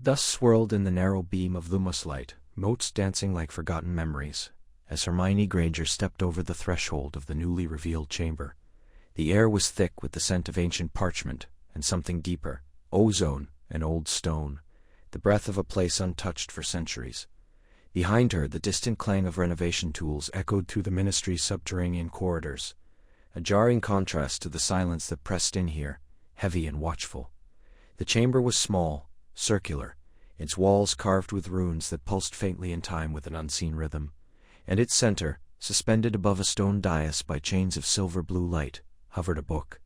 Thus swirled in the narrow beam of lumos light, motes dancing like forgotten memories, as Hermione Granger stepped over the threshold of the newly revealed chamber. The air was thick with the scent of ancient parchment and something deeper, ozone and old stone, the breath of a place untouched for centuries. Behind her, the distant clang of renovation tools echoed through the ministry's subterranean corridors, a jarring contrast to the silence that pressed in here, heavy and watchful. The chamber was small, circular, its walls carved with runes that pulsed faintly in time with an unseen rhythm, and its center, suspended above a stone dais by chains of silver-blue light, hovered a book.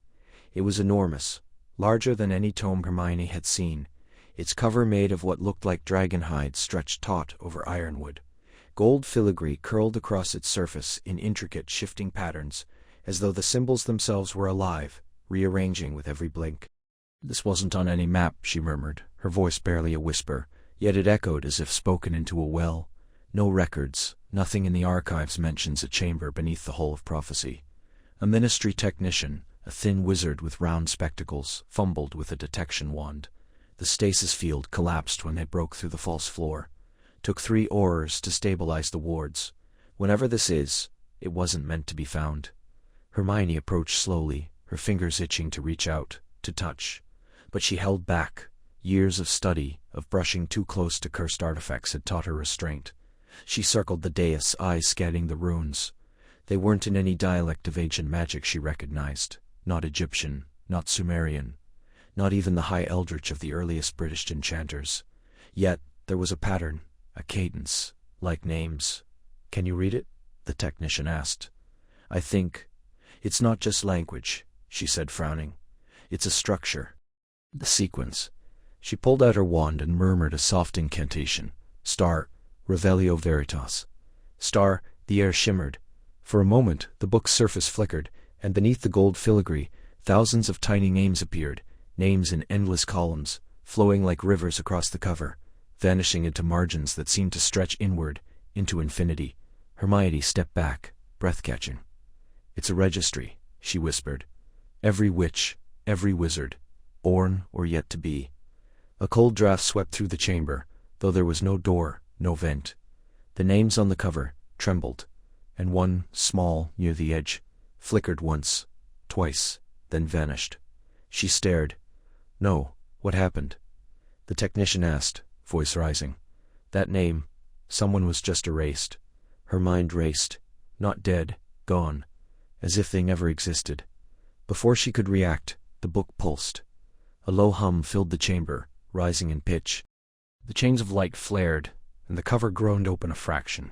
It was enormous, larger than any tome Hermione had seen, its cover made of what looked like dragon hide stretched taut over ironwood. Gold filigree curled across its surface in intricate, shifting patterns, as though the symbols themselves were alive, rearranging with every blink. "This wasn't on any map," she murmured, her voice barely a whisper, yet it echoed as if spoken into a well. No records, nothing in the archives mentions a chamber beneath the Hall of Prophecy. A ministry technician, a thin wizard with round spectacles, fumbled with a detection wand. The stasis field collapsed when they broke through the false floor. Took 3 aurors to stabilize the wards. Whenever this is, it wasn't meant to be found. Hermione approached slowly, her fingers itching to reach out, to touch. But she held back. Years of study, of brushing too close to cursed artifacts had taught her restraint. She circled the dais, eyes scanning the runes. They weren't in any dialect of ancient magic she recognized. Not Egyptian, not Sumerian, not even the High Eldritch of the earliest British enchanters. Yet there was a pattern, a cadence, like names. "Can you read it?" the technician asked. "I think. It's not just language," she said, frowning. "It's a structure. The sequence." She pulled out her wand and murmured a soft incantation. "Star, Revelio Veritas." "Star," the air shimmered. For a moment, the book's surface flickered, and beneath the gold filigree, thousands of tiny names appeared, names in endless columns, flowing like rivers across the cover, vanishing into margins that seemed to stretch inward, into infinity. Hermione stepped back, breath-catching. "It's a registry," she whispered. "Every witch, every wizard, born or yet to be." A cold draft swept through the chamber, though there was no door, no vent. The names on the cover trembled, and one, small, near the edge, flickered once, twice, then vanished. She stared. "No, what happened?" The technician asked, voice rising. That name, someone was just erased. Her mind raced. Not dead, gone, as if they never existed. Before she could react, the book pulsed. A low hum filled the chamber, rising in pitch. The chains of light flared, and the cover groaned open a fraction,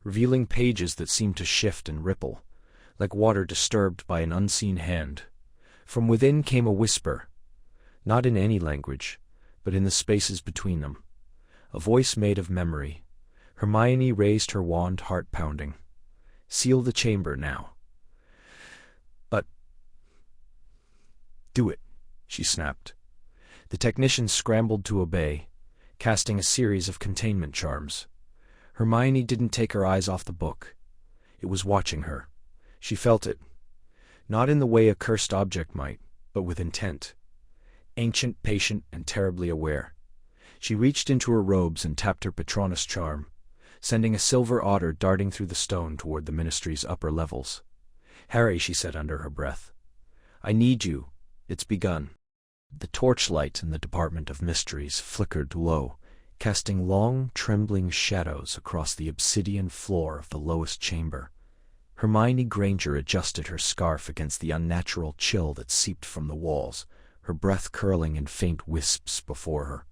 revealing pages that seemed to shift and ripple, like water disturbed by an unseen hand. From within came a whisper, not in any language, but in the spaces between them. A voice made of memory. Hermione raised her wand, heart pounding. "Seal the chamber now." "But—" "Do it," she snapped. The technician scrambled to obey, casting a series of containment charms. Hermione didn't take her eyes off the book. It was watching her. She felt it. Not in the way a cursed object might, but with intent. Ancient, patient, and terribly aware. She reached into her robes and tapped her Patronus charm, sending a silver otter darting through the stone toward the ministry's upper levels. "Harry," she said under her breath, "I need you. It's begun." The torchlight in the Department of Mysteries flickered low, casting long, trembling shadows across the obsidian floor of the lowest chamber. Hermione Granger adjusted her scarf against the unnatural chill that seeped from the walls, her breath curling in faint wisps before her.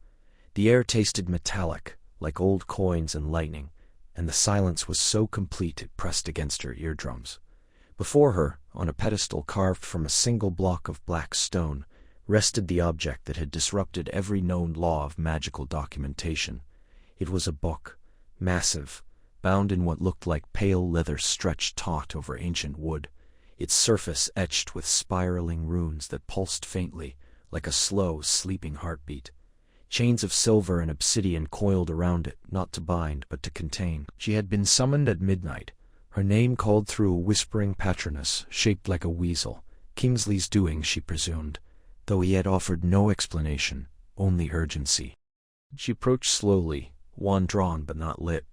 The air tasted metallic, like old coins and lightning, and the silence was so complete it pressed against her eardrums. Before her, on a pedestal carved from a single block of black stone, rested the object that had disrupted every known law of magical documentation. It was a book, massive, bound in what looked like pale leather stretched taut over ancient wood, its surface etched with spiraling runes that pulsed faintly, like a slow, sleeping heartbeat. Chains of silver and obsidian coiled around it, not to bind, but to contain. She had been summoned at midnight, her name called through a whispering patronus, shaped like a weasel, Kingsley's doing, she presumed, though he had offered no explanation, only urgency. She approached slowly, wand drawn but not lit.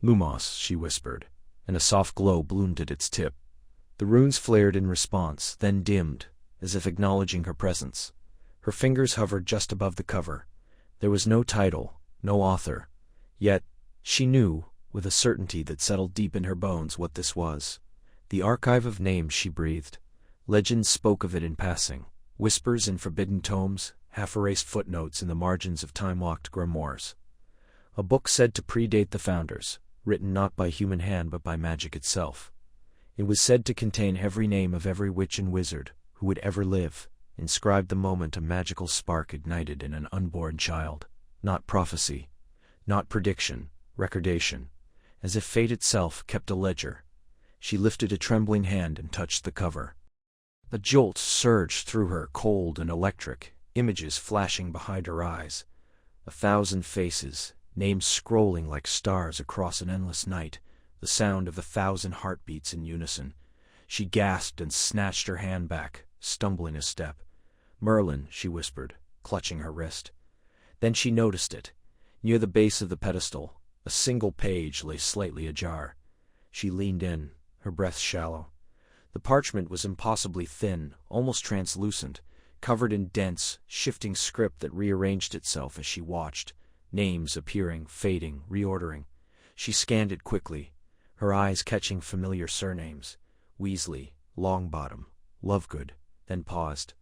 "Lumos," she whispered, and a soft glow bloomed at its tip. The runes flared in response, then dimmed, as if acknowledging her presence. Her fingers hovered just above the cover. There was no title, no author. Yet, she knew, with a certainty that settled deep in her bones, what this was. The archive of names, she breathed. Legends spoke of it in passing. Whispers in forbidden tomes, half-erased footnotes in the margins of time-locked grimoires. A book said to predate the founders, written not by human hand but by magic itself. It was said to contain every name of every witch and wizard who would ever live, inscribed the moment a magical spark ignited in an unborn child. Not prophecy, not prediction, recordation, as if fate itself kept a ledger. She lifted a trembling hand and touched the cover. A jolt surged through her, cold and electric, images flashing behind her eyes. 1,000 faces, names scrolling like stars across an endless night, the sound of 1,000 heartbeats in unison. She gasped and snatched her hand back, stumbling a step. "Merlin," she whispered, clutching her wrist. Then she noticed it. Near the base of the pedestal, a single page lay slightly ajar. She leaned in, her breath shallow. The parchment was impossibly thin, almost translucent, covered in dense, shifting script that rearranged itself as she watched, names appearing, fading, reordering. She scanned it quickly, her eyes catching familiar surnames. Weasley, Longbottom, Lovegood, then paused.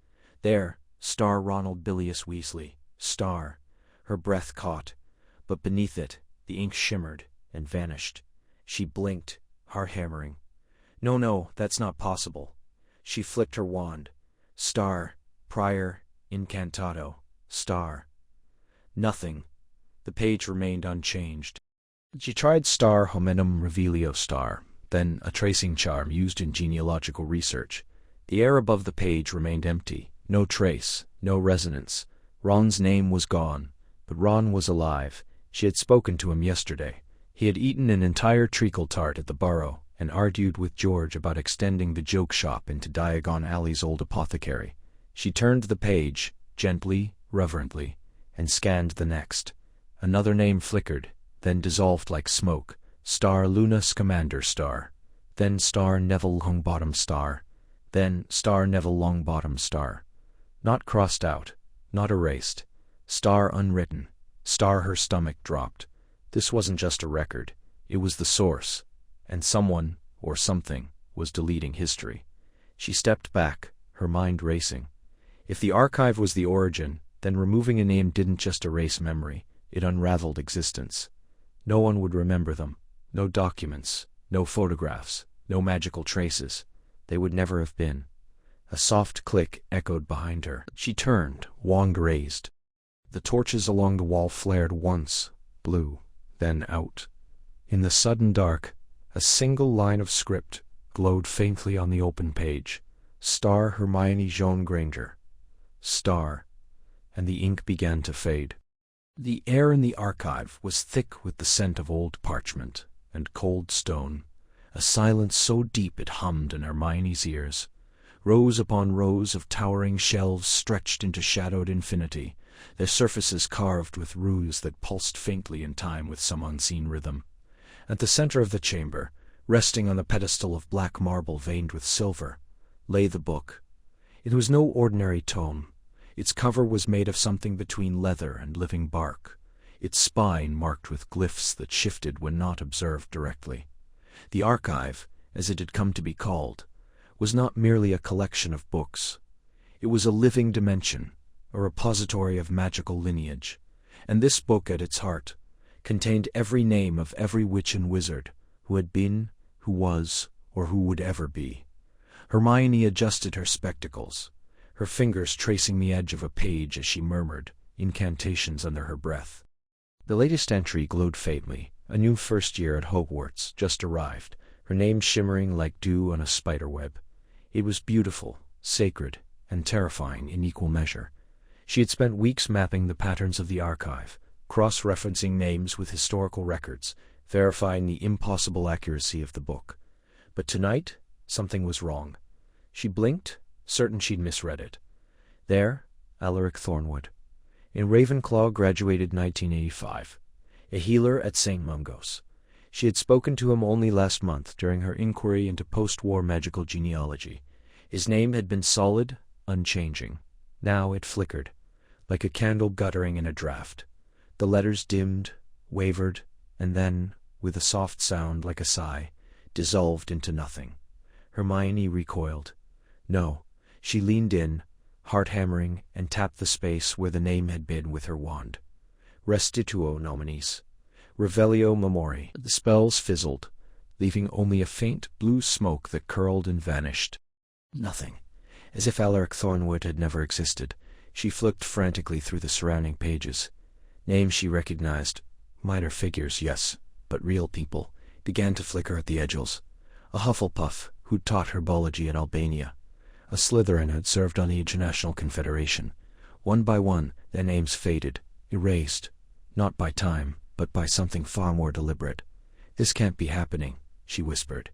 There, Star Ronald Bilious Weasley, Star. Her breath caught, but beneath it, the ink shimmered and vanished. She blinked, heart hammering. No, that's not possible. She flicked her wand. Star, Prior, Incantado, Star. Nothing. The page remained unchanged. She tried Star Homenum Revelio Star, then a tracing charm used in genealogical research. The air above the page remained empty. No trace, no resonance. Ron's name was gone, but Ron was alive. She had spoken to him yesterday. He had eaten an entire treacle tart at the Burrow and argued with George about extending the joke shop into Diagon Alley's old apothecary. She turned the page, gently, reverently, and scanned the next. Another name flickered, then dissolved like smoke. Star Luna Scamander Star. Then Star Neville Longbottom Star. Then Star Neville Longbottom Star. Not crossed out, not erased. Star unwritten. Star. Her stomach dropped. This wasn't just a record. It was the source. And someone, or something, was deleting history. She stepped back, her mind racing. If the archive was the origin, then removing a name didn't just erase memory, it unraveled existence. No one would remember them. No documents, no photographs, no magical traces. They would never have been. A soft click echoed behind her. She turned, wand raised. The torches along the wall flared once, blue, then out. In the sudden dark, a single line of script glowed faintly on the open page. Star Hermione Granger. Star. And the ink began to fade. The air in the archive was thick with the scent of old parchment and cold stone, a silence so deep it hummed in Hermione's ears. Rows upon rows of towering shelves stretched into shadowed infinity, their surfaces carved with runes that pulsed faintly in time with some unseen rhythm. At the center of the chamber, resting on the pedestal of black marble veined with silver, lay the book. It was no ordinary tome. Its cover was made of something between leather and living bark, its spine marked with glyphs that shifted when not observed directly. The archive, as it had come to be called, was not merely a collection of books. It was a living dimension, a repository of magical lineage, and this book at its heart contained every name of every witch and wizard who had been, who was, or who would ever be. Hermione adjusted her spectacles, her fingers tracing the edge of a page as she murmured incantations under her breath. The latest entry glowed faintly, a new first year at Hogwarts, just arrived, her name shimmering like dew on a spiderweb. It was beautiful, sacred, and terrifying in equal measure. She had spent weeks mapping the patterns of the archive, cross-referencing names with historical records, verifying the impossible accuracy of the book. But tonight, something was wrong. She blinked, certain she'd misread it. There, Alaric Thornwood. In Ravenclaw, graduated 1985. A healer at St. Mungo's. She had spoken to him only last month during her inquiry into post-war magical genealogy. His name had been solid, unchanging. Now it flickered, like a candle guttering in a draught. The letters dimmed, wavered, and then, with a soft sound like a sigh, dissolved into nothing. Hermione recoiled. No, she leaned in, heart hammering, and tapped the space where the name had been with her wand. Restituo nominis. Revelio memori. The spells fizzled, leaving only a faint blue smoke that curled and vanished. Nothing. As if Alaric Thornwood had never existed, she flicked frantically through the surrounding pages. Names she recognized, minor figures, yes, but real people, began to flicker at the edges. A Hufflepuff, who'd taught herbology at Albania. A Slytherin had served on the International Confederation. One by one, their names faded, erased, not by time, but by something far more deliberate. "This can't be happening," she whispered.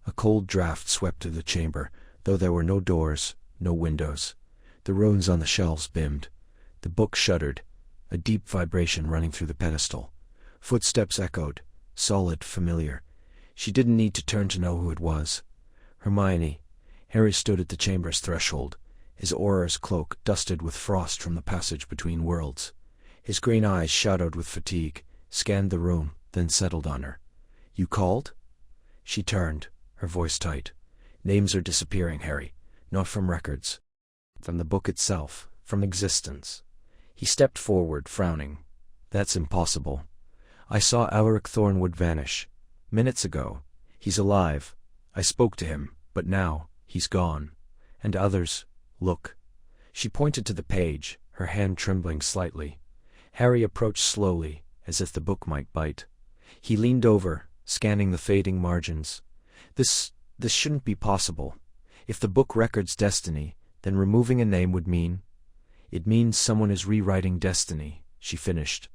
A cold draught swept through the chamber, though there were no doors, no windows. The runes on the shelves bimmed. The book shuddered, a deep vibration running through the pedestal. Footsteps echoed, solid, familiar. She didn't need to turn to know who it was. Hermione. Harry stood at the chamber's threshold, his Auror's cloak dusted with frost from the passage between worlds. His green eyes, shadowed with fatigue, scanned the room, then settled on her. "You called?" She turned, her voice tight. "Names are disappearing, Harry. Not from records. From the book itself, from existence." He stepped forward, frowning. "That's impossible. I saw Alaric Thornwood vanish. Minutes ago. He's alive. I spoke to him, but now, he's gone. And others, look." She pointed to the page, her hand trembling slightly. Harry approached slowly, as if the book might bite. He leaned over, scanning the fading margins. This shouldn't be possible. If the book records destiny, then removing a name would mean... "It means someone is rewriting destiny," she finished.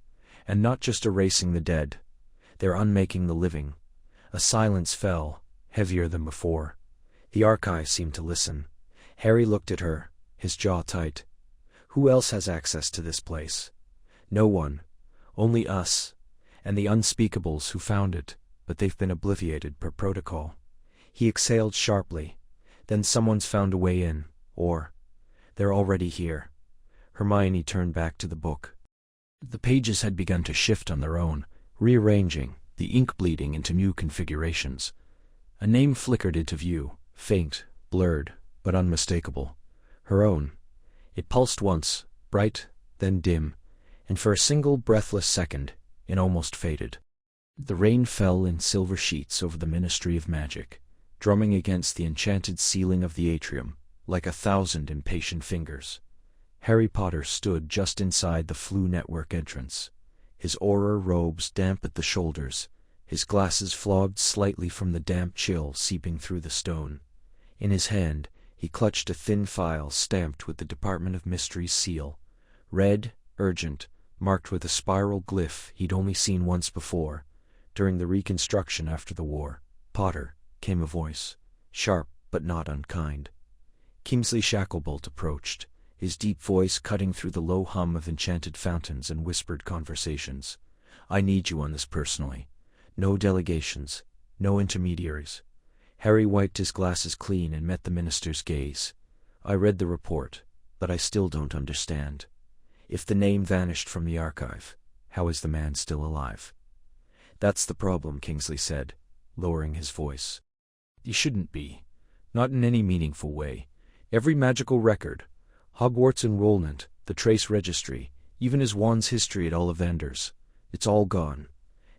"And not just erasing the dead. They're unmaking the living." A silence fell, heavier than before. The archive seemed to listen. Harry looked at her, his jaw tight. "Who else has access to this place?" "No one. Only us. And the unspeakables who found it, but they've been obliterated per protocol." He exhaled sharply. "Then someone's found a way in, or... they're already here." Hermione turned back to the book. The pages had begun to shift on their own, rearranging, the ink bleeding into new configurations. A name flickered into view, faint, blurred, but unmistakable. Her own. It pulsed once, bright, then dim, and for a single breathless second, it almost faded. The rain fell in silver sheets over the Ministry of Magic, drumming against the enchanted ceiling of the atrium, like 1,000 impatient fingers. Harry Potter stood just inside the Floo Network entrance, his Auror robes damp at the shoulders, his glasses flogged slightly from the damp chill seeping through the stone. In his hand, he clutched a thin file stamped with the Department of Mystery's seal, red, urgent, marked with a spiral glyph he'd only seen once before, during the reconstruction after the war. "Potter," came a voice, sharp but not unkind. Kingsley Shacklebolt approached, his deep voice cutting through the low hum of enchanted fountains and whispered conversations. "I need you on this personally. No delegations, no intermediaries." Harry wiped his glasses clean and met the minister's gaze. "I read the report, but I still don't understand. If the name vanished from the archive, how is the man still alive?" "That's the problem," Kingsley said, lowering his voice. "He shouldn't be. Not in any meaningful way. Every magical record, Hogwarts enrollment, the trace registry, even his wand's history at Ollivanders, it's all gone.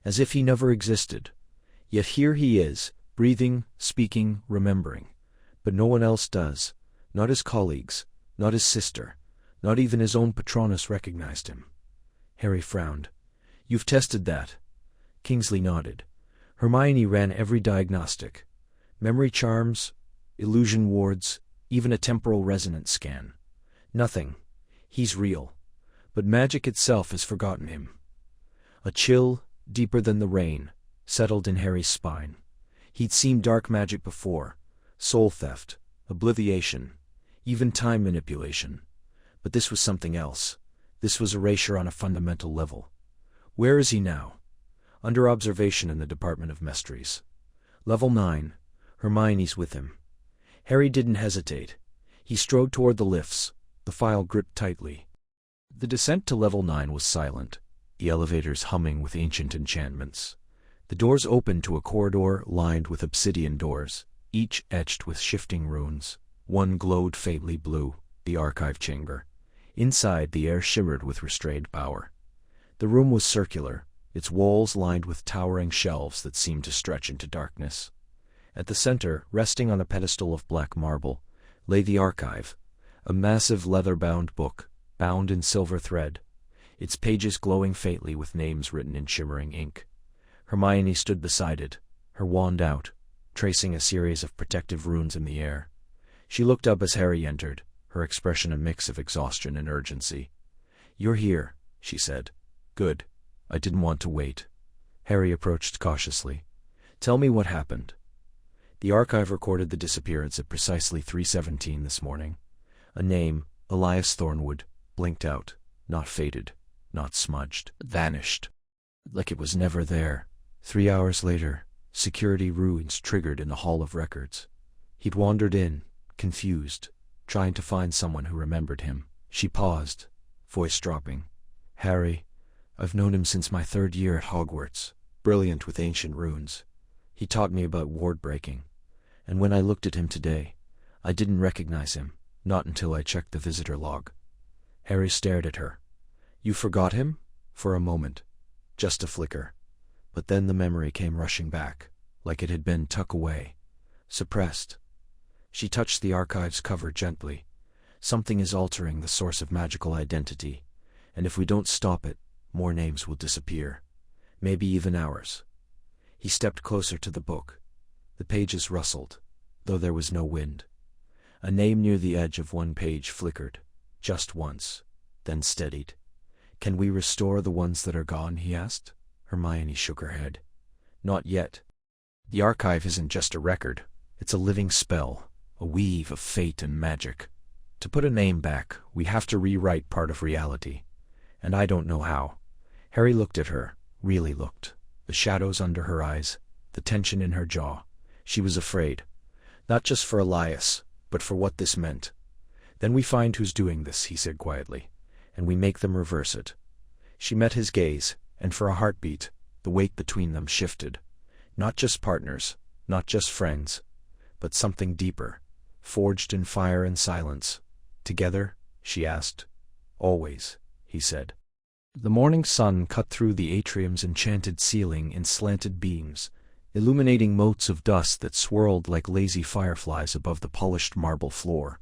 As if he never existed. Yet here he is, breathing, speaking, remembering. But no one else does. Not his colleagues, not his sister, not even his own Patronus recognized him." Harry frowned. "You've tested that?" Kingsley nodded. Hermione ran every diagnostic. Memory charms, illusion wards, even a temporal resonance scan. Nothing. He's real. But magic itself has forgotten him. A chill, deeper than the rain, settled in Harry's spine. He'd seen dark magic before, soul theft, obliviation, even time manipulation. But this was something else. This was erasure on a fundamental level. Where is he now? Under observation in the Department of Mysteries. Level 9. Hermione's with him. Harry didn't hesitate. He strode toward the lifts, the file gripped tightly. The descent to level 9 was silent, the elevators humming with ancient enchantments. The doors opened to a corridor lined with obsidian doors, each etched with shifting runes. One glowed faintly blue, the archive chamber. Inside, the air shimmered with restrained power. The room was circular, its walls lined with towering shelves that seemed to stretch into darkness. At the center, resting on a pedestal of black marble, lay the archive, a massive leather-bound book, bound in silver thread, its pages glowing faintly with names written in shimmering ink. Hermione stood beside it, her wand out, tracing a series of protective runes in the air. She looked up as Harry entered, her expression a mix of exhaustion and urgency. "You're here," she said. "Good. I didn't want to wait." Harry approached cautiously. "Tell me what happened." The archive recorded the disappearance at precisely 3:17 this morning. A name, Elias Thornwood, blinked out, not faded, not smudged, vanished. Like it was never there. 3 hours later, security ruins triggered in the Hall of Records. He'd wandered in, confused, trying to find someone who remembered him. She paused, voice dropping. "Harry, I've known him since my 3rd year at Hogwarts, brilliant with ancient runes. He taught me about ward breaking. And when I looked at him today, I didn't recognize him, not until I checked the visitor log." Harry stared at her. "You forgot him?" For a moment. Just a flicker. But then the memory came rushing back, like it had been tucked away, suppressed. She touched the archive's cover gently. "Something is altering the source of magical identity, and if we don't stop it, more names will disappear. Maybe even ours." He stepped closer to the book. The pages rustled, though there was no wind. A name near the edge of one page flickered, just once, then steadied. "Can we restore the ones that are gone?" he asked. Hermione shook her head. "Not yet. The archive isn't just a record. It's a living spell, a weave of fate and magic. To put a name back, we have to rewrite part of reality. And I don't know how." Harry looked at her, really looked. The shadows under her eyes, the tension in her jaw. She was afraid. Not just for Elias, but for what this meant. "Then we find who's doing this," he said quietly, "and we make them reverse it." She met his gaze, and for a heartbeat, the weight between them shifted. Not just partners, not just friends, but something deeper, forged in fire and silence. "Together?" she asked. "Always," he said. The morning sun cut through the atrium's enchanted ceiling in slanted beams, illuminating motes of dust that swirled like lazy fireflies above the polished marble floor.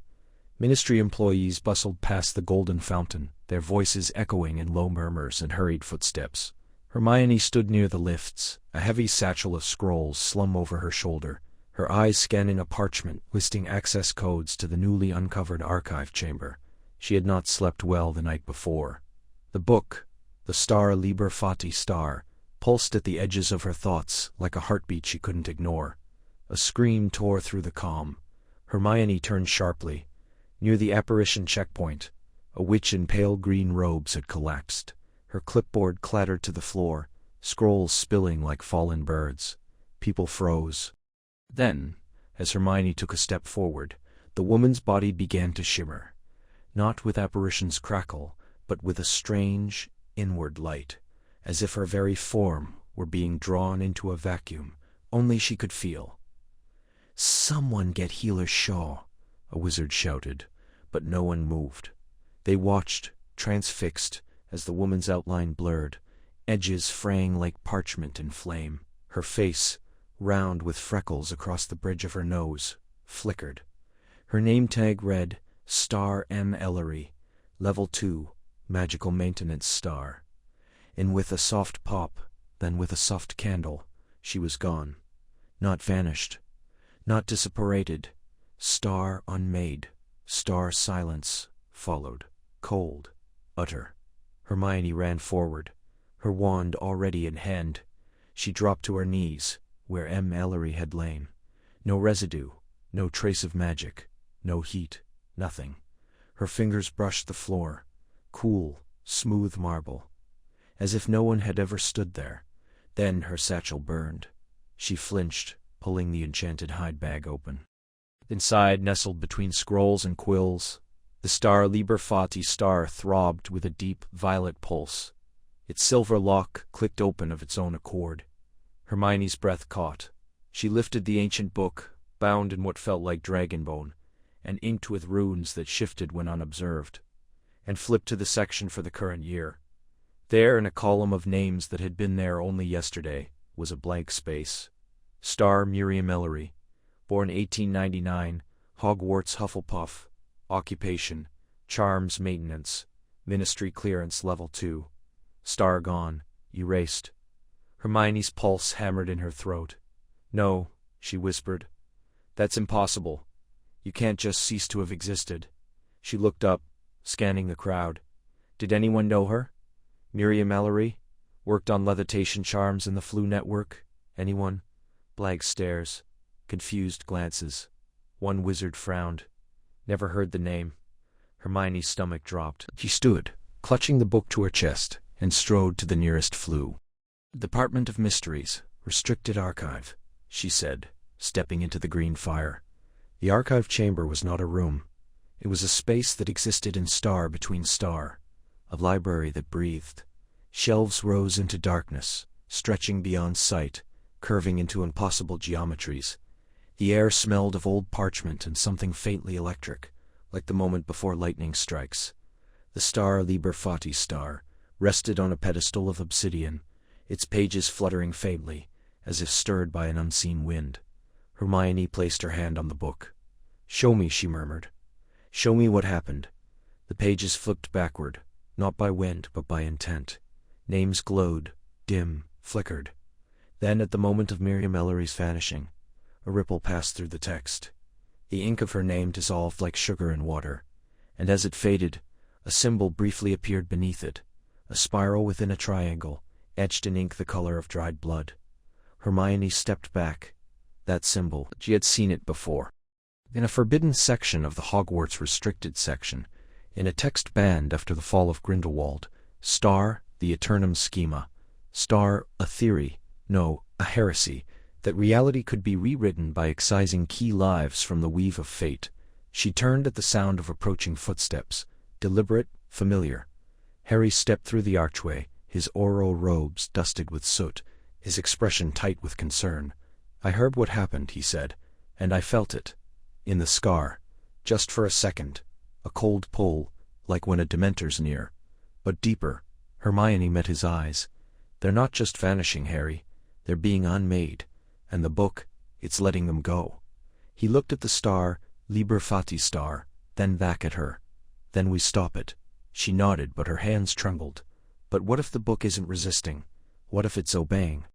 Ministry employees bustled past the golden fountain, their voices echoing in low murmurs and hurried footsteps. Hermione stood near the lifts, a heavy satchel of scrolls slung over her shoulder, her eyes scanning a parchment listing access codes to the newly uncovered archive chamber. She had not slept well the night before. The book, the Star Liber Fati star, pulsed at the edges of her thoughts like a heartbeat she couldn't ignore. A scream tore through the calm. Hermione turned sharply. Near the apparition checkpoint, a witch in pale green robes had collapsed. Her clipboard clattered to the floor, scrolls spilling like fallen birds. People froze. Then, as Hermione took a step forward, the woman's body began to shimmer. Not with apparition's crackle, but with a strange, inward light, as if her very form were being drawn into a vacuum only she could feel. "Someone get Healer Shaw," a wizard shouted, but no one moved. They watched, transfixed, as the woman's outline blurred, edges fraying like parchment in flame. Her face, round with freckles across the bridge of her nose, flickered. Her name tag read, Star M. Ellery, Level 2, Magical Maintenance Star. And with a soft pop, then with a soft candle, she was gone. Not vanished. Not disapparated. Star unmade. Star silence followed. Cold. Utter. Hermione ran forward, her wand already in hand. She dropped to her knees, where M. Ellery had lain. No residue, no trace of magic, no heat, nothing. Her fingers brushed the floor, cool, smooth marble, as if no one had ever stood there. Then her satchel burned. She flinched, pulling the enchanted hide bag open. Inside, nestled between scrolls and quills, the star Liber Fati star throbbed with a deep, violet pulse. Its silver lock clicked open of its own accord. Hermione's breath caught. She lifted the ancient book, bound in what felt like dragon bone, and inked with runes that shifted when unobserved, and flipped to the section for the current year. There, in a column of names that had been there only yesterday, was a blank space. Star Miriam Ellery, born 1899, Hogwarts Hufflepuff, occupation, charms maintenance, ministry clearance level 2. Star gone, erased. Hermione's pulse hammered in her throat. "No," she whispered. "That's impossible. You can't just cease to have existed." She looked up, scanning the crowd. Did anyone know her? Miriam Ellery? Worked on levitation charms in the Flu Network? Anyone? Blank stares. Confused glances. One wizard frowned. Never heard the name. Hermione's stomach dropped. She stood, clutching the book to her chest, and strode to the nearest flue. "Department of Mysteries, Restricted Archive," she said, stepping into the green fire. The archive chamber was not a room. It was a space that existed in star between star, a library that breathed. Shelves rose into darkness, stretching beyond sight, curving into impossible geometries. The air smelled of old parchment and something faintly electric, like the moment before lightning strikes. The star Liber Fati star rested on a pedestal of obsidian, its pages fluttering faintly, as if stirred by an unseen wind. Hermione placed her hand on the book. "Show me," she murmured. "Show me what happened." The pages flipped backward, not by wind but by intent. Names glowed, dim, flickered. Then, at the moment of Miriam Ellery's vanishing, a ripple passed through the text. The ink of her name dissolved like sugar in water, and as it faded, a symbol briefly appeared beneath it, a spiral within a triangle, etched in ink the color of dried blood. Hermione stepped back. That symbol, she had seen it before. In a forbidden section of the Hogwarts restricted section, in a text banned after the fall of Grindelwald, star, the eternum schema, star, a theory, no, a heresy, that reality could be rewritten by excising key lives from the weave of fate. She turned at the sound of approaching footsteps, deliberate, familiar. Harry stepped through the archway, his aural robes dusted with soot, his expression tight with concern. "I heard what happened," he said, "and I felt it. In the scar. Just for a second. A cold pull, like when a Dementor's near. But deeper." Hermione met his eyes. "They're not just vanishing, Harry. They're being unmade. And the book, it's letting them go." He looked at the star, Liber Fati star, then back at her. "Then we stop it." She nodded, but her hands trembled. "But what if the book isn't resisting? What if it's obeying?"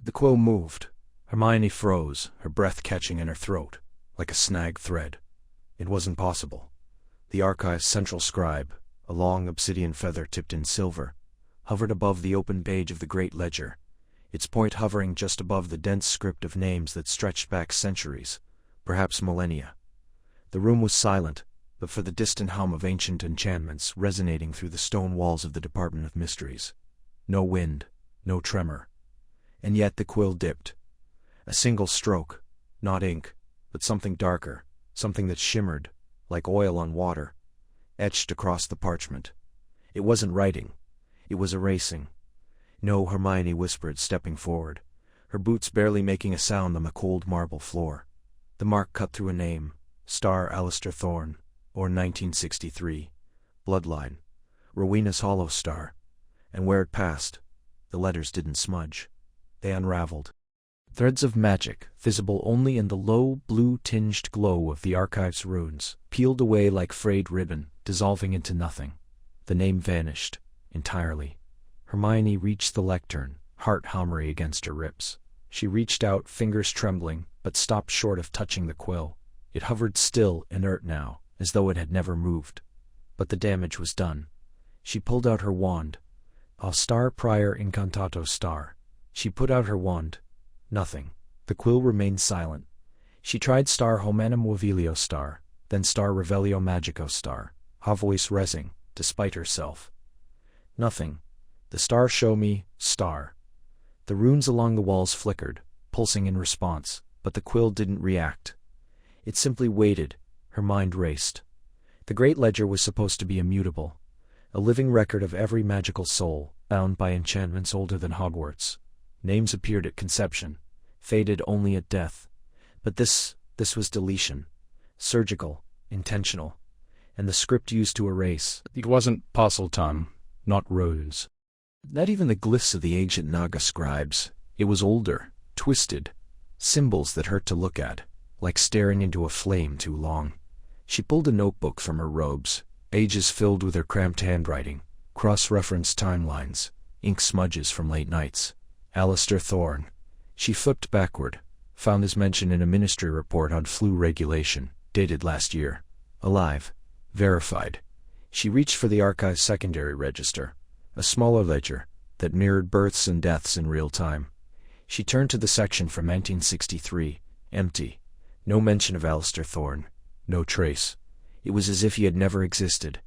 The quill moved. Hermione froze, her breath catching in her throat, like a snagged thread. It wasn't possible. The archive's central scribe, a long obsidian feather tipped in silver, hovered above the open page of the great ledger, its point hovering just above the dense script of names that stretched back centuries, perhaps millennia. The room was silent, but for the distant hum of ancient enchantments resonating through the stone walls of the Department of Mysteries. No wind, no tremor. And yet the quill dipped. A single stroke, not ink, but something darker, something that shimmered, like oil on water, etched across the parchment. It wasn't writing. It was erasing. "No," Hermione whispered, stepping forward, her boots barely making a sound on the cold marble floor. The mark cut through a name, Star Alistair Thorne, or 1963. Bloodline. Rowena's hollow star. And where it passed, the letters didn't smudge. They unraveled. Threads of magic, visible only in the low, blue-tinged glow of the archive's runes, peeled away like frayed ribbon, dissolving into nothing. The name vanished, entirely. Hermione reached the lectern, heart hammering against her ribs. She reached out, fingers trembling, but stopped short of touching the quill. It hovered still, inert now, as though it had never moved. But the damage was done. She pulled out her wand. A star prior incantato star. She put out her wand. Nothing. The quill remained silent. She tried star homenum movilio star, then star revelio magico star, ha voice resing, despite herself. Nothing. The star show me, star. The runes along the walls flickered, pulsing in response, but the quill didn't react. It simply waited. Her mind raced. The Great Ledger was supposed to be immutable, a living record of every magical soul, bound by enchantments older than Hogwarts. Names appeared at conception, faded only at death. But this was deletion. Surgical, intentional, and the script used to erase. It wasn't Parseltongue, not Rose. Not even the glyphs of the ancient Naga scribes. It was older, twisted, symbols that hurt to look at, like staring into a flame too long. She pulled a notebook from her robes, pages filled with her cramped handwriting, cross-referenced timelines, ink smudges from late nights. Alistair Thorne. She flipped backward, found his mention in a ministry report on flu regulation, dated last year. Alive. Verified. She reached for the archive's secondary register, a smaller ledger that mirrored births and deaths in real time. She turned to the section from 1963, empty. No mention of Alistair Thorne. No trace. It was as if he had never existed.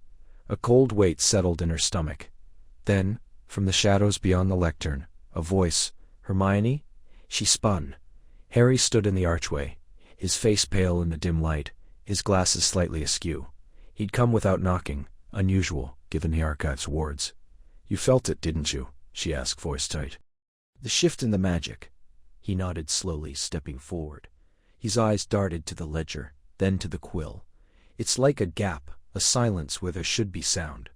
A cold weight settled in her stomach. Then, from the shadows beyond the lectern, a voice. Hermione? She spun. Harry stood in the archway, his face pale in the dim light, his glasses slightly askew. He'd come without knocking, unusual, given the archive's wards. "You felt it, didn't you?" she asked, voice tight. "The shift in the magic." He nodded slowly, stepping forward. His eyes darted to the ledger, then to the quill. "It's like a gap, a silence where there should be sound.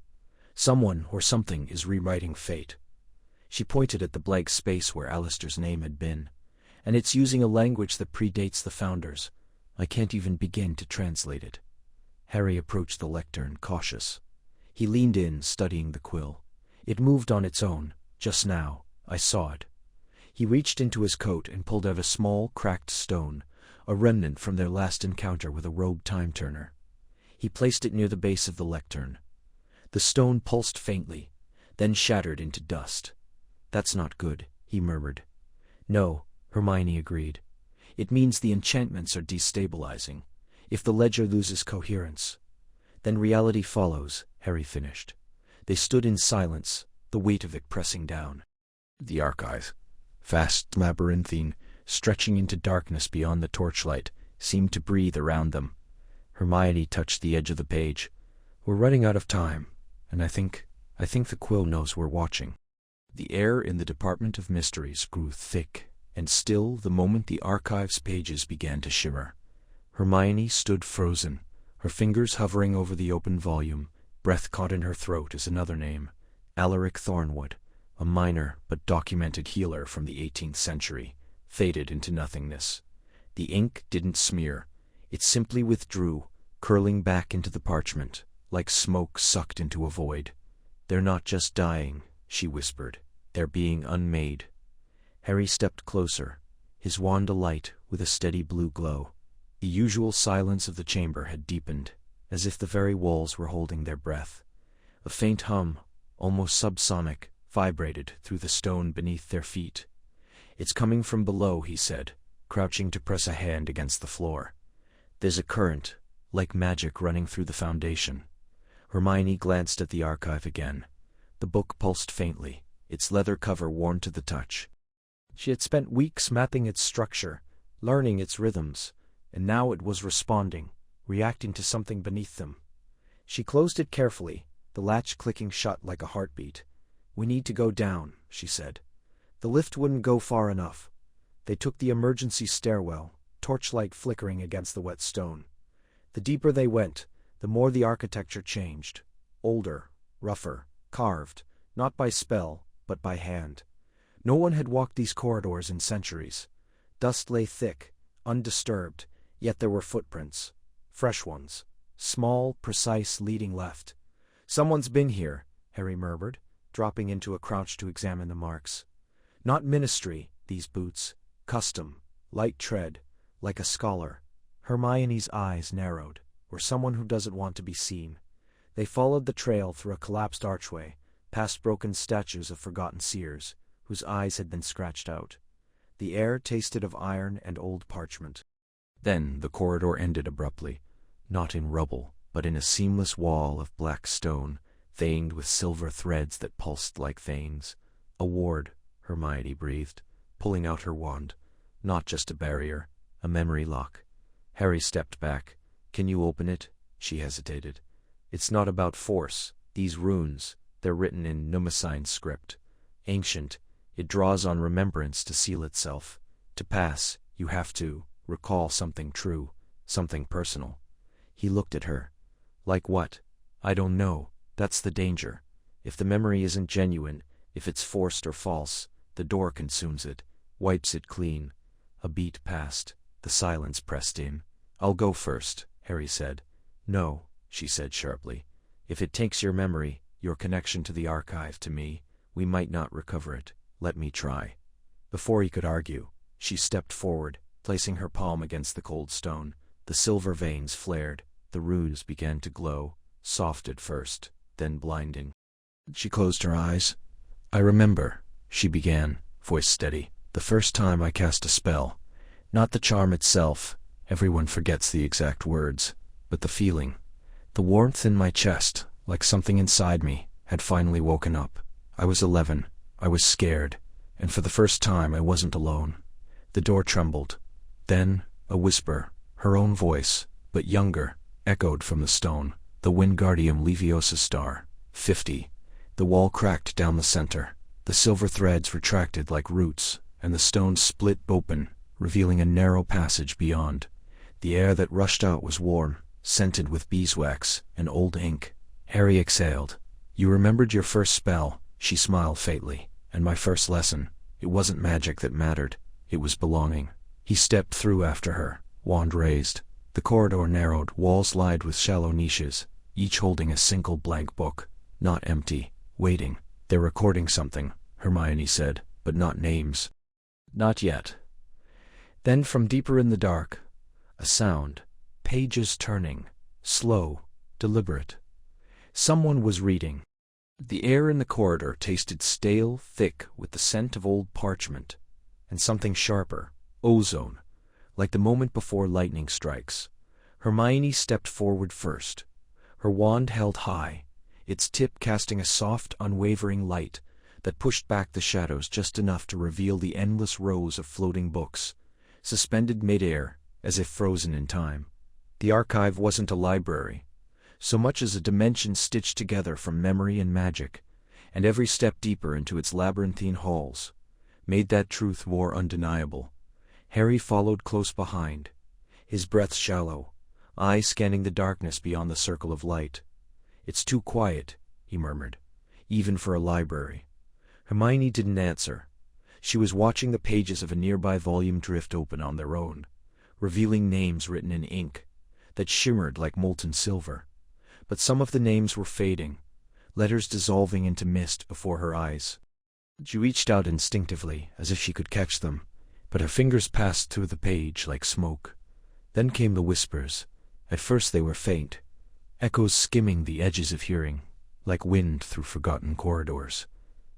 Someone or something is rewriting fate." She pointed at the blank space where Alistair's name had been. "And it's using a language that predates the founders. I can't even begin to translate it." Harry approached the lectern, cautious. He leaned in, studying the quill. It moved on its own. Just now, I saw it. He reached into his coat and pulled out a small, cracked stone, a remnant from their last encounter with a rogue time-turner. He placed it near the base of the lectern. The stone pulsed faintly, then shattered into dust. "That's not good," he murmured. "No," Hermione agreed. "It means the enchantments are destabilizing. If the ledger loses coherence, then reality follows," Harry finished. They stood in silence, the weight of it pressing down. The archive, vast, labyrinthine, stretching into darkness beyond the torchlight, seemed to breathe around them. Hermione touched the edge of the page. "We're running out of time, and I think the quill knows we're watching." The air in the Department of Mysteries grew thick and still the moment the archive's pages began to shimmer. Hermione stood frozen, her fingers hovering over the open volume, breath caught in her throat as another name, Alaric Thornwood, a minor but documented healer from the 18th century, faded into nothingness. The ink didn't smear. It simply withdrew, curling back into the parchment, like smoke sucked into a void. "They're not just dying," she whispered. "They're being unmade." Harry stepped closer, his wand alight with a steady blue glow. The usual silence of the chamber had deepened, as if the very walls were holding their breath. A faint hum, almost subsonic, vibrated through the stone beneath their feet. "It's coming from below," he said, crouching to press a hand against the floor. "There's a current, like magic running through the foundation." Hermione glanced at the archive again. The book pulsed faintly, its leather cover worn to the touch. She had spent weeks mapping its structure, learning its rhythms, and now it was responding, reacting to something beneath them. She closed it carefully, the latch clicking shut like a heartbeat. "We need to go down," she said. The lift wouldn't go far enough. They took the emergency stairwell, torchlight flickering against the wet stone. The deeper they went, the more the architecture changed. Older, rougher, carved, not by spell, but by hand. No one had walked these corridors in centuries. Dust lay thick, undisturbed, yet there were footprints. Fresh ones. Small, precise, leading left. "Someone's been here," Harry murmured, dropping into a crouch to examine the marks. Not ministry, these boots. Custom. Light tread. Like a scholar. Hermione's eyes narrowed, or someone who doesn't want to be seen. They followed the trail through a collapsed archway, past broken statues of forgotten seers, whose eyes had been scratched out. The air tasted of iron and old parchment. Then the corridor ended abruptly, not in rubble, but in a seamless wall of black stone, veined with silver threads that pulsed like veins. "A ward," Hermione breathed, pulling out her wand. "Not just a barrier, a memory lock." Harry stepped back. "Can you open it?" She hesitated. "It's not about force. These runes, they're written in Mnemosyne script. Ancient. It draws on remembrance to seal itself. To pass, you have to recall something true, something personal." He looked at her. "Like what?" "I don't know. That's the danger. If the memory isn't genuine, if it's forced or false, the door consumes it, wipes it clean." A beat passed. The silence pressed in. "I'll go first," Harry said. "No," she said sharply. "If it takes your memory, your connection to the archive, to me, we might not recover it. Let me try." Before he could argue, she stepped forward, placing her palm against the cold stone. The silver veins flared. The runes began to glow, soft at first, then blinding. She closed her eyes. "I remember," she began, voice steady, "the first time I cast a spell. Not the charm itself, everyone forgets the exact words, but the feeling. The warmth in my chest, like something inside me, had finally woken up. I was 11. I was scared, and for the first time I wasn't alone." The door trembled. Then, a whisper, her own voice, but younger, echoed from the stone. "The Wingardium Leviosa star. 50. The wall cracked down the center. The silver threads retracted like roots, and the stone split open, revealing a narrow passage beyond. The air that rushed out was warm, scented with beeswax and old ink." Harry exhaled. "You remembered your first spell," she smiled faintly, "and my first lesson. It wasn't magic that mattered. It was belonging." He stepped through after her, wand raised. The corridor narrowed, walls lined with shallow niches, each holding a single blank book. Not empty, waiting. "They're recording something," Hermione said, "but not names." "Not yet." Then from deeper in the dark, a sound, pages turning, slow, deliberate. Someone was reading. The air in the corridor tasted stale, thick, with the scent of old parchment, and something sharper, ozone, like the moment before lightning strikes. Hermione stepped forward first, her wand held high, its tip casting a soft, unwavering light that pushed back the shadows just enough to reveal the endless rows of floating books, suspended mid-air, as if frozen in time. The archive wasn't a library, so much as a dimension stitched together from memory and magic, and every step deeper into its labyrinthine halls made that truth more undeniable. Harry followed close behind, his breath shallow, eyes scanning the darkness beyond the circle of light. "It's too quiet," he murmured, "even for a library." Hermione didn't answer. She was watching the pages of a nearby volume drift open on their own, revealing names written in ink that shimmered like molten silver. But some of the names were fading, letters dissolving into mist before her eyes. She reached out instinctively, as if she could catch them, but her fingers passed through the page like smoke. Then came the whispers. At first they were faint, echoes skimming the edges of hearing, like wind through forgotten corridors.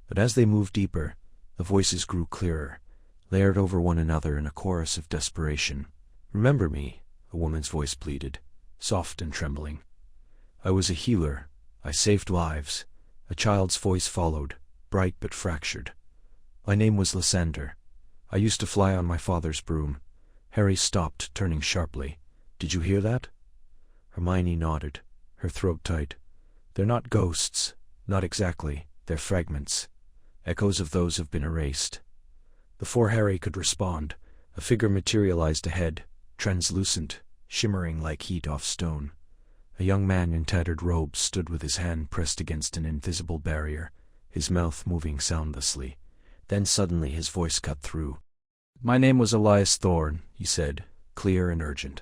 But as they moved deeper, the voices grew clearer, layered over one another in a chorus of desperation. "Remember me," a woman's voice pleaded, soft and trembling. "I was a healer. I saved lives." A child's voice followed, bright but fractured. "My name was Lysander. I used to fly on my father's broom." Harry stopped, turning sharply. "Did you hear that?" Hermione nodded, her throat tight. "They're not ghosts. Not exactly. They're fragments. Echoes of those who've been erased." Before Harry could respond, a figure materialized ahead, translucent, shimmering like heat off stone. A young man in tattered robes stood with his hand pressed against an invisible barrier, his mouth moving soundlessly. Then suddenly his voice cut through. "My name was Elias Thorne," he said, clear and urgent.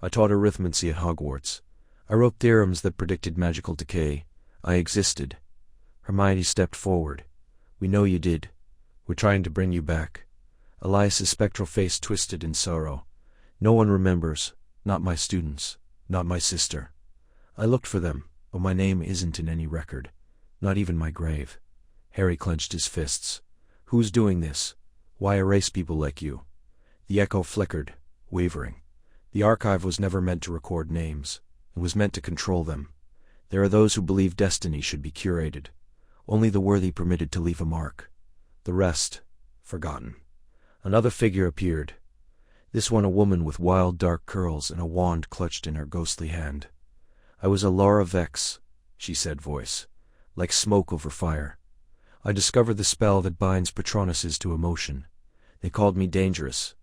"I taught arithmancy at Hogwarts. I wrote theorems that predicted magical decay. I existed." Hermione stepped forward. "We know you did. We're trying to bring you back." Elias's spectral face twisted in sorrow. "No one remembers. Not my students. Not my sister. I looked for them, but my name isn't in any record. Not even my grave." Harry clenched his fists. "Who's doing this? Why erase people like you?" The echo flickered, wavering. The archive was never meant to record names. It was meant to control them. There are those who believe destiny should be curated, only the worthy permitted to leave a mark. The rest, forgotten. Another figure appeared. This one a woman with wild dark curls and a wand clutched in her ghostly hand. "I was a Laura Vex," she said, voice like smoke over fire. "I discovered the spell that binds patronuses to emotion. They called me dangerous,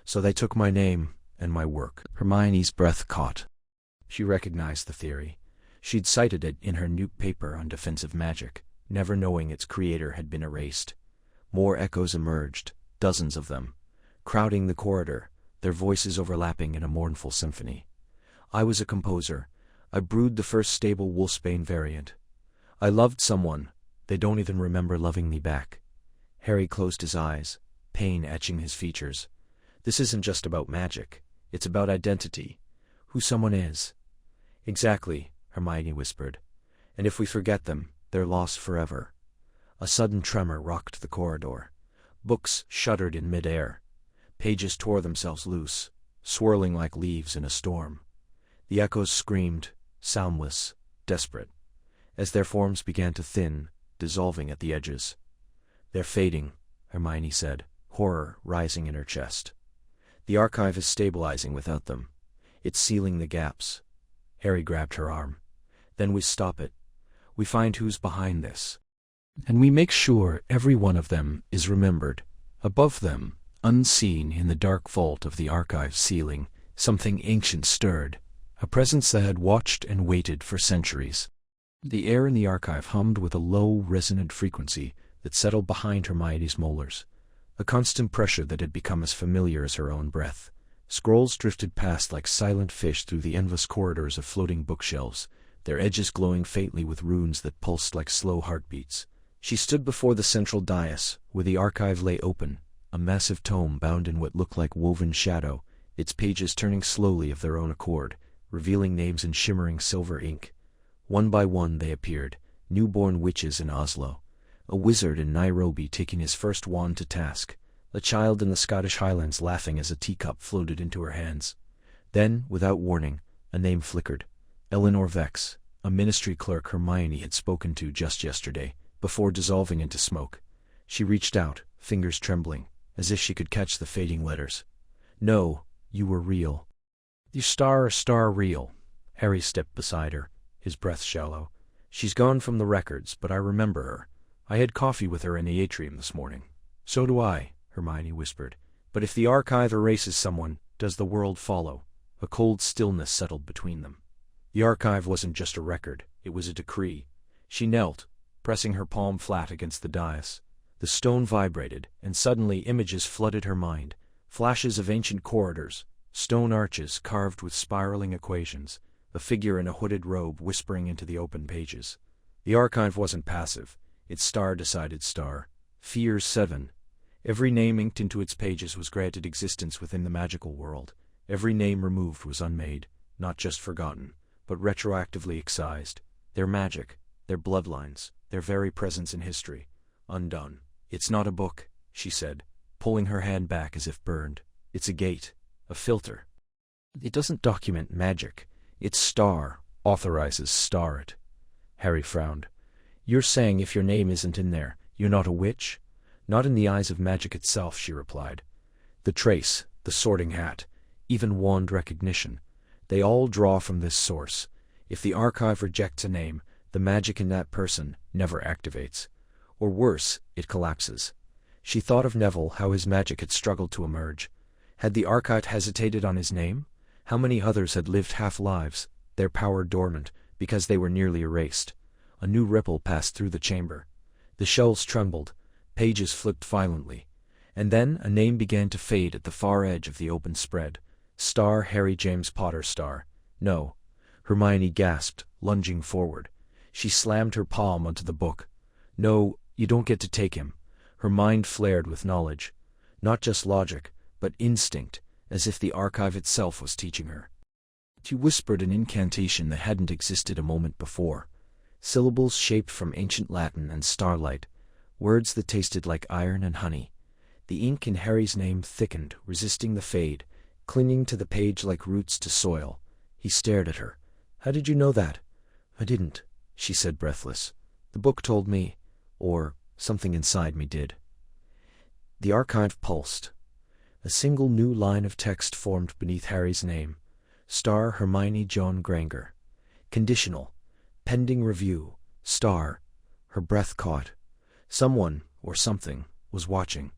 so they took my name and my work." Hermione's breath caught. She recognized the theory. She'd cited it in her new paper on defensive magic, never knowing its creator had been erased. More echoes emerged, dozens of them, crowding the corridor, their voices overlapping in a mournful symphony. "I was a composer. I brewed the first stable Wolfsbane variant. I loved someone. They don't even remember loving me back." Harry closed his eyes, pain etching his features. "This isn't just about magic. It's about identity. Who someone is." "Exactly," Hermione whispered. "And if we forget them, they're lost forever." A sudden tremor rocked the corridor. Books shuddered in midair. Pages tore themselves loose, swirling like leaves in a storm. The echoes screamed, soundless, desperate, as their forms began to thin, dissolving at the edges. "They're fading," Hermione said, horror rising in her chest. "The archive is stabilizing without them. It's sealing the gaps." Harry grabbed her arm. "Then we stop it. We find who's behind this. And we make sure every one of them is remembered. Above them, unseen in the dark vault of the archive ceiling, something ancient stirred, a presence that had watched and waited for centuries." The air in the archive hummed with a low, resonant frequency that settled behind Hermione's molars, a constant pressure that had become as familiar as her own breath. Scrolls drifted past like silent fish through the endless corridors of floating bookshelves, their edges glowing faintly with runes that pulsed like slow heartbeats. She stood before the central dais, where the archive lay open, a massive tome bound in what looked like woven shadow, its pages turning slowly of their own accord, revealing names in shimmering silver ink. One by one they appeared, newborn witches in Oslo, a wizard in Nairobi taking his first wand to task, a child in the Scottish Highlands laughing as a teacup floated into her hands. Then, without warning, a name flickered. Eleanor Vex, a ministry clerk Hermione had spoken to just yesterday, before dissolving into smoke. She reached out, fingers trembling, as if she could catch the fading letters. "No, you were real. You star real." Harry stepped beside her, his breath shallow. "She's gone from the records, but I remember her. I had coffee with her in the atrium this morning." "So do I," Hermione whispered. "But if the archive erases someone, does the world follow?" A cold stillness settled between them. The archive wasn't just a record, it was a decree. She knelt, pressing her palm flat against the dais. The stone vibrated, and suddenly images flooded her mind, flashes of ancient corridors, stone arches carved with spiraling equations, a figure in a hooded robe whispering into the open pages. The archive wasn't passive, its star decided star. Fears 7. Every name inked into its pages was granted existence within the magical world. Every name removed was unmade, not just forgotten, but retroactively excised. Their magic, their bloodlines, their very presence in history, undone. "It's not a book," she said, pulling her hand back as if burned. "It's a gate, a filter. It doesn't document magic. Its star authorizes star it." Harry frowned. "You're saying if your name isn't in there, you're not a witch?" "Not in the eyes of magic itself," she replied. "The trace, the sorting hat, even wand recognition, they all draw from this source. If the archive rejects a name, the magic in that person never activates. Or worse, it collapses." She thought of Neville, how his magic had struggled to emerge. Had the archive hesitated on his name? How many others had lived half-lives, their power dormant, because they were nearly erased? A new ripple passed through the chamber. The shelves trembled, pages flipped violently, and then a name began to fade at the far edge of the open spread. Star Harry James Potter Star. "No," Hermione gasped, lunging forward. She slammed her palm onto the book. "No, you don't get to take him." Her mind flared with knowledge. Not just logic, but instinct, as if the archive itself was teaching her. She whispered an incantation that hadn't existed a moment before. Syllables shaped from ancient Latin and starlight, words that tasted like iron and honey. The ink in Harry's name thickened, resisting the fade, clinging to the page like roots to soil. He stared at her. "How did you know that?" "I didn't," she said breathless. "The book told me, or something inside me did." The archive pulsed. A single new line of text formed beneath Harry's name. Star Hermione Granger. Conditional. Pending review. Star. Her breath caught. Someone, or something, was watching,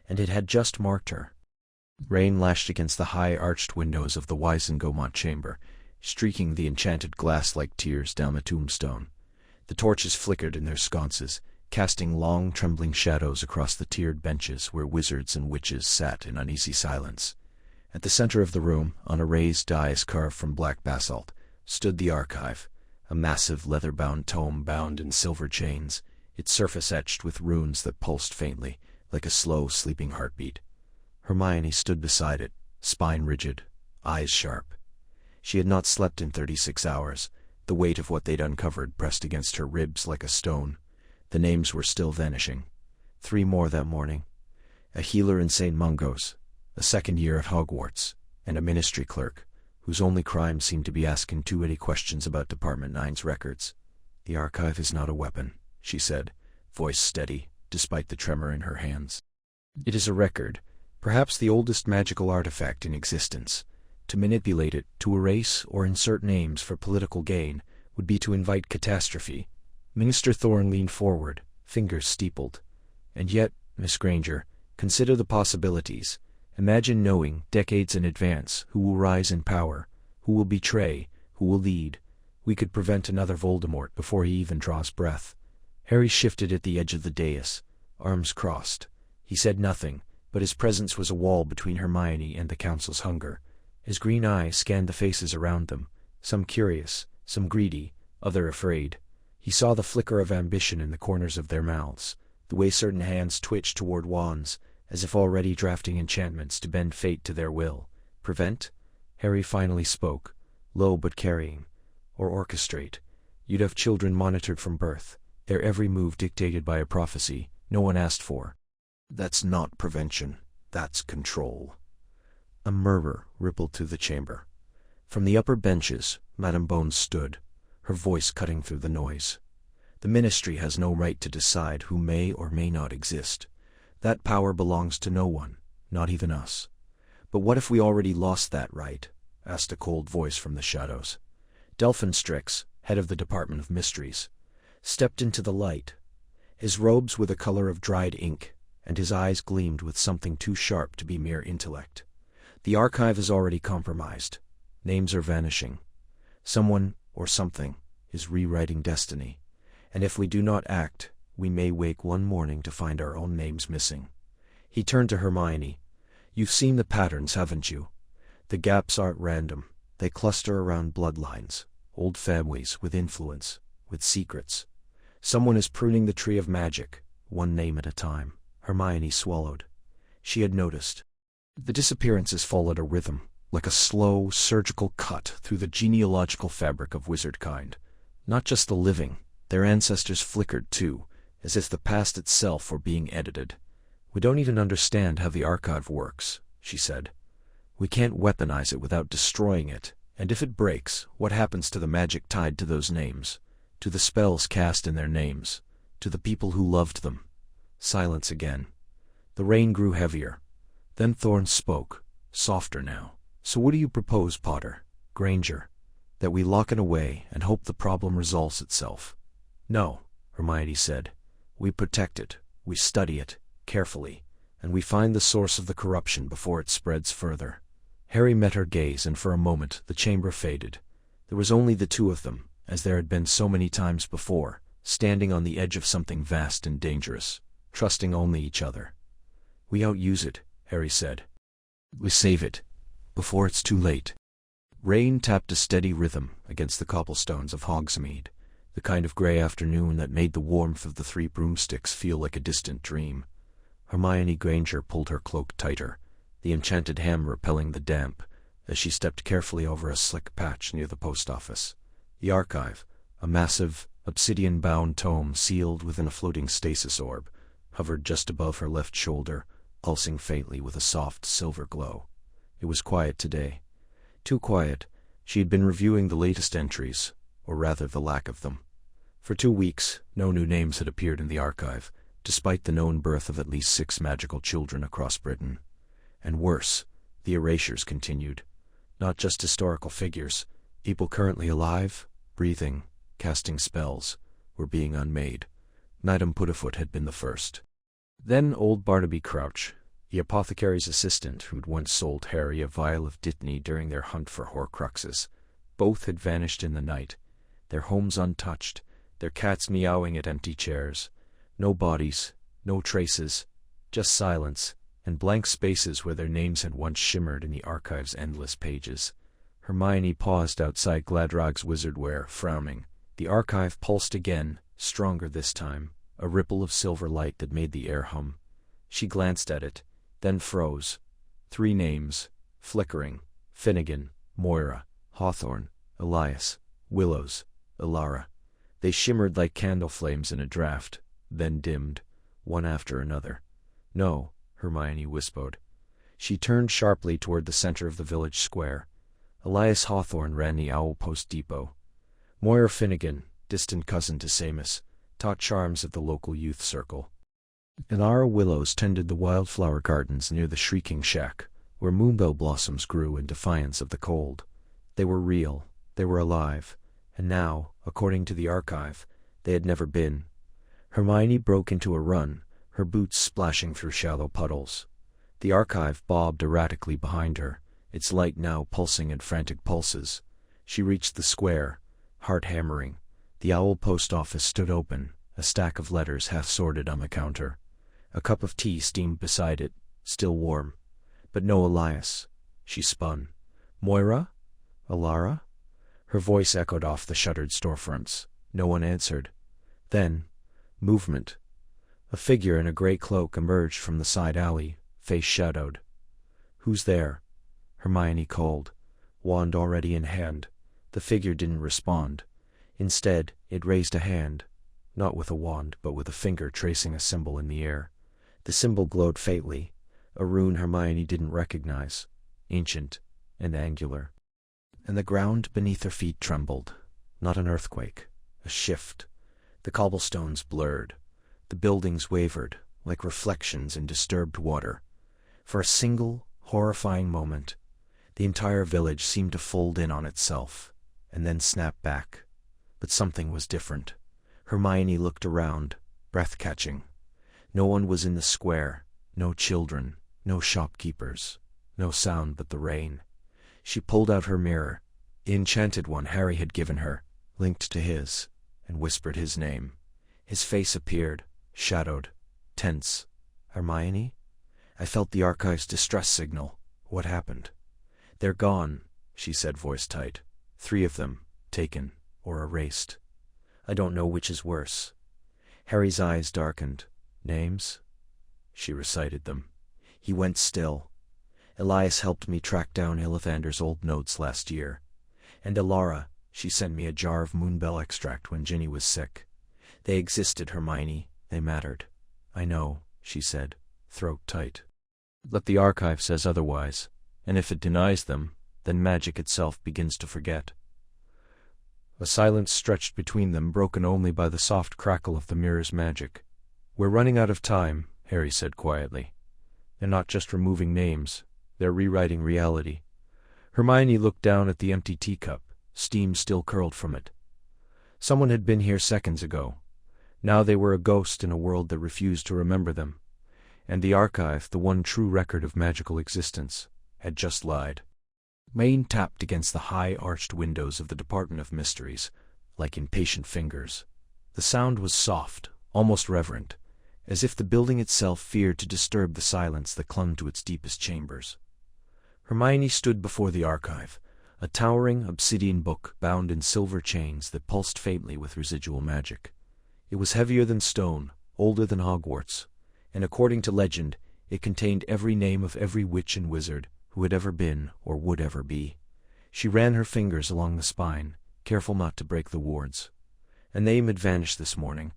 and it had just marked her. Rain lashed against the high arched windows of the Weisengomont chamber, streaking the enchanted glass like tears down the tombstone. The torches flickered in their sconces, casting long trembling shadows across the tiered benches where wizards and witches sat in uneasy silence. At the center of the room, on a raised dais carved from black basalt, stood the archive, a massive leather-bound tome bound in silver chains, its surface etched with runes that pulsed faintly, like a slow, sleeping heartbeat. Hermione stood beside it, spine rigid, eyes sharp. She had not slept in 36 hours, the weight of what they'd uncovered pressed against her ribs like a stone. The names were still vanishing. 3 more that morning. A healer in St. Mungo's, a second year at Hogwarts, and a ministry clerk, whose only crime seemed to be asking too many questions about Department 9's records. "The archive is not a weapon," she said, voice steady, despite the tremor in her hands. "It is a record, perhaps the oldest magical artifact in existence. To manipulate it, to erase or insert names for political gain, would be to invite catastrophe." Minister Thorne leaned forward, fingers steepled. "And yet, Miss Granger, consider the possibilities. Imagine knowing, decades in advance, who will rise in power, who will betray, who will lead. We could prevent another Voldemort before he even draws breath." Harry shifted at the edge of the dais, arms crossed. He said nothing, but his presence was a wall between Hermione and the Council's hunger. His green eye scanned the faces around them, some curious, some greedy, other afraid. He saw the flicker of ambition in the corners of their mouths, the way certain hands twitched toward wands, as if already drafting enchantments to bend fate to their will. "Prevent?" Harry finally spoke, low but carrying. "Or orchestrate. You'd have children monitored from birth, their every move dictated by a prophecy no one asked for." "That's not prevention, that's control." A murmur rippled through the chamber. From the upper benches, Madame Bones stood, her voice cutting through the noise. "The ministry has no right to decide who may or may not exist. That power belongs to no one, not even us." "But what if we already lost that right?" asked a cold voice from the shadows. Delphinstrix, head of the Department of Mysteries, stepped into the light. His robes were the color of dried ink, and his eyes gleamed with something too sharp to be mere intellect. "The archive is already compromised. Names are vanishing. Someone, or something, is rewriting destiny. And if we do not act, we may wake one morning to find our own names missing." He turned to Hermione. "You've seen the patterns, haven't you? The gaps aren't random. They cluster around bloodlines, old families with influence, with secrets. Someone is pruning the tree of magic, one name at a time." Hermione swallowed. She had noticed. The disappearances followed a rhythm, like a slow, surgical cut through the genealogical fabric of wizardkind. Not just the living, their ancestors flickered too, as if the past itself were being edited. "We don't even understand how the archive works," she said. "We can't weaponize it without destroying it, and if it breaks, what happens to the magic tied to those names, to the spells cast in their names, to the people who loved them?" Silence again. The rain grew heavier. Then Thorne spoke, softer now. "So what do you propose, Potter? Granger? That we lock it away and hope the problem resolves itself?" "No," Hermione said. "We protect it, we study it, carefully, and we find the source of the corruption before it spreads further." Harry met her gaze, and for a moment the chamber faded. There was only the two of them, as there had been so many times before, standing on the edge of something vast and dangerous, trusting only each other. "We outuse it," Harry said. "We save it, before it's too late." Rain tapped a steady rhythm against the cobblestones of Hogsmeade, the kind of grey afternoon that made the warmth of the 3 broomsticks feel like a distant dream. Hermione Granger pulled her cloak tighter, the enchanted hem repelling the damp, as she stepped carefully over a slick patch near the post office. The archive, a massive, obsidian-bound tome sealed within a floating stasis orb, hovered just above her left shoulder, pulsing faintly with a soft silver glow. It was quiet today. Too quiet. She had been reviewing the latest entries, or rather the lack of them. For 2 weeks, no new names had appeared in the archive, despite the known birth of at least 6 magical children across Britain. And worse, the erasures continued. Not just historical figures, people currently alive, breathing, casting spells, were being unmade. Madame Putafoot had been the first. Then old Barnaby Crouch, the apothecary's assistant who'd once sold Harry a vial of dittany during their hunt for Horcruxes. Both had vanished in the night, their homes untouched, their cats meowing at empty chairs. No bodies, no traces, just silence, and blank spaces where their names had once shimmered in the archive's endless pages. Hermione paused outside Gladrog's wizardware, frowning. The archive pulsed again, stronger this time, a ripple of silver light that made the air hum. She glanced at it, then froze. 3 names, flickering: Finnegan, Moira, Hawthorne, Elias, Willows, Ilara. They shimmered like candle flames in a draught, then dimmed, one after another. No, Hermione whispered. She turned sharply toward the center of the village square. Elias Hawthorne ran the Owl Post Depot. Moira Finnegan, distant cousin to Seamus, taught charms at the local youth circle. Ilara Willows tended the wildflower gardens near the Shrieking Shack, where moonbell blossoms grew in defiance of the cold. They were real, they were alive, and now, according to the archive, they had never been. Hermione broke into a run, her boots splashing through shallow puddles. The archive bobbed erratically behind her, its light now pulsing in frantic pulses. She reached the square, heart hammering. The Owl Post Office stood open, a stack of letters half sorted on the counter. A cup of tea steamed beside it, still warm. But no Elias. She spun. Moira? Ilara? Her voice echoed off the shuttered storefronts. No one answered. Then, movement. A figure in a gray cloak emerged from the side alley, face shadowed. "Who's there?" Hermione called, wand already in hand. The figure didn't respond. Instead, it raised a hand, not with a wand, but with a finger tracing a symbol in the air. The symbol glowed faintly, a rune Hermione didn't recognize, ancient and angular. And the ground beneath her feet trembled. Not an earthquake, a shift. The cobblestones blurred. The buildings wavered, like reflections in disturbed water. For a single, horrifying moment, the entire village seemed to fold in on itself, and then snap back. But something was different. Hermione looked around, breath-catching. No one was in the square, no children, no shopkeepers, no sound but the rain. She pulled out her mirror, the enchanted one Harry had given her, linked to his, and whispered his name. His face appeared, shadowed, tense. "Hermione?" I felt the archive's distress signal. What happened? "They're gone," she said, voice tight. 3 of them, taken or erased. I don't know which is worse. Harry's eyes darkened. "Names?" She recited them. He went still. Elias helped me track down Illithander's old notes last year. And Ilara, she sent me a jar of moonbell extract when Ginny was sick. They existed, Hermione. They mattered. "I know," she said, throat tight. "But the archive says otherwise, and if it denies them, then magic itself begins to forget." A silence stretched between them, broken only by the soft crackle of the mirror's magic. "We're running out of time," Harry said quietly. "They're not just removing names, they're rewriting reality." Hermione looked down at the empty teacup, steam still curled from it. Someone had been here seconds ago. Now they were a ghost in a world that refused to remember them. And the archive, the one true record of magical existence, had just lied. Maine tapped against the high arched windows of the Department of Mysteries, like impatient fingers. The sound was soft, almost reverent, as if the building itself feared to disturb the silence that clung to its deepest chambers. Hermione stood before the archive, a towering obsidian book bound in silver chains that pulsed faintly with residual magic. It was heavier than stone, older than Hogwarts, and according to legend, it contained every name of every witch and wizard who had ever been or would ever be. She ran her fingers along the spine, careful not to break the wards. A name had vanished this morning.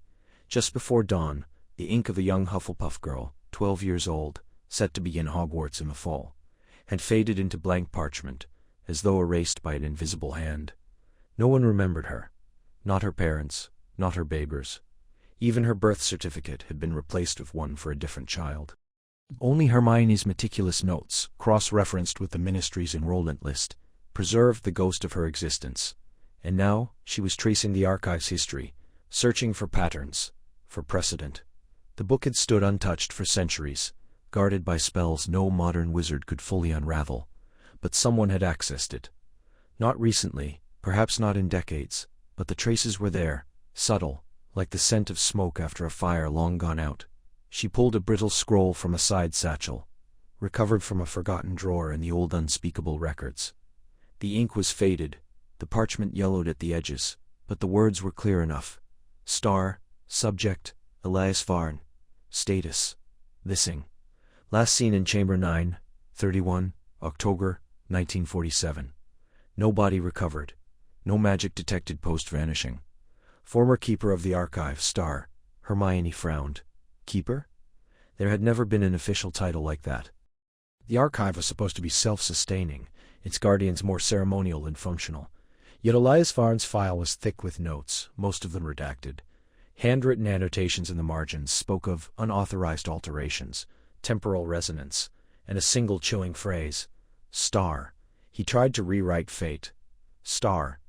Just before dawn, the ink of a young Hufflepuff girl, 12 years old, set to begin Hogwarts in the fall, had faded into blank parchment, as though erased by an invisible hand. No one remembered her, Not her parents, not her babers. Even her birth certificate had been replaced with one for a different child. Only Hermione's meticulous notes, cross-referenced with the ministry's enrollment list, preserved the ghost of her existence. And now she was tracing the archive's history, searching for patterns, for precedent. The book had stood untouched for centuries, guarded by spells no modern wizard could fully unravel. But someone had accessed it. Not recently, perhaps not in decades, but the traces were there, subtle, like the scent of smoke after a fire long gone out. She pulled a brittle scroll from a side satchel, recovered from a forgotten drawer in the old unspeakable records. The ink was faded, the parchment yellowed at the edges, but the words were clear enough. Star, subject, Elias Varn. Status, missing. Last seen in Chamber 9, 31, October, 1947. No body recovered. No magic detected post-vanishing. Former keeper of the archive, Star. Hermione frowned. Keeper? There had never been an official title like that. The archive was supposed to be self-sustaining, its guardians more ceremonial than functional. Yet Elias Varn's file was thick with notes, most of them redacted. Handwritten annotations in the margins spoke of unauthorized alterations, temporal resonance, and a single chilling phrase. Star. He tried to rewrite fate. Star.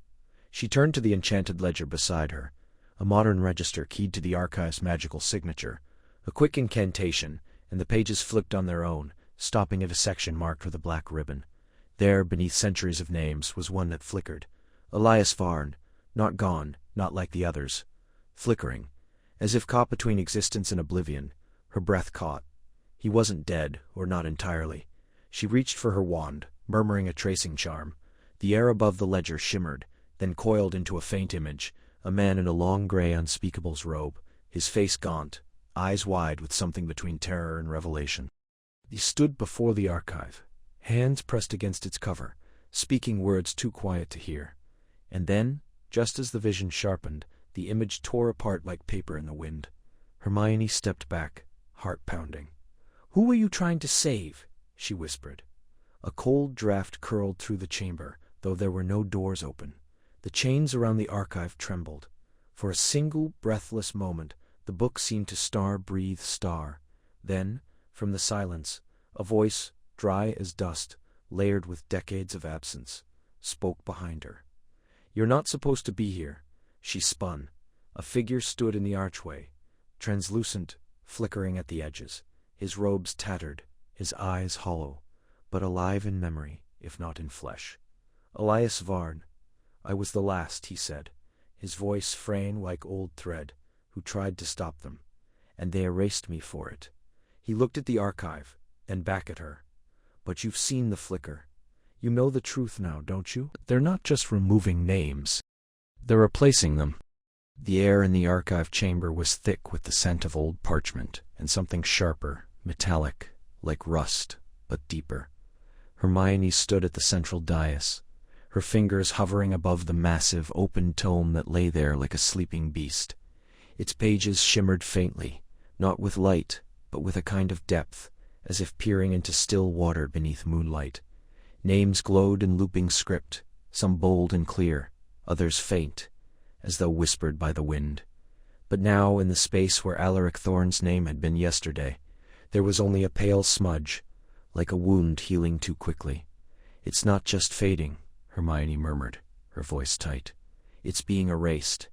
She turned to the enchanted ledger beside her, a modern register keyed to the archive's magical signature. A quick incantation, and the pages flipped on their own, stopping at a section marked with a black ribbon. There, beneath centuries of names, was one that flickered. Elias Varn, not gone, not like the others. Flickering, as if caught between existence and oblivion, her breath caught. He wasn't dead, or not entirely. She reached for her wand, murmuring a tracing charm. The air above the ledger shimmered, then coiled into a faint image, a man in a long gray unspeakable's robe, his face gaunt, eyes wide with something between terror and revelation. He stood before the archive, hands pressed against its cover, speaking words too quiet to hear. And then, just as the vision sharpened, the image tore apart like paper in the wind. Hermione stepped back, heart pounding. "Who were you trying to save?" she whispered. A cold draft curled through the chamber, though there were no doors open. The chains around the archive trembled. For a single, breathless moment, the book seemed to breathe star. Then, from the silence, a voice, dry as dust, layered with decades of absence, spoke behind her. "You're not supposed to be here." She spun. A figure stood in the archway, translucent, flickering at the edges, his robes tattered, his eyes hollow, but alive in memory, if not in flesh. Elias Varn. "I was the last," he said, his voice fraying like old thread, "who tried to stop them, and they erased me for it." He looked at the archive, then back at her. "But you've seen the flicker. You know the truth now, don't you? They're not just removing names. They're replacing them." The air in the archive chamber was thick with the scent of old parchment, and something sharper, metallic, like rust, but deeper. Hermione stood at the central dais, her fingers hovering above the massive, open tome that lay there like a sleeping beast. Its pages shimmered faintly, not with light, but with a kind of depth, as if peering into still water beneath moonlight. Names glowed in looping script, some bold and clear, others faint, as though whispered by the wind. But now, in the space where Alaric Thorne's name had been yesterday, there was only a pale smudge, like a wound healing too quickly. "It's not just fading," Hermione murmured, her voice tight. "It's being erased."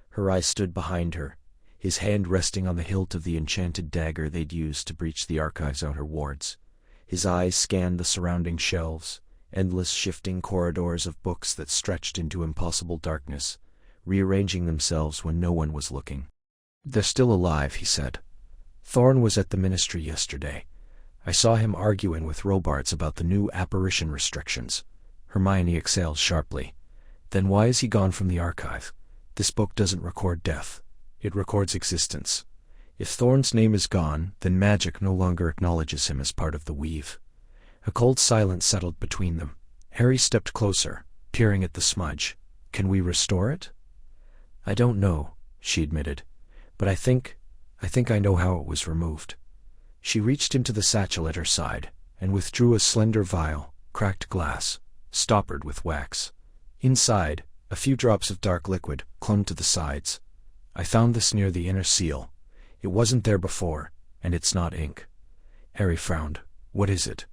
Her eyes stood behind her, his hand resting on the hilt of the enchanted dagger they'd used to breach the archive's outer wards. His eyes scanned the surrounding shelves, endless shifting corridors of books that stretched into impossible darkness, rearranging themselves when no one was looking. "They're still alive," he said. "Thorne was at the ministry yesterday. I saw him arguing with Robards about the new apparition restrictions." Hermione exhaled sharply. "Then why is he gone from the archive? This book doesn't record death. It records existence. If Thorne's name is gone, then magic no longer acknowledges him as part of the weave." A cold silence settled between them. Harry stepped closer, peering at the smudge. "Can we restore it?" "I don't know," she admitted, "but I think I know how it was removed." She reached into the satchel at her side, and withdrew a slender vial, cracked glass, stoppered with wax. Inside, A few drops of dark liquid clung to the sides. I found this near the inner seal. It wasn't there before, and it's not ink. Harry frowned. What is it?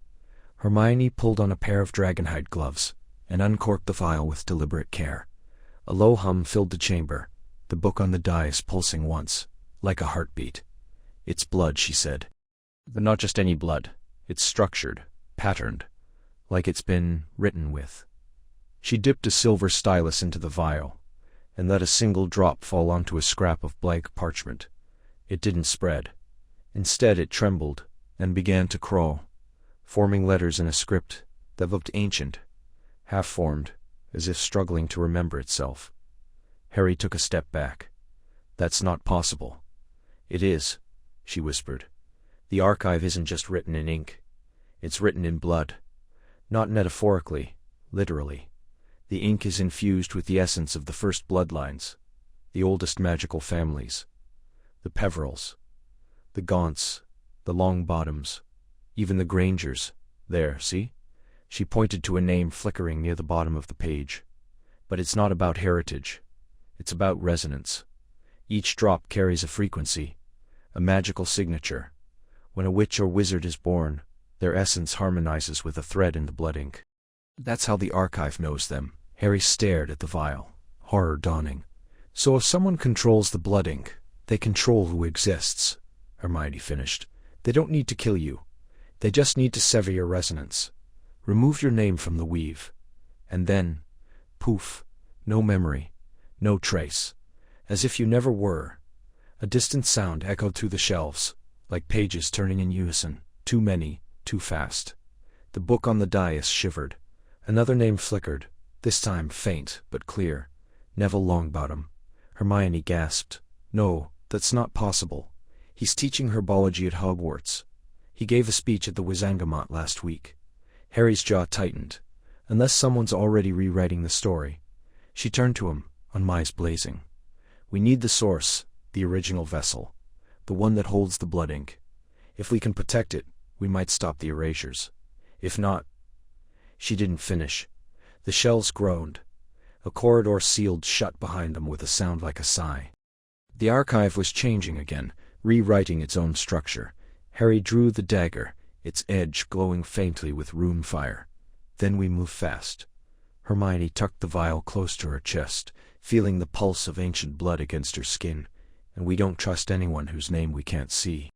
Hermione pulled on a pair of dragonhide gloves and uncorked the vial with deliberate care. A low hum filled the chamber, the book on the dais pulsing once, like a heartbeat. It's blood, she said. But not just any blood. It's structured, patterned, like it's been written with. She dipped a silver stylus into the vial and let a single drop fall onto a scrap of blank parchment. It didn't spread. Instead, it trembled and began to crawl, forming letters in a script that looked ancient, half-formed, as if struggling to remember itself. Harry took a step back. That's not possible. It is, she whispered. The archive isn't just written in ink. It's written in blood. Not metaphorically, literally. The ink is infused with the essence of the first bloodlines, the oldest magical families. The Peverils, the Gaunts, the Longbottoms, even the Grangers. There, see? She pointed to a name flickering near the bottom of the page. But it's not about heritage. It's about resonance. Each drop carries a frequency, a magical signature. When a witch or wizard is born, their essence harmonizes with a thread in the blood ink. That's how the archive knows them. Harry stared at the vial, horror dawning. So if someone controls the blood ink, they control who exists, Hermione finished. They don't need to kill you. They just need to sever your resonance. Remove your name from the weave. And then, poof, no memory, no trace. As if you never were. A distant sound echoed through the shelves, like pages turning in unison. Too many, too fast. The book on the dais shivered. Another name flickered, this time faint but clear. Neville Longbottom. Hermione gasped. No, that's not possible. He's teaching herbology at Hogwarts. He gave a speech at the Wizengamot last week. Harry's jaw tightened. Unless someone's already rewriting the story. She turned to him, eyes blazing. We need the source, the original vessel, the one that holds the blood ink. If we can protect it, we might stop the erasures. If not... She didn't finish. The shelves groaned. A corridor sealed shut behind them with a sound like a sigh. The archive was changing again, rewriting its own structure. Harry drew the dagger, its edge glowing faintly with rune fire. Then we moved fast. Hermione tucked the vial close to her chest, feeling the pulse of ancient blood against her skin. And we don't trust anyone whose name we can't see.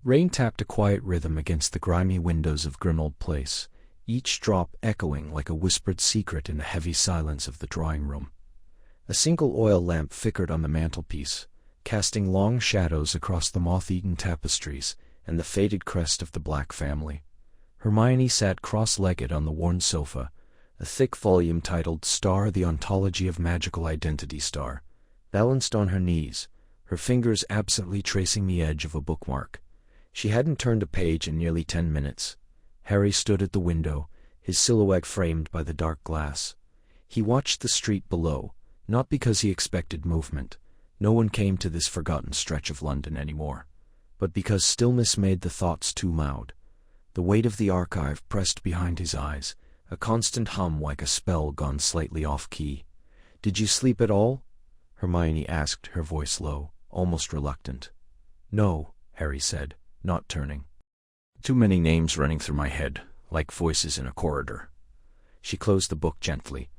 Rain tapped a quiet rhythm against the grimy windows of Grimmauld Place, each drop echoing like a whispered secret in the heavy silence of the drawing room. A single oil lamp flickered on the mantelpiece, casting long shadows across the moth-eaten tapestries and the faded crest of the Black family. Hermione sat cross-legged on the worn sofa, a thick volume titled Star, the Ontology of Magical Identity Star, balanced on her knees, her fingers absently tracing the edge of a bookmark. She hadn't turned a page in nearly 10 minutes. Harry stood at the window, his silhouette framed by the dark glass. He watched the street below, not because he expected movement. No one came to this forgotten stretch of London anymore. But because stillness made the thoughts too loud. The weight of the archive pressed behind his eyes, a constant hum like a spell gone slightly off-key. "Did you sleep at all?" Hermione asked, her voice low, almost reluctant. "No," Harry said, not turning. "Too many names running through my head, like voices in a corridor." She closed the book gently.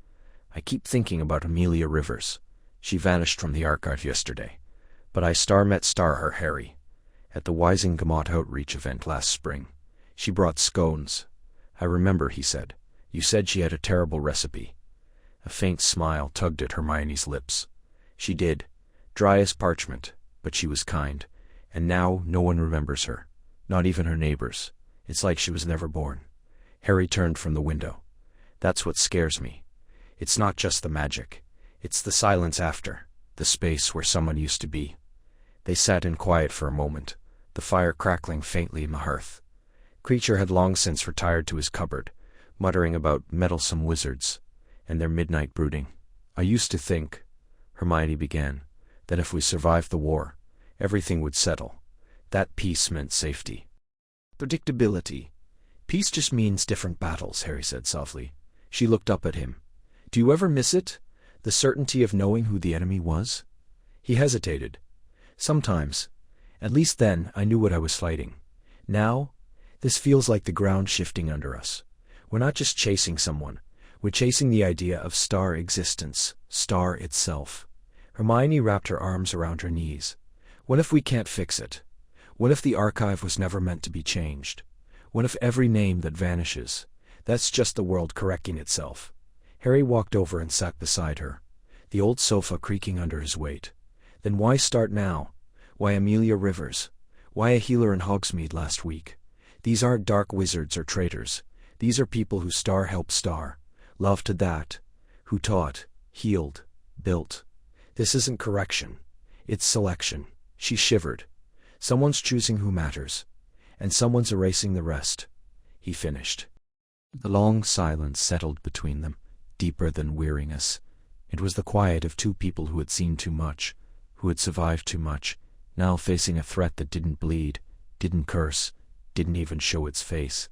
"I keep thinking about Amelia Rivers. She vanished from the archive yesterday. But I met her, Harry, at the Wizengamot outreach event last spring. She brought scones. I remember, he said. You said she had a terrible recipe." A faint smile tugged at Hermione's lips. She did, dry as parchment, but she was kind. And now no one remembers her, not even her neighbors. It's like she was never born. Harry turned from the window. "That's what scares me. It's not just the magic. It's the silence after, the space where someone used to be." They sat in quiet for a moment, the fire crackling faintly in the hearth. Creature had long since retired to his cupboard, muttering about meddlesome wizards and their midnight brooding. "I used to think," Hermione began, "that if we survived the war, everything would settle. That peace meant safety. Predictability. Peace just means different battles," Harry said softly. She looked up at him. "Do you ever miss it? The certainty of knowing who the enemy was? He hesitated. Sometimes. At least then, I knew what I was fighting. Now, this feels like the ground shifting under us. We're not just chasing someone. We're chasing the idea of star existence, star itself. Hermione wrapped her arms around her knees. What if we can't fix it? What if the archive was never meant to be changed? What if every name that vanishes, that's just the world correcting itself? Harry walked over and sat beside her, the old sofa creaking under his weight. Then why start now? Why Amelia Rivers? Why a healer in Hogsmeade last week? These aren't dark wizards or traitors. These are people who star helped star, loved to that, who taught, healed, built. This isn't correction. It's selection. She shivered. Someone's choosing who matters, and someone's erasing the rest. He finished. The long silence settled between them, deeper than weariness. It was the quiet of two people who had seen too much, who had survived too much, now facing a threat that didn't bleed, didn't curse, didn't even show its face,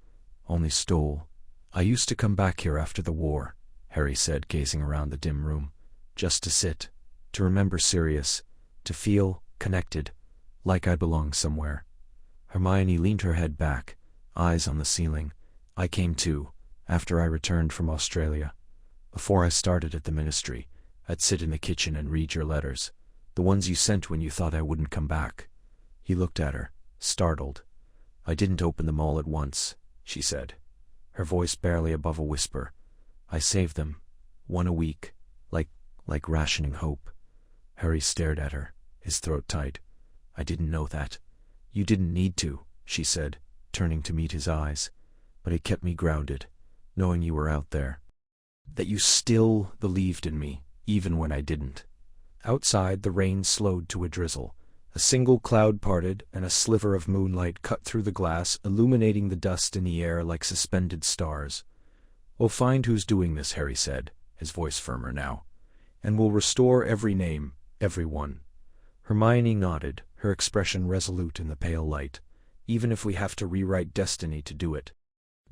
only stole. I used to come back here after the war, Harry said, gazing around the dim room, just to sit, to remember Sirius, to feel connected, like I belonged somewhere. Hermione leaned her head back, eyes on the ceiling. I came too, after I returned from Australia. Before I started at the ministry, I'd sit in the kitchen and read your letters, the ones you sent when you thought I wouldn't come back. He looked at her, startled. I didn't open them all at once, she said, her voice barely above a whisper. I saved them, one a week, like rationing hope. Harry stared at her, his throat tight. I didn't know that. You didn't need to, she said, turning to meet his eyes. But it kept me grounded, knowing you were out there. That you still believed in me, even when I didn't. Outside, the rain slowed to a drizzle. A single cloud parted, and a sliver of moonlight cut through the glass, illuminating the dust in the air like suspended stars. We'll find who's doing this, Harry said, his voice firmer now. And we'll restore every name, everyone. Hermione nodded, her expression resolute in the pale light. Even if we have to rewrite destiny to do it.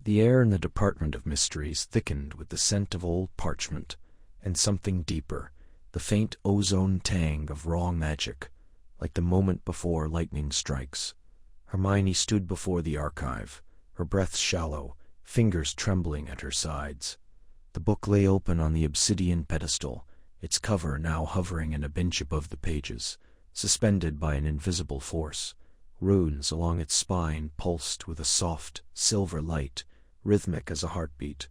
The air in the Department of Mysteries thickened with the scent of old parchment, and something deeper, the faint ozone tang of raw magic, like the moment before lightning strikes. Hermione stood before the archive, her breath shallow, fingers trembling at her sides. The book lay open on the obsidian pedestal, its cover now hovering in a bench above the pages, suspended by an invisible force. Runes along its spine pulsed with a soft, silver light, rhythmic as a heartbeat.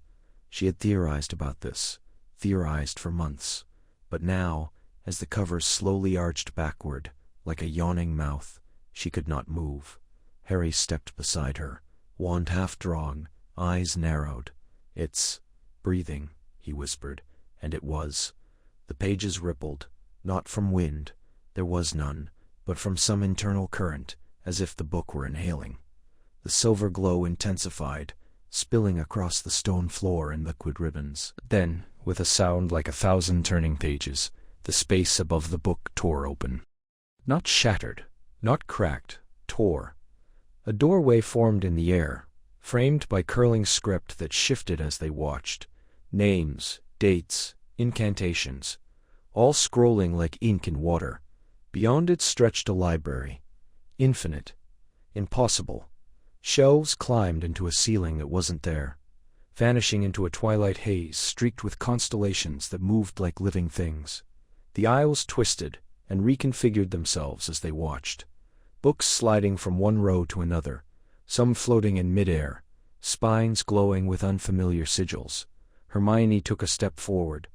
She had theorized about this, theorized for months. But now, as the covers slowly arched backward, like a yawning mouth, she could not move. Harry stepped beside her, wand half drawn, eyes narrowed. It's breathing, he whispered, and it was. The pages rippled, not from wind, there was none, but from some internal current, as if the book were inhaling. The silver glow intensified, spilling across the stone floor in liquid ribbons. Then, with a sound like 1,000 turning pages, the space above the book tore open. Not shattered, not cracked, tore. A doorway formed in the air, framed by curling script that shifted as they watched. Names, dates, incantations, all scrolling like ink in water. Beyond it stretched a library. Infinite. Impossible. Shelves climbed into a ceiling that wasn't there, vanishing into a twilight haze streaked with constellations that moved like living things. The aisles twisted and reconfigured themselves as they watched, books sliding from one row to another, some floating in midair, spines glowing with unfamiliar sigils. Hermione took a step forward,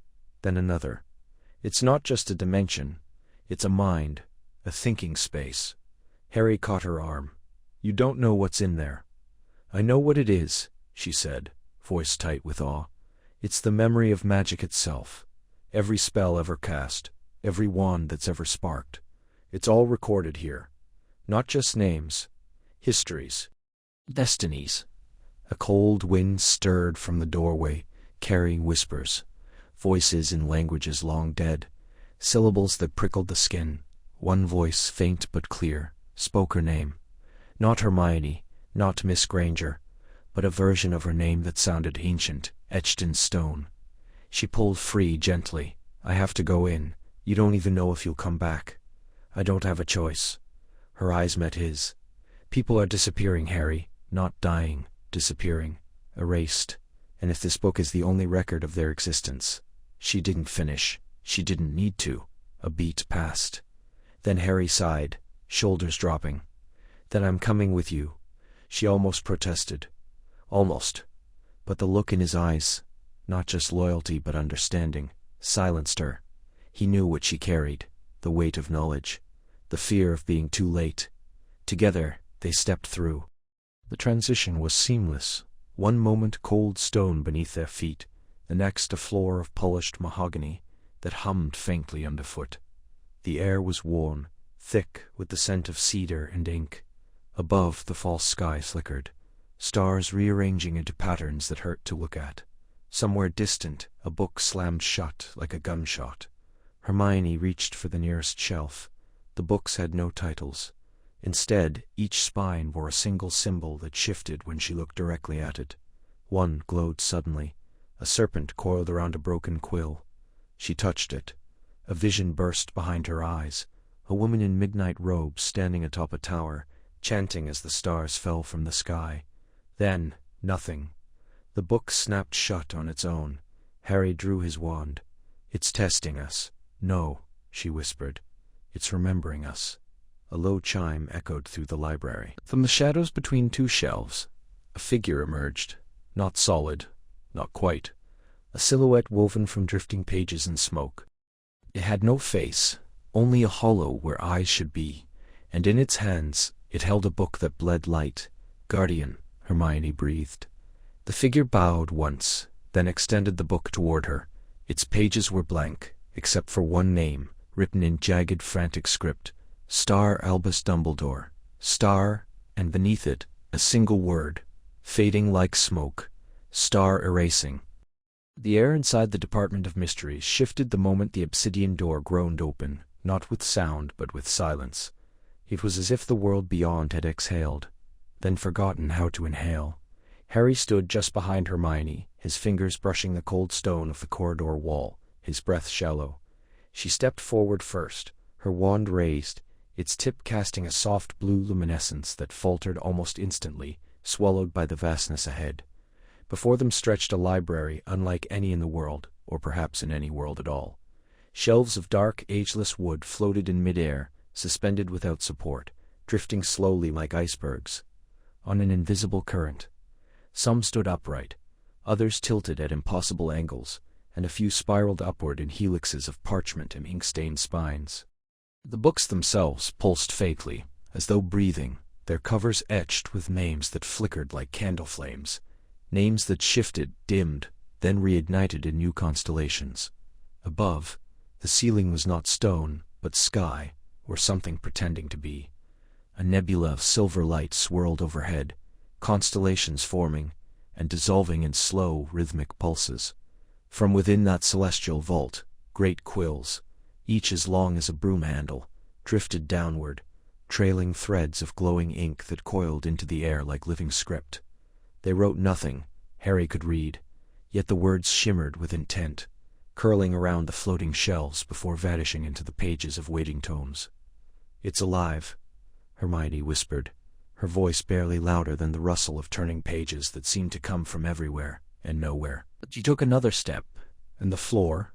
then another. It's not just a dimension, it's a mind, a thinking space. Harry caught her arm. You don't know what's in there. I know what it is, she said, voice tight with awe. It's the memory of magic itself. Every spell ever cast, every wand that's ever sparked. It's all recorded here. Not just names, histories, destinies. A cold wind stirred from the doorway, carrying whispers, voices in languages long dead, syllables that prickled the skin. One voice, faint but clear, spoke her name. Not Hermione, not Miss Granger, but a version of her name that sounded ancient, etched in stone. She pulled free gently, I have to go in. You don't even know if you'll come back. I don't have a choice. Her eyes met his. People are disappearing, Harry. Not dying. Disappearing. Erased. And if this book is the only record of their existence. She didn't finish. She didn't need to. A beat passed. Then Harry sighed, shoulders dropping. Then I'm coming with you. She almost protested. Almost. But the look in his eyes, not just loyalty but understanding, silenced her. He knew what she carried, the weight of knowledge, the fear of being too late. Together, they stepped through. The transition was seamless. One moment cold stone beneath their feet, the next a floor of polished mahogany that hummed faintly underfoot. The air was warm, thick with the scent of cedar and ink. Above, the false sky flickered, stars rearranging into patterns that hurt to look at. Somewhere distant, a book slammed shut like a gunshot. Hermione reached for the nearest shelf. The books had no titles. Instead, each spine bore a single symbol that shifted when she looked directly at it. One glowed suddenly, a serpent coiled around a broken quill. She touched it. A vision burst behind her eyes, a woman in midnight robes standing atop a tower, chanting as the stars fell from the sky. Then, nothing. The book snapped shut on its own. Harry drew his wand. It's testing us. No, she whispered. It's remembering us. A low chime echoed through the library. From the shadows between two shelves, a figure emerged. Not solid, not quite. A silhouette woven from drifting pages and smoke. It had no face, only a hollow where eyes should be, and in its hands it held a book that bled light. Guardian, Hermione breathed. The figure bowed once, then extended the book toward her. Its pages were blank, except for one name, written in jagged, frantic script. Star Albus Dumbledore. Star, and beneath it, a single word, fading like smoke. Star erasing. The air inside the Department of Mysteries shifted the moment the obsidian door groaned open, not with sound but with silence. It was as if the world beyond had exhaled, then forgotten how to inhale. Harry stood just behind Hermione, his fingers brushing the cold stone of the corridor wall, his breath shallow. She stepped forward first, her wand raised, its tip casting a soft blue luminescence that faltered almost instantly, swallowed by the vastness ahead. Before them stretched a library unlike any in the world, or perhaps in any world at all. Shelves of dark, ageless wood floated in midair, suspended without support, drifting slowly like icebergs, on an invisible current. Some stood upright, others tilted at impossible angles, and a few spiraled upward in helixes of parchment and ink-stained spines. The books themselves pulsed faintly, as though breathing, their covers etched with names that flickered like candle flames. Names that shifted, dimmed, then reignited in new constellations. Above, the ceiling was not stone, but sky, or something pretending to be. A nebula of silver light swirled overhead, constellations forming, and dissolving in slow, rhythmic pulses. From within that celestial vault, great quills, each as long as a broom handle, drifted downward, trailing threads of glowing ink that coiled into the air like living script. They wrote nothing, Harry could read, yet the words shimmered with intent, curling around the floating shelves before vanishing into the pages of waiting tomes. "It's alive," Hermione whispered, her voice barely louder than the rustle of turning pages that seemed to come from everywhere and nowhere. She took another step, and the floor,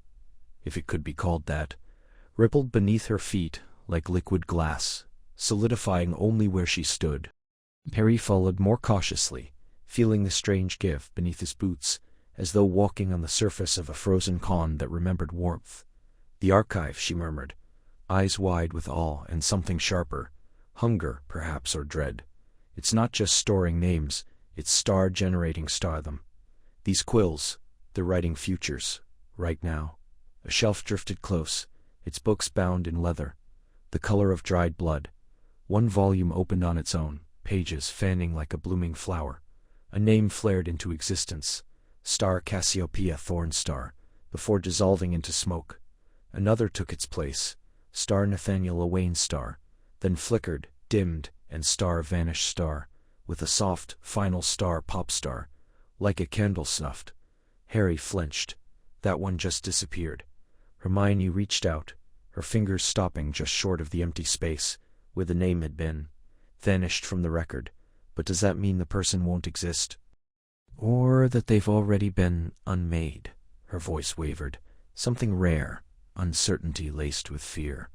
if it could be called that, rippled beneath her feet like liquid glass, solidifying only where she stood. Harry followed more cautiously, feeling the strange give beneath his boots, as though walking on the surface of a frozen pond that remembered warmth. "The archive," she murmured, eyes wide with awe and something sharper, hunger, perhaps, or dread. "It's not just storing names, it's star-generating stardom. These quills, they're writing futures, right now." A shelf drifted close, its books bound in leather, the color of dried blood. One volume opened on its own, pages fanning like a blooming flower. A name flared into existence, Star Cassiopeia Thornstar, before dissolving into smoke. Another took its place, Star Nathaniel Owain Star, then flickered, dimmed, and Star vanished Star, with a soft, final star pop star, like a candle snuffed. Harry flinched. That one just disappeared. Hermione reached out, her fingers stopping just short of the empty space where the name had been, vanished from the record. But does that mean the person won't exist? Or that they've already been unmade? Her voice wavered, something rare, uncertainty laced with fear.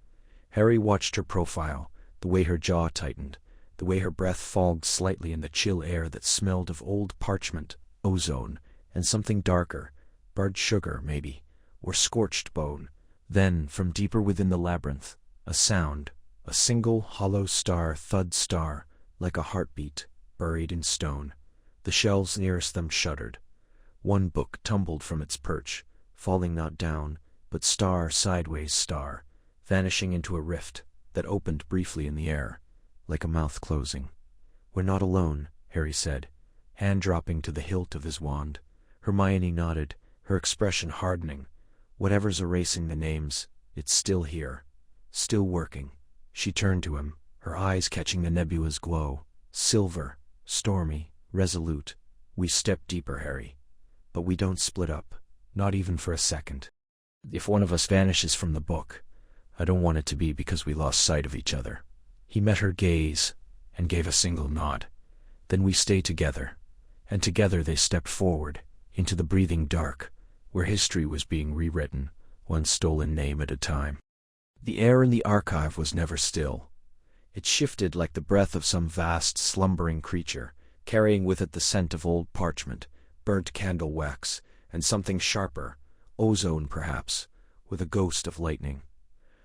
Harry watched her profile, the way her jaw tightened, the way her breath fogged slightly in the chill air that smelled of old parchment, ozone, and something darker, burnt sugar, maybe, or scorched bone. Then, from deeper within the labyrinth, a sound, a single hollow thud star, like a heartbeat, buried in stone. The shelves nearest them shuddered. One book tumbled from its perch, falling not down, but sideways star, vanishing into a rift that opened briefly in the air, like a mouth closing. "We're not alone," Harry said, hand dropping to the hilt of his wand. Hermione nodded, her expression hardening. "Whatever's erasing the names, it's still here, still working." She turned to him, her eyes catching the nebula's glow. "Silver, stormy, resolute. We step deeper, Harry. But we don't split up, not even for a second. If one of us vanishes from the book, I don't want it to be because we lost sight of each other." He met her gaze and gave a single nod. "Then we stay together." And together they stepped forward, into the breathing dark, where history was being rewritten, one stolen name at a time. The air in the archive was never still. It shifted like the breath of some vast, slumbering creature, carrying with it the scent of old parchment, burnt candle wax, and something sharper, ozone perhaps, with a ghost of lightning.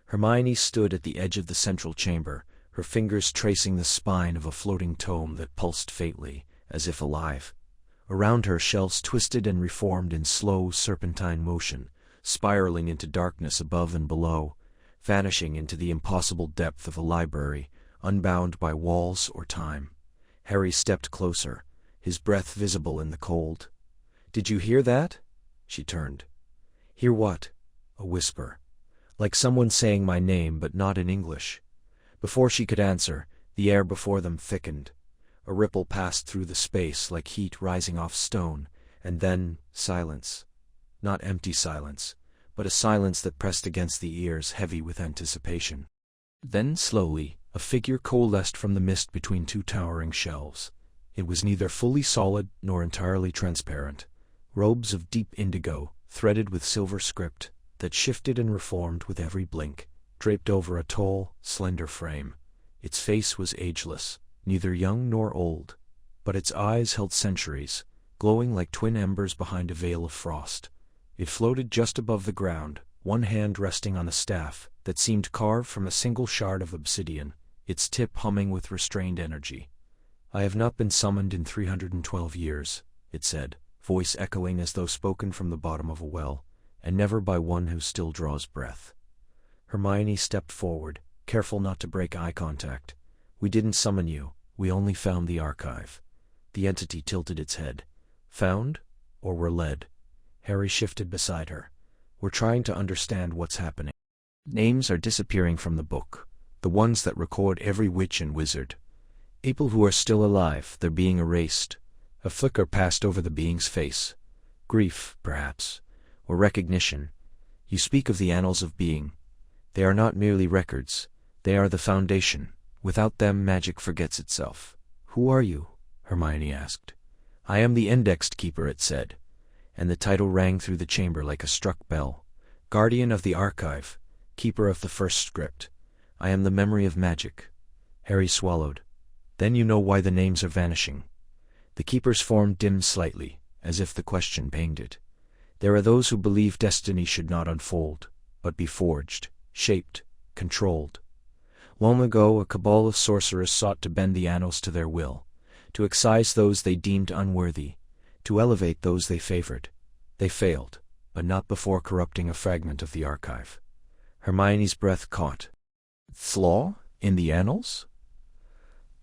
Hermione stood at the edge of the central chamber, her fingers tracing the spine of a floating tome that pulsed faintly, as if alive. Around her, shelves twisted and reformed in slow, serpentine motion, spiraling into darkness above and below, vanishing into the impossible depth of a library, unbound by walls or time. Harry stepped closer, his breath visible in the cold. "Did you hear that?" She turned. "Hear what?" A whisper, like someone saying my name but not in English. Before she could answer, the air before them thickened. A ripple passed through the space like heat rising off stone, and then silence. Not empty silence, but a silence that pressed against the ears, heavy with anticipation. Then, slowly, a figure coalesced from the mist between two towering shelves. It was neither fully solid nor entirely transparent. Robes of deep indigo, threaded with silver script, that shifted and reformed with every blink, draped over a tall, slender frame. Its face was ageless, neither young nor old, but its eyes held centuries, glowing like twin embers behind a veil of frost. It floated just above the ground, one hand resting on a staff that seemed carved from a single shard of obsidian, its tip humming with restrained energy. "I have not been summoned in 312 years, it said, voice echoing as though spoken from the bottom of a well, and never by one who still draws breath. Hermione stepped forward, careful not to break eye contact. "We didn't summon you, we only found the archive." The entity tilted its head. "Found? Or were led?" Harry shifted beside her. "We're trying to understand what's happening. Names are disappearing from the book, the ones that record every witch and wizard. People who are still alive, they're being erased." A flicker passed over the being's face. "Grief, perhaps, or recognition. You speak of the annals of being. They are not merely records, they are the foundation. Without them, magic forgets itself." "Who are you?" Hermione asked. "I am the indexed keeper," it said, and the title rang through the chamber like a struck bell. "Guardian of the archive, keeper of the first script. I am the memory of magic." Harry swallowed. "Then you know why the names are vanishing." The keeper's form dimmed slightly, as if the question pained it. "There are those who believe destiny should not unfold, but be forged, shaped, controlled. Long ago, a cabal of sorcerers sought to bend the annals to their will, to excise those they deemed unworthy, to elevate those they favored. They failed, but not before corrupting a fragment of the archive." Hermione's breath caught. "Flaw in the annals?"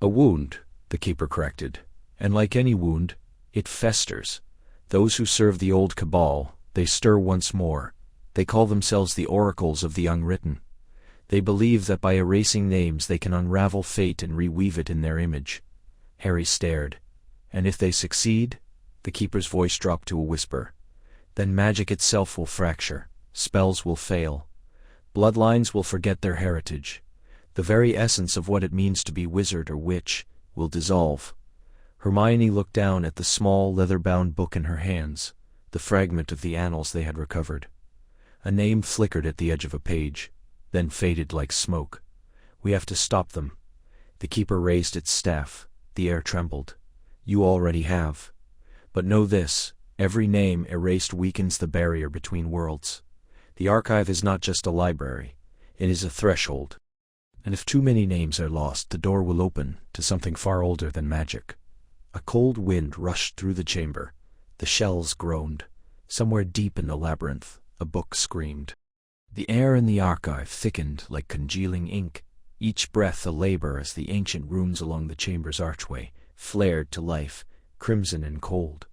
"A wound," the keeper corrected, "and like any wound, it festers. Those who serve the old cabal, they stir once more. They call themselves the oracles of the unwritten. They believe that by erasing names they can unravel fate and reweave it in their image." Harry stared. "And if they succeed?" The keeper's voice dropped to a whisper. "Then magic itself will fracture, spells will fail. Bloodlines will forget their heritage. The very essence of what it means to be wizard or witch will dissolve. Hermione looked down at the small, leather-bound book in her hands, the fragment of the annals they had recovered. A name flickered at the edge of a page, then faded like smoke. "We have to stop them." The keeper raised its staff. The air trembled. "You already have. But know this, every name erased weakens the barrier between worlds. The archive is not just a library, it is a threshold. And if too many names are lost, the door will open to something far older than magic." A cold wind rushed through the chamber. The shells groaned. Somewhere deep in the labyrinth, a book screamed. The air in the archive thickened like congealing ink, each breath a labor as the ancient runes along the chamber's archway flared to life, crimson and cold.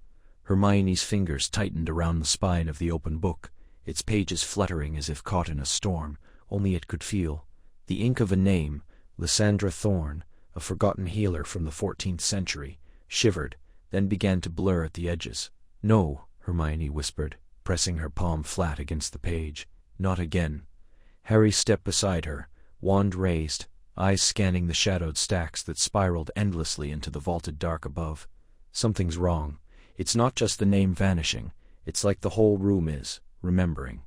Hermione's fingers tightened around the spine of the open book, its pages fluttering as if caught in a storm, only it could feel. The ink of a name, Lysandra Thorne, a forgotten healer from the 14th century, shivered, then began to blur at the edges. "No," Hermione whispered, pressing her palm flat against the page. "Not again." Harry stepped beside her, wand raised, eyes scanning the shadowed stacks that spiraled endlessly into the vaulted dark above. "Something's wrong. It's not just the name vanishing. It's like the whole room is, remembering."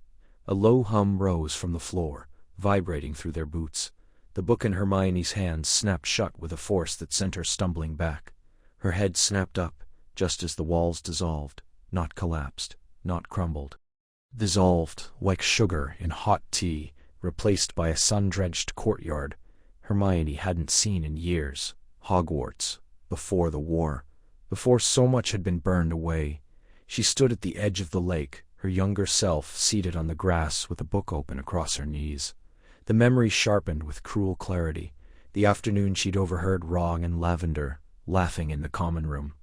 A low hum rose from the floor, vibrating through their boots. The book in Hermione's hands snapped shut with a force that sent her stumbling back. Her head snapped up, just as the walls dissolved, not collapsed, not crumbled. Dissolved, like sugar in hot tea, replaced by a sun-drenched courtyard Hermione hadn't seen in years. Hogwarts, before the war, before so much had been burned away. She stood at the edge of the lake, her younger self seated on the grass with a book open across her knees. The memory sharpened with cruel clarity. The afternoon she'd overheard Wrong and Lavender laughing in the common room.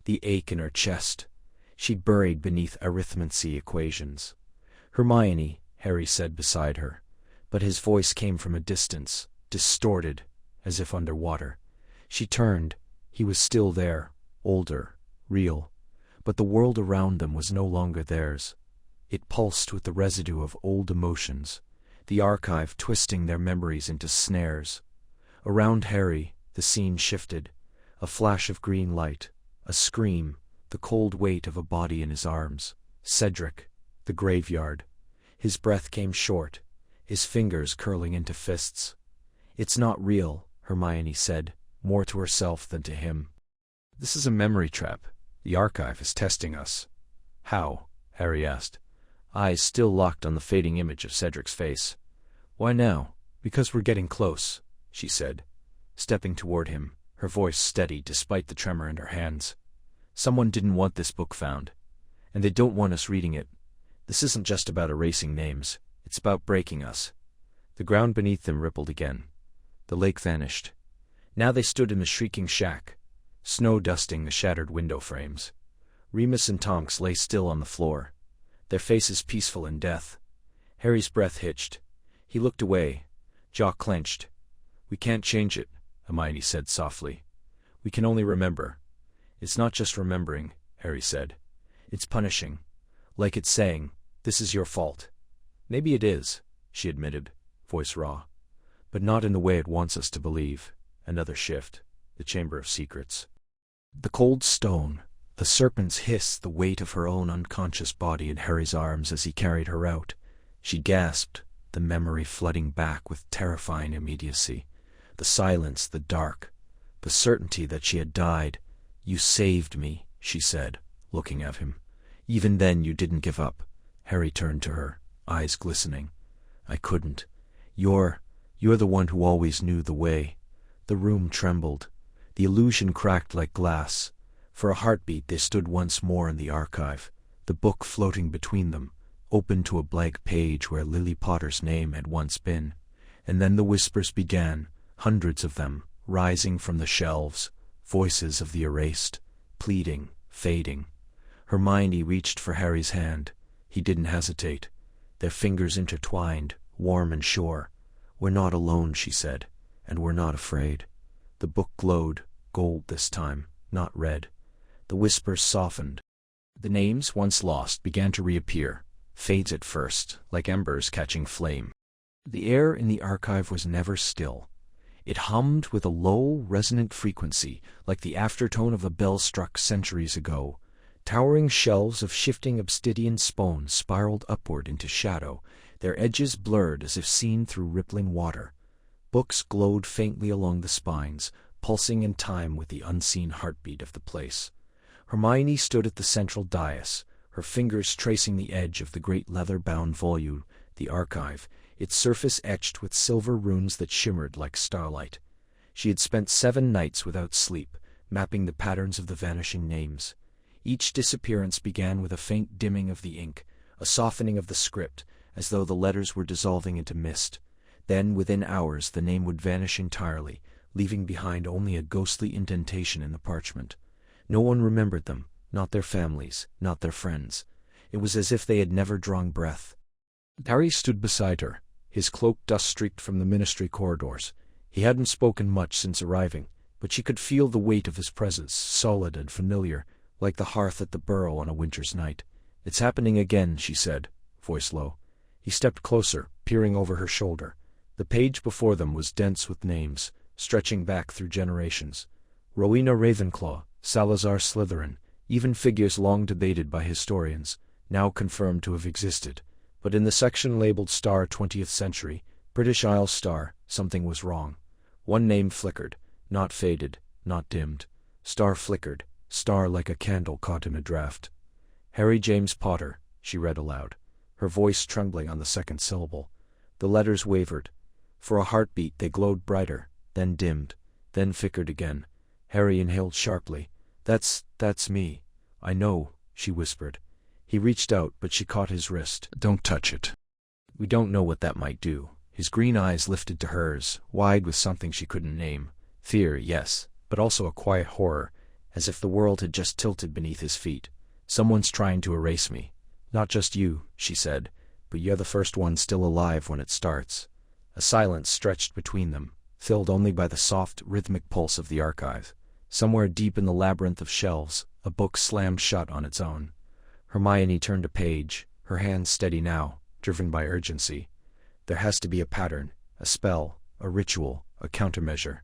The ache in her chest she'd buried beneath arithmancy equations. "Hermione," Harry said beside her, but his voice came from a distance, distorted, as if underwater. She turned. He was still there, older, real, but the world around them was no longer theirs. It pulsed with the residue of old emotions, the archive twisting their memories into snares. Around Harry, the scene shifted. A flash of green light, a scream, the cold weight of a body in his arms. Cedric, the graveyard. His breath came short, his fingers curling into fists. "It's not real," Hermione said, more to herself than to him. "This is a memory trap. The archive is testing us." "How?" Harry asked, eyes still locked on the fading image of Cedric's face. "Why now?" "Because we're getting close," she said, stepping toward him, her voice steady despite the tremor in her hands. "Someone didn't want this book found, and they don't want us reading it. This isn't just about erasing names, it's about breaking us." The ground beneath them rippled again. The lake vanished. Now they stood in the shrieking shack, snow dusting the shattered window frames. Remus and Tonks lay still on the floor, their faces peaceful in death. Harry's breath hitched. He looked away, jaw clenched. "We can't change it," Hermione said softly. "We can only remember." "It's not just remembering," Harry said. "It's punishing. Like it's saying, this is your fault." "Maybe it is," she admitted, voice raw. "But not in the way it wants us to believe." Another shift. The Chamber of Secrets. The cold stone, the serpent's hiss, the weight of her own unconscious body in Harry's arms as he carried her out. She gasped, the memory flooding back with terrifying immediacy. The silence, the dark, the certainty that she had died. "You saved me," she said, looking at him. "Even then you didn't give up." Harry turned to her, eyes glistening. "I couldn't. You're the one who always knew the way." The room trembled. The illusion cracked like glass. For a heartbeat they stood once more in the archive, the book floating between them, open to a blank page where Lily Potter's name had once been. And then the whispers began, hundreds of them, rising from the shelves, voices of the erased, pleading, fading. Hermione reached for Harry's hand. He didn't hesitate. Their fingers intertwined, warm and sure. "We're not alone," she said, "and we're not afraid." The book glowed, gold this time, not red. The whispers softened. The names, once lost, began to reappear, fades at first, like embers catching flame. The air in the archive was never still. It hummed with a low, resonant frequency, like the aftertone of a bell struck centuries ago. Towering shelves of shifting obsidian spone spiraled upward into shadow, their edges blurred as if seen through rippling water. Books glowed faintly along the spines, pulsing in time with the unseen heartbeat of the place. Hermione stood at the central dais, her fingers tracing the edge of the great leather-bound volume, the archive, its surface etched with silver runes that shimmered like starlight. She had spent 7 nights without sleep, mapping the patterns of the vanishing names. Each disappearance began with a faint dimming of the ink, a softening of the script, as though the letters were dissolving into mist. Then, within hours, the name would vanish entirely, leaving behind only a ghostly indentation in the parchment. No one remembered them, not their families, not their friends. It was as if they had never drawn breath. Harry stood beside her, his cloak dust-streaked from the ministry corridors. He hadn't spoken much since arriving, but she could feel the weight of his presence, solid and familiar, like the hearth at the burrow on a winter's night. "It's happening again," she said, voice low. He stepped closer, peering over her shoulder. The page before them was dense with names, stretching back through generations. Rowena Ravenclaw, Salazar Slytherin, even figures long debated by historians, now confirmed to have existed. But in the section labeled Star 20th Century, British Isles Star, something was wrong. One name flickered, not faded, not dimmed. Star flickered, star like a candle caught in a draught. "Harry James Potter," she read aloud, her voice trembling on the second syllable. The letters wavered. For a heartbeat they glowed brighter, then dimmed, then flickered again. Harry inhaled sharply. That's me. "I know," she whispered. He reached out, but she caught his wrist. "Don't touch it." "We don't know what that might do." His green eyes lifted to hers, wide with something she couldn't name. Fear, yes, but also a quiet horror, as if the world had just tilted beneath his feet. "Someone's trying to erase me. Not just you," she said, "but you're the first one still alive when it starts." A silence stretched between them, filled only by the soft, rhythmic pulse of the archive. Somewhere deep in the labyrinth of shelves, a book slammed shut on its own. Hermione turned a page, her hands steady now, driven by urgency. There has to be a pattern, a spell, a ritual, a countermeasure.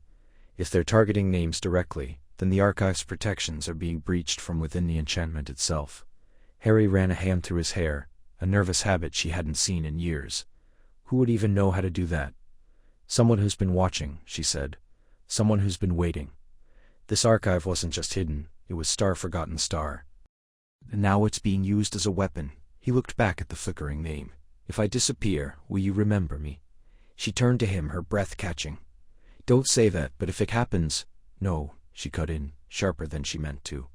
If they're targeting names directly, then the archive's protections are being breached from within the enchantment itself. Harry ran a hand through his hair, a nervous habit she hadn't seen in years. Who would even know how to do that? "Someone who's been watching," she said. "Someone who's been waiting." This archive wasn't just hidden, it was star-forgotten star. And now it's being used as a weapon. He looked back at the flickering name. "If I disappear, will you remember me?" She turned to him, her breath catching. "Don't say that, but if it happens—" "No," she cut in, sharper than she meant to.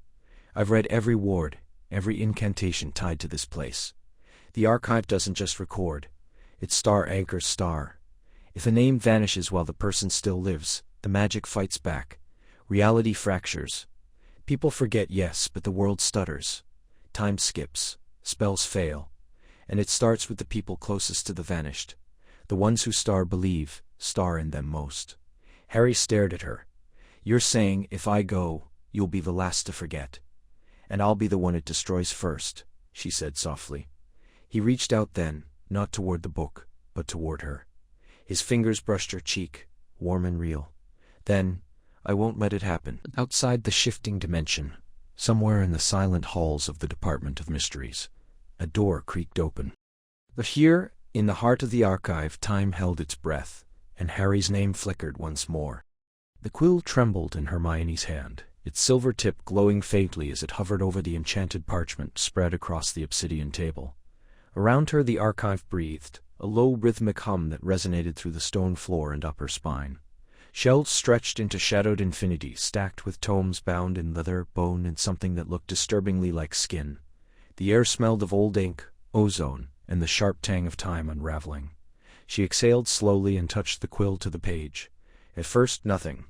"I've read every ward, every incantation tied to this place. The archive doesn't just record. Its star anchors star. If a name vanishes while the person still lives, the magic fights back. Reality fractures. People forget, yes, but the world stutters. Time skips. Spells fail. And it starts with the people closest to the vanished. The ones who star believe, star in them most." Harry stared at her. "You're saying, if I go, you'll be the last to forget. And I'll be the one it destroys first," she said softly. He reached out then, not toward the book, but toward her. His fingers brushed her cheek, warm and real. Then, "I won't let it happen." Outside the shifting dimension, somewhere in the silent halls of the Department of Mysteries, a door creaked open. But here, in the heart of the archive, time held its breath, and Harry's name flickered once more. The quill trembled in Hermione's hand, its silver tip glowing faintly as it hovered over the enchanted parchment spread across the obsidian table. Around her the archive breathed, a low rhythmic hum that resonated through the stone floor and up her spine. Shelves stretched into shadowed infinity, stacked with tomes bound in leather, bone, and something that looked disturbingly like skin. The air smelled of old ink, ozone, and the sharp tang of time unraveling. She exhaled slowly and touched the quill to the page. At first, nothing.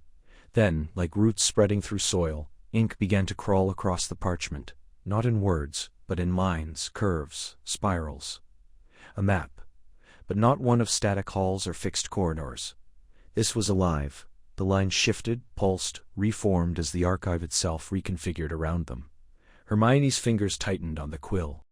Then, like roots spreading through soil, ink began to crawl across the parchment, not in words, but in lines, curves, spirals. A map, but not one of static halls or fixed corridors. This was alive. The lines shifted, pulsed, reformed as the archive itself reconfigured around them. Hermione's fingers tightened on the quill.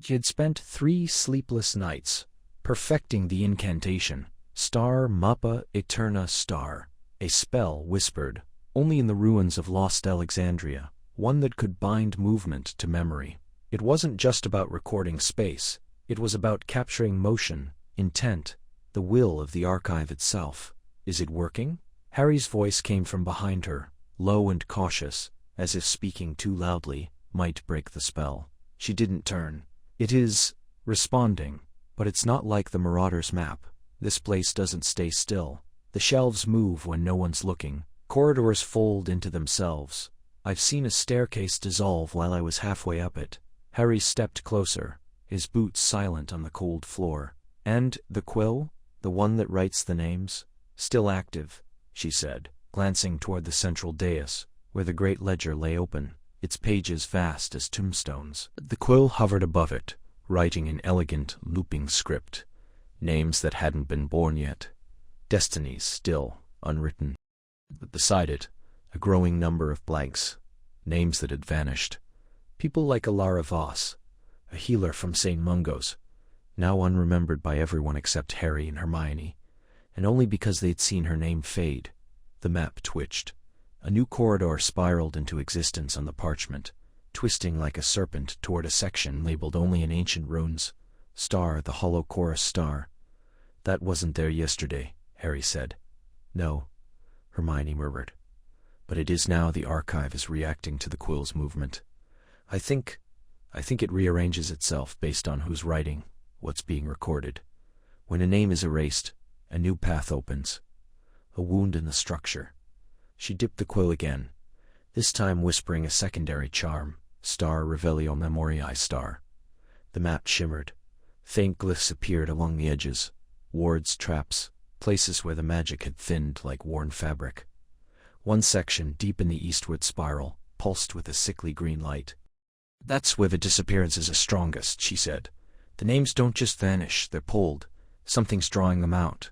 She had spent 3 sleepless nights, perfecting the incantation, Star Mappa Eterna Star, a spell whispered only in the ruins of lost Alexandria, one that could bind movement to memory. It wasn't just about recording space, it was about capturing motion, intent, the will of the archive itself. Is it working? Harry's voice came from behind her, low and cautious, as if speaking too loudly might break the spell. She didn't turn. It is responding, but it's not like the Marauder's map. This place doesn't stay still. The shelves move when no one's looking. Corridors fold into themselves. I've seen a staircase dissolve while I was halfway up it. Harry stepped closer, his boots silent on the cold floor. And the quill, the one that writes the names? Still active, she said, glancing toward the central dais, where the great ledger lay open, its pages vast as tombstones. The quill hovered above it, writing in elegant, looping script. Names that hadn't been born yet. Destinies still unwritten. But beside it, a growing number of blanks. Names that had vanished. People like Alara Voss, a healer from St. Mungo's, now unremembered by everyone except Harry and Hermione, and only because they'd seen her name fade. The map twitched. A new corridor spiraled into existence on the parchment, twisting like a serpent toward a section labeled only in ancient runes. Star, the hollow chorus star. That wasn't there yesterday, Harry said. No, Hermione murmured. But it is now. The archive is reacting to the quill's movement. I think it rearranges itself based on who's writing, what's being recorded. When a name is erased, a new path opens. A wound in the structure. She dipped the quill again, this time whispering a secondary charm, Star Revelio Memoriae Star. The map shimmered. Faint glyphs appeared along the edges, wards, traps, places where the magic had thinned like worn fabric. One section, deep in the eastward spiral, pulsed with a sickly green light. That's where the disappearances are strongest, she said. The names don't just vanish, they're pulled. Something's drawing them out.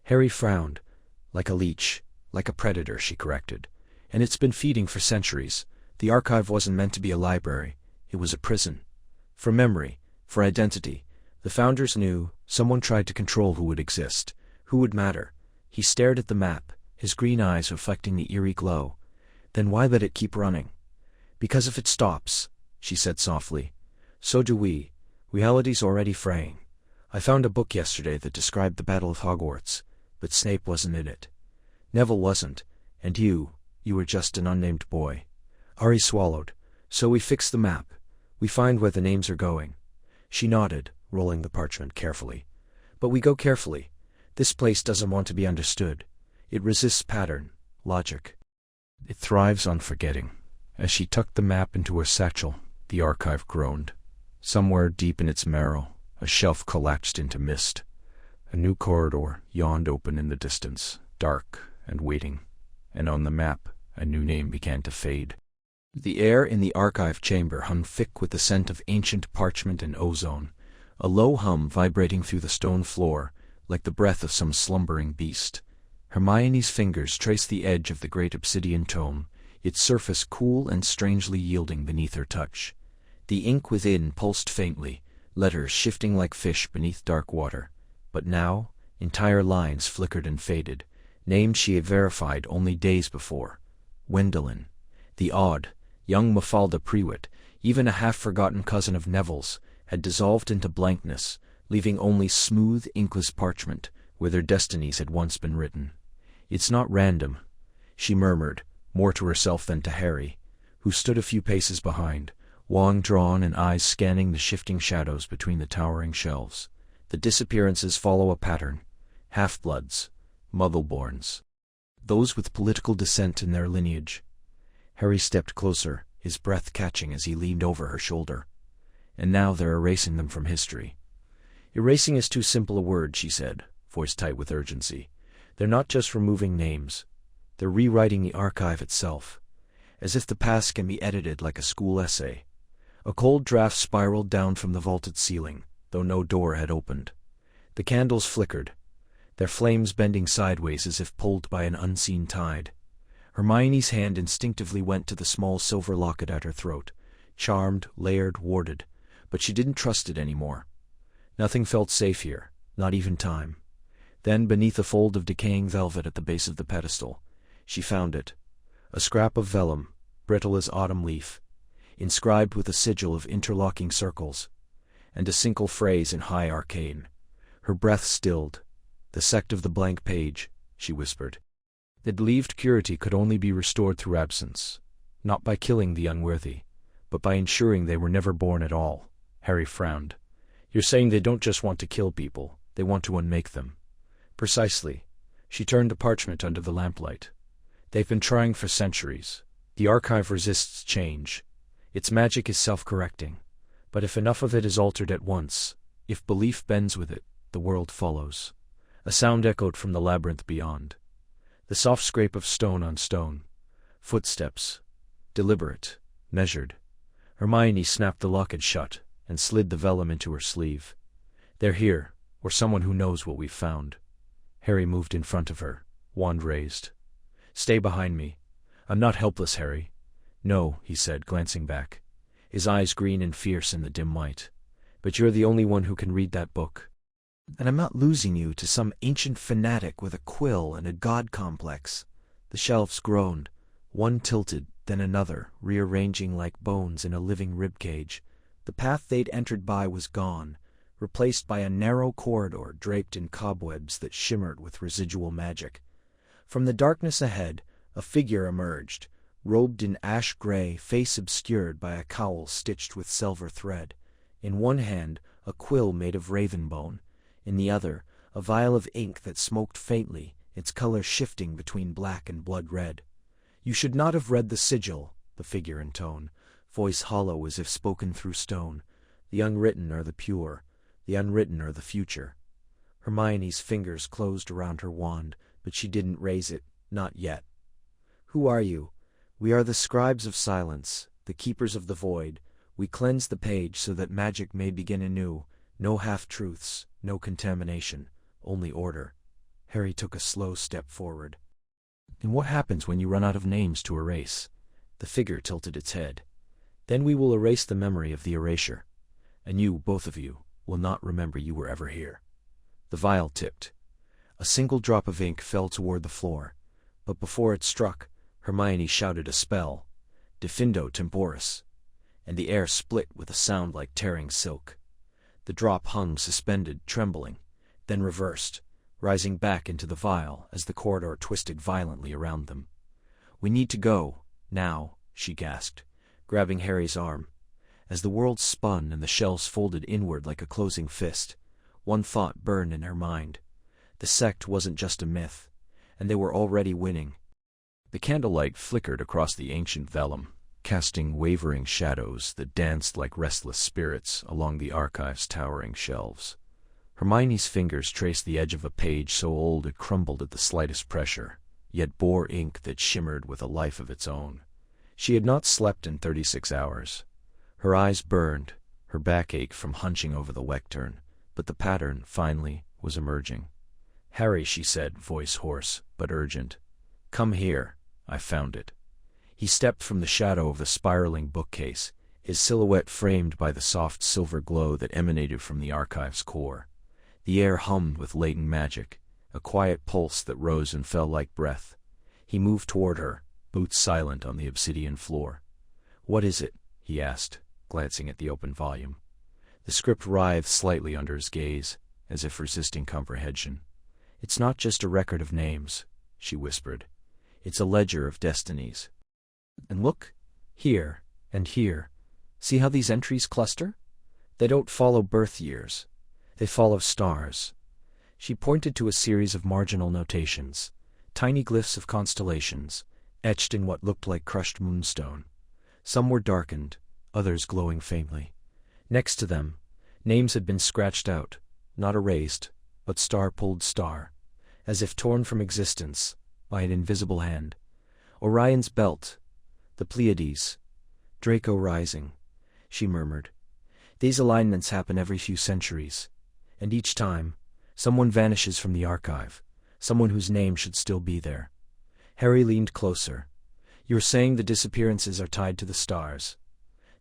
Harry frowned. Like a leech, like a predator, she corrected. And it's been feeding for centuries. The archive wasn't meant to be a library. It was a prison. For memory, for identity. The founders knew. Someone tried to control who would exist, who would matter. He stared at the map, his green eyes reflecting the eerie glow. Then why let it keep running? Because if it stops, she said softly, so do we. Reality's already fraying. I found a book yesterday that described the Battle of Hogwarts, but Snape wasn't in it. Neville wasn't, and you were just an unnamed boy. Ari swallowed. So we fix the map. We find where the names are going. She nodded, rolling the parchment carefully. But we go carefully. This place doesn't want to be understood. It resists pattern, logic. It thrives on forgetting. As she tucked the map into her satchel, the archive groaned. Somewhere deep in its marrow, a shelf collapsed into mist. A new corridor yawned open in the distance, dark and waiting, and on the map a new name began to fade. The air in the archive chamber hung thick with the scent of ancient parchment and ozone, a low hum vibrating through the stone floor, like the breath of some slumbering beast. Hermione's fingers traced the edge of the great obsidian tome, its surface cool and strangely yielding beneath her touch. The ink within pulsed faintly, letters shifting like fish beneath dark water. But now, entire lines flickered and faded, names she had verified only days before. Gwendolen, the odd, young Mafalda Prewitt, even a half-forgotten cousin of Neville's, had dissolved into blankness, leaving only smooth, inkless parchment where their destinies had once been written. It's not random, she murmured, more to herself than to Harry, who stood a few paces behind, wand drawn and eyes scanning the shifting shadows between the towering shelves. The disappearances follow a pattern. Half-bloods, Muggleborns, those with political dissent in their lineage. Harry stepped closer, his breath catching as he leaned over her shoulder. And now they're erasing them from history. Erasing is too simple a word, she said, voice tight with urgency. They're not just removing names. They're rewriting the archive itself, as if the past can be edited like a school essay. A cold draft spiraled down from the vaulted ceiling, though no door had opened. The candles flickered, their flames bending sideways as if pulled by an unseen tide. Hermione's hand instinctively went to the small silver locket at her throat, charmed, layered, warded, but she didn't trust it anymore. Nothing felt safe here, not even time. Then, beneath a fold of decaying velvet at the base of the pedestal, she found it. A scrap of vellum, brittle as autumn leaf, inscribed with a sigil of interlocking circles, and a single phrase in high arcane. Her breath stilled. "The sect of the blank page," she whispered. The believed purity could only be restored through absence, not by killing the unworthy, but by ensuring they were never born at all. Harry frowned. "You're saying they don't just want to kill people, they want to unmake them." "Precisely." She turned the parchment under the lamplight. "They've been trying for centuries. The archive resists change. Its magic is self-correcting. But if enough of it is altered at once, if belief bends with it, the world follows." A sound echoed from the labyrinth beyond. The soft scrape of stone on stone. Footsteps. Deliberate. Measured. Hermione snapped the locket shut and slid the vellum into her sleeve. "They're here, or someone who knows what we've found." Harry moved in front of her, wand raised. "Stay behind me. I'm not helpless, Harry." "No," he said, glancing back, his eyes green and fierce in the dim light. "But you're the only one who can read that book. And I'm not losing you to some ancient fanatic with a quill and a god complex." The shelves groaned, one tilted, then another, rearranging like bones in a living ribcage. The path they'd entered by was gone, replaced by a narrow corridor draped in cobwebs that shimmered with residual magic. From the darkness ahead, a figure emerged, robed in ash gray, face obscured by a cowl stitched with silver thread. In one hand, a quill made of raven bone. In the other, a vial of ink that smoked faintly, its color shifting between black and blood red. "You should not have read the sigil," the figure intoned, voice hollow as if spoken through stone. "The unwritten are the pure, the unwritten are the future." Hermione's fingers closed around her wand, but she didn't raise it, not yet. "Who are you?" "We are the scribes of silence, the keepers of the void. We cleanse the page so that magic may begin anew. No half-truths, no contamination, only order." Harry took a slow step forward. "And what happens when you run out of names to erase?" The figure tilted its head. "Then we will erase the memory of the erasure. And you, both of you, will not remember you were ever here." The vial tipped. A single drop of ink fell toward the floor, but before it struck, Hermione shouted a spell, Diffindo Temporis, and the air split with a sound like tearing silk. The drop hung suspended, trembling, then reversed, rising back into the vial as the corridor twisted violently around them. "We need to go, now," she gasped, grabbing Harry's arm. As the world spun and the shelves folded inward like a closing fist, one thought burned in her mind. The sect wasn't just a myth, and they were already winning. The candlelight flickered across the ancient vellum, casting wavering shadows that danced like restless spirits along the archive's towering shelves. Hermione's fingers traced the edge of a page so old it crumbled at the slightest pressure, yet bore ink that shimmered with a life of its own. She had not slept in 36 hours. Her eyes burned, her back ached from hunching over the lectern, but the pattern, finally, was emerging. "Harry," she said, voice hoarse, but urgent. "Come here. I found it." He stepped from the shadow of the spiraling bookcase, his silhouette framed by the soft silver glow that emanated from the archive's core. The air hummed with latent magic, a quiet pulse that rose and fell like breath. He moved toward her, boots silent on the obsidian floor. "What is it?" he asked, glancing at the open volume. The script writhed slightly under his gaze, as if resisting comprehension. "It's not just a record of names," she whispered. "It's a ledger of destinies. And look, here, and here. See how these entries cluster? They don't follow birth years. They follow stars." She pointed to a series of marginal notations, tiny glyphs of constellations, etched in what looked like crushed moonstone. Some were darkened, others glowing faintly. Next to them, names had been scratched out, not erased, but star-pulled star, as if torn from existence by an invisible hand. "Orion's belt, the Pleiades, Draco rising," she murmured. "These alignments happen every few centuries, and each time, someone vanishes from the archive, someone whose name should still be there." Harry leaned closer. "You're saying the disappearances are tied to the stars?"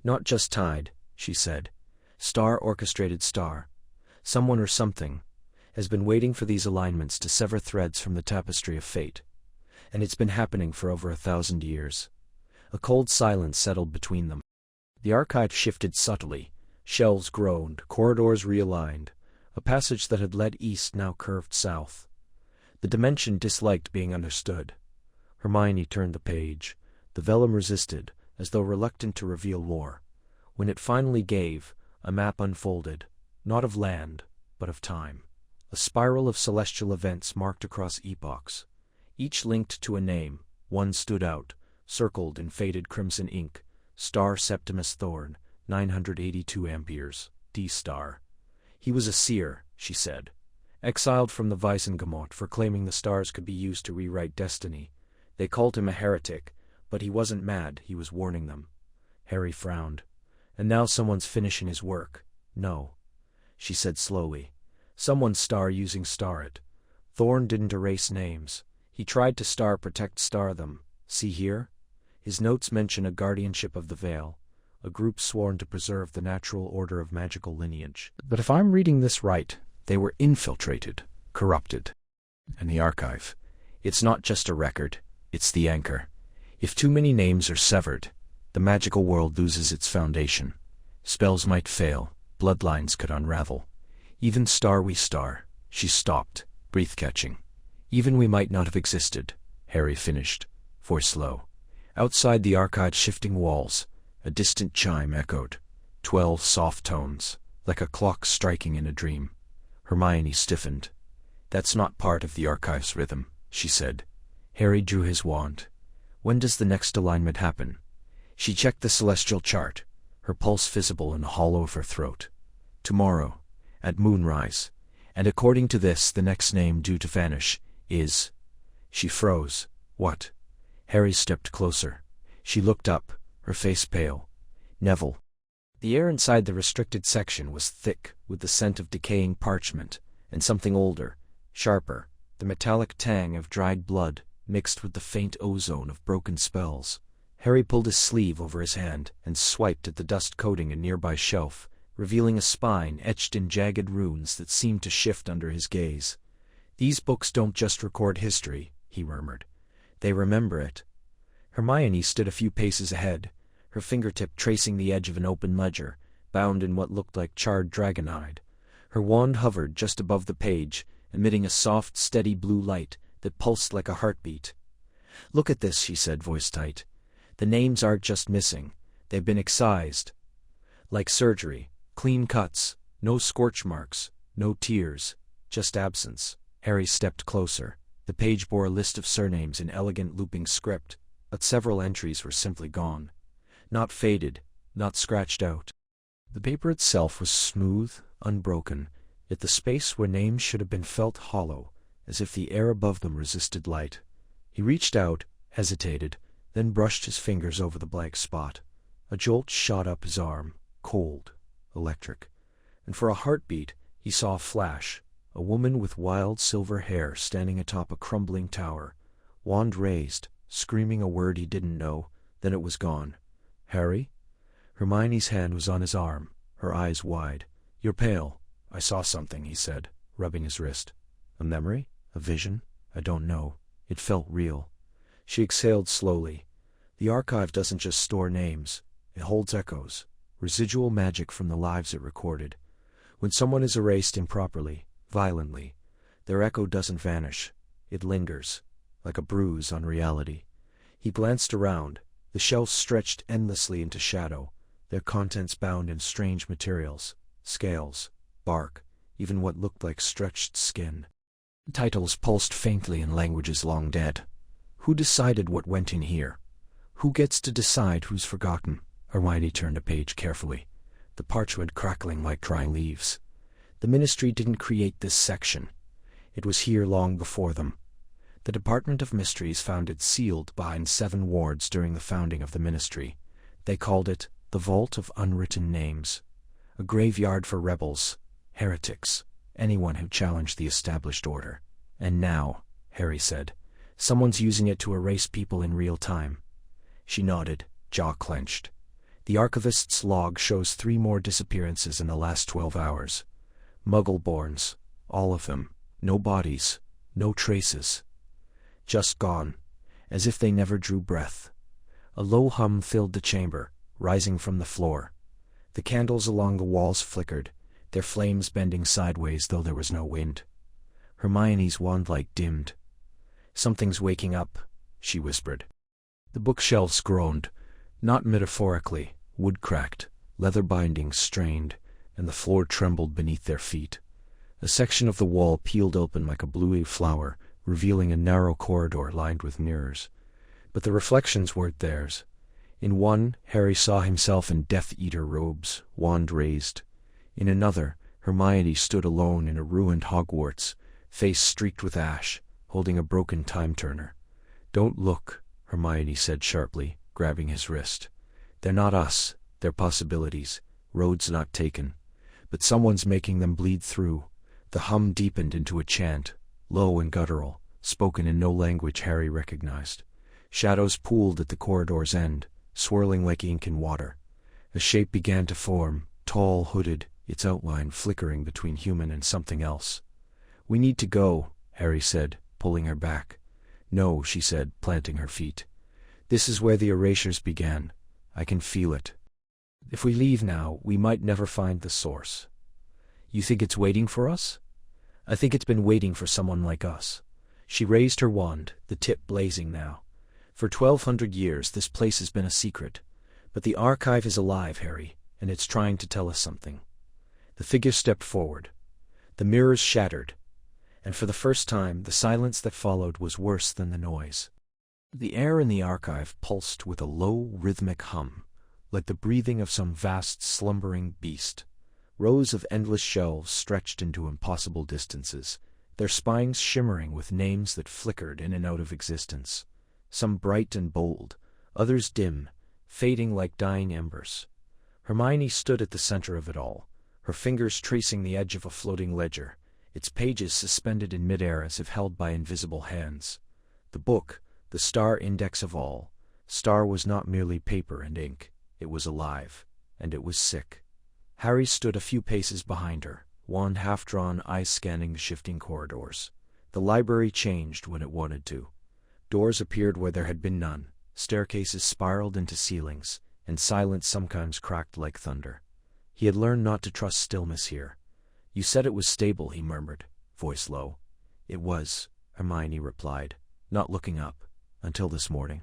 "Not just tied," she said. Star orchestrated star. Someone or something has been waiting for these alignments to sever threads from the tapestry of fate. And it's been happening for over 1,000 years. A cold silence settled between them. The archive shifted subtly. Shelves groaned, corridors realigned. A passage that had led east now curved south. The dimension disliked being understood. Hermione turned the page. The vellum resisted, as though reluctant to reveal lore. When it finally gave, a map unfolded, not of land, but of time. A spiral of celestial events marked across epochs. Each linked to a name. One stood out, circled in faded crimson ink. Star Septimus Thorn, 982 amperes, D-star. He was a seer, she said, exiled from the Wiesengemot for claiming the stars could be used to rewrite destiny. They called him a heretic, but he wasn't mad, he was warning them. Harry frowned. And now someone's finishing his work. No, she said slowly. Someone's star using star it. Thorn didn't erase names. He tried to star protect star them. See here? His notes mention a guardianship of the veil, a group sworn to preserve the natural order of magical lineage. But if I'm reading this right, they were infiltrated, corrupted. And the archive, it's not just a record, it's the anchor. If too many names are severed, the magical world loses its foundation. Spells might fail, bloodlines could unravel. Even star we star, she stopped, breath-catching. Even we might not have existed, Harry finished, voice low. Outside the archive's shifting walls, a distant chime echoed. 12 soft tones, like a clock striking in a dream. Hermione stiffened. That's not part of the archive's rhythm, she said. Harry drew his wand. When does the next alignment happen? She checked the celestial chart, her pulse visible in the hollow of her throat. Tomorrow, at moonrise, and according to this, the next name due to vanish is... She froze. What? Harry stepped closer. She looked up, her face pale. Neville. The air inside the restricted section was thick with the scent of decaying parchment, and something older, sharper, the metallic tang of dried blood mixed with the faint ozone of broken spells. Harry pulled his sleeve over his hand and swiped at the dust coating a nearby shelf, revealing a spine etched in jagged runes that seemed to shift under his gaze. These books don't just record history, he murmured. They remember it. Hermione stood a few paces ahead, her fingertip tracing the edge of an open ledger, bound in what looked like charred dragonhide. Her wand hovered just above the page, emitting a soft, steady blue light that pulsed like a heartbeat. Look at this, she said, voice tight. The names aren't just missing, they've been excised. Like surgery, clean cuts, no scorch marks, no tears, just absence. Harry stepped closer. The page bore a list of surnames in elegant looping script, but several entries were simply gone. Not faded, not scratched out. The paper itself was smooth, unbroken, yet the space where names should have been felt hollow, as if the air above them resisted light. He reached out, hesitated, then brushed his fingers over the blank spot. A jolt shot up his arm, cold, electric, and for a heartbeat he saw a flash, a woman with wild silver hair standing atop a crumbling tower, wand raised, screaming a word he didn't know, then it was gone. Harry? Hermione's hand was on his arm, her eyes wide. You're pale. I saw something, he said, rubbing his wrist. A memory? A vision? I don't know. It felt real. She exhaled slowly. The archive doesn't just store names. It holds echoes, residual magic from the lives it recorded. When someone is erased improperly, violently, their echo doesn't vanish. It lingers, like a bruise on reality. He glanced around. The shelves stretched endlessly into shadow, their contents bound in strange materials, scales, bark, even what looked like stretched skin. Titles pulsed faintly in languages long dead. Who decided what went in here? Who gets to decide who's forgotten? Hermione turned a page carefully, the parchment crackling like dry leaves. The Ministry didn't create this section. It was here long before them. The Department of Mysteries found it sealed behind 7 wards during the founding of the Ministry. They called it the Vault of Unwritten Names, a graveyard for rebels, heretics, anyone who challenged the established order. And now, Harry said, someone's using it to erase people in real time. She nodded, jaw clenched. The archivist's log shows 3 more disappearances in the last 12 hours. Muggle-borns, all of them. No bodies, no traces. Just gone, as if they never drew breath. A low hum filled the chamber, rising from the floor. The candles along the walls flickered, their flames bending sideways though there was no wind. Hermione's wand-light dimmed. "Something's waking up," she whispered. The bookshelves groaned, not metaphorically. Wood cracked, leather bindings strained, and the floor trembled beneath their feet. A section of the wall peeled open like a bluey flower, revealing a narrow corridor lined with mirrors. But the reflections weren't theirs. In one, Harry saw himself in Death Eater robes, wand raised. In another, Hermione stood alone in a ruined Hogwarts, face streaked with ash, holding a broken time-turner. "Don't look," Hermione said sharply, grabbing his wrist. "They're not us, they're possibilities, roads not taken. But someone's making them bleed through." The hum deepened into a chant, low and guttural, spoken in no language Harry recognized. Shadows pooled at the corridor's end, swirling like ink in water. A shape began to form, tall, hooded, its outline flickering between human and something else. "We need to go," Harry said, pulling her back. "No," she said, planting her feet. "This is where the erasures began. I can feel it. If we leave now, we might never find the source." "You think it's waiting for us?" "I think it's been waiting for someone like us." She raised her wand, the tip blazing now. "For 1,200 years this place has been a secret. But the archive is alive, Harry, and it's trying to tell us something." The figure stepped forward. The mirrors shattered, and for the first time the silence that followed was worse than the noise. The air in the archive pulsed with a low, rhythmic hum, like the breathing of some vast, slumbering beast. Rows of endless shelves stretched into impossible distances, their spines shimmering with names that flickered in and out of existence. Some bright and bold, others dim, fading like dying embers. Hermione stood at the center of it all, her fingers tracing the edge of a floating ledger, its pages suspended in midair as if held by invisible hands. The book, the star index of all. Star was not merely paper and ink, it was alive, and it was sick. Harry stood a few paces behind her, wand half-drawn, eyes scanning the shifting corridors. The library changed when it wanted to. Doors appeared where there had been none, staircases spiraled into ceilings, and silence sometimes cracked like thunder. He had learned not to trust stillness here. "You said it was stable," he murmured, voice low. "It was," Hermione replied, not looking up, "until this morning."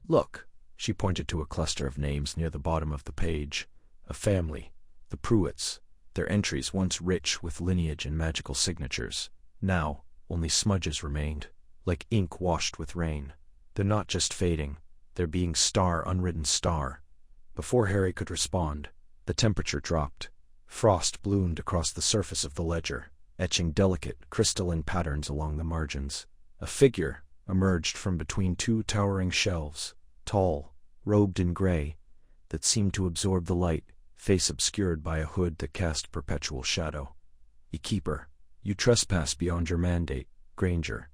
"Look," she pointed to a cluster of names near the bottom of the page. A family, the Pruitts, their entries once rich with lineage and magical signatures. Now, only smudges remained, like ink washed with rain. "They're not just fading, they're being unwritten star." Before Harry could respond, the temperature dropped. Frost bloomed across the surface of the ledger, etching delicate, crystalline patterns along the margins. A figure emerged from between 2 towering shelves, tall, robed in gray, that seemed to absorb the light, face obscured by a hood that cast perpetual shadow. "You keeper, you trespass beyond your mandate, Granger."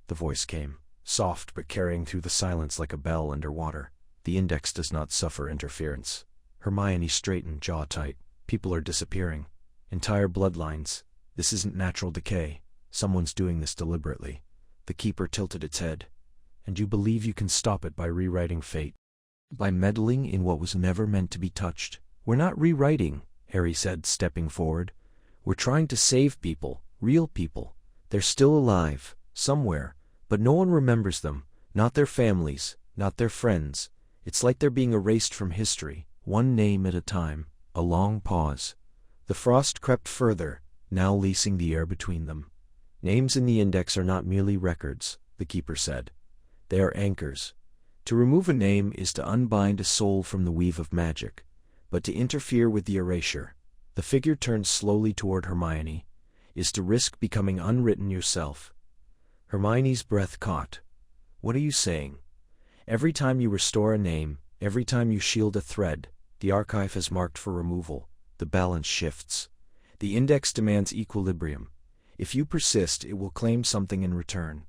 The voice came, soft but carrying through the silence like a bell underwater. "The index does not suffer interference." Hermione straightened, jaw tight. "People are disappearing. Entire bloodlines. This isn't natural decay. Someone's doing this deliberately." The keeper tilted its head. "And you believe you can stop it by rewriting fate? By meddling in what was never meant to be touched?" "We're not rewriting," Harry said, stepping forward. "We're trying to save people, real people. They're still alive, somewhere, but no one remembers them, not their families, not their friends. It's like they're being erased from history, one name at a time." A long pause. The frost crept further, now leasing the air between them. "Names in the index are not merely records," the keeper said. "They are anchors. To remove a name is to unbind a soul from the weave of magic, but to interfere with the erasure," the figure turned slowly toward Hermione, "is to risk becoming unwritten yourself." Hermione's breath caught. "What are you saying? Every time you restore a name, every time you shield a thread, the archive has marked for removal. The balance shifts. The index demands equilibrium. If you persist, it will claim something in return."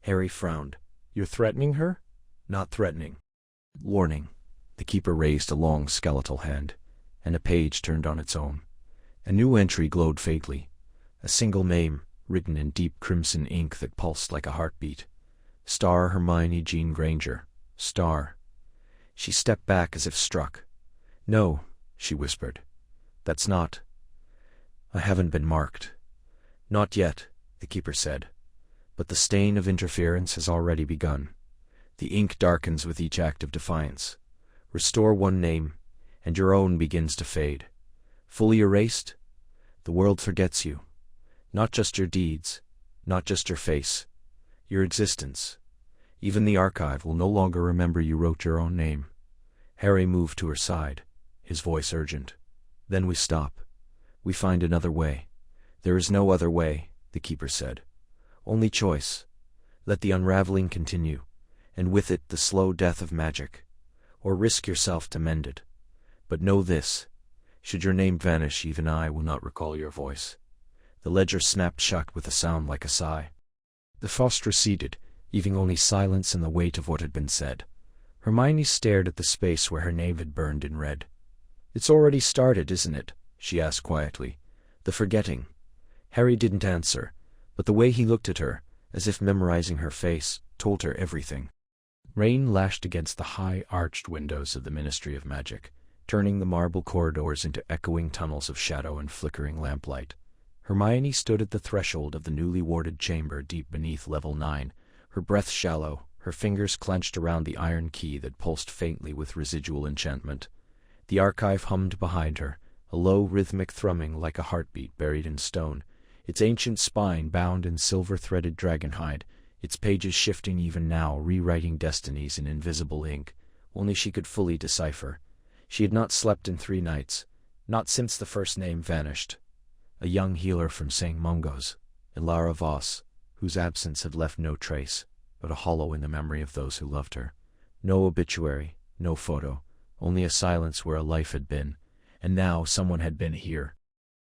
Harry frowned. "You're threatening her?" "Not threatening. Warning." The keeper raised a long skeletal hand, and a page turned on its own. A new entry glowed faintly, a single name, written in deep crimson ink that pulsed like a heartbeat. Star Hermione Jean Granger. Star. She stepped back as if struck. "No," she whispered. "That's not. I haven't been marked." "Not yet," the keeper said. "But the stain of interference has already begun. The ink darkens with each act of defiance. Restore one name, and your own begins to fade. Fully erased, the world forgets you. Not just your deeds, not just your face, your existence. Even the archive will no longer remember you wrote your own name." Harry moved to her side, his voice urgent. "Then we stop. We find another way." "There is no other way," the keeper said. "Only choice. Let the unraveling continue, and with it the slow death of magic. Or risk yourself to mend it. But know this. Should your name vanish, even I will not recall your voice." The ledger snapped shut with a sound like a sigh. The frost receded, leaving only silence and the weight of what had been said. Hermione stared at the space where her name had burned in red. "It's already started, isn't it?" she asked quietly. "The forgetting." Harry didn't answer, but the way he looked at her, as if memorizing her face, told her everything. Rain lashed against the high, arched windows of the Ministry of Magic, turning the marble corridors into echoing tunnels of shadow and flickering lamplight. Hermione stood at the threshold of the newly warded chamber deep beneath level 9, her breath shallow, her fingers clenched around the iron key that pulsed faintly with residual enchantment. The archive hummed behind her, a low rhythmic thrumming like a heartbeat buried in stone, its ancient spine bound in silver-threaded dragonhide, its pages shifting even now, rewriting destinies in invisible ink, only she could fully decipher. She had not slept in 3 nights, not since the first name vanished. A young healer from St. Mungo's, Ilara Voss, whose absence had left no trace, but a hollow in the memory of those who loved her. No obituary, no photo, only a silence where a life had been, and now someone had been here.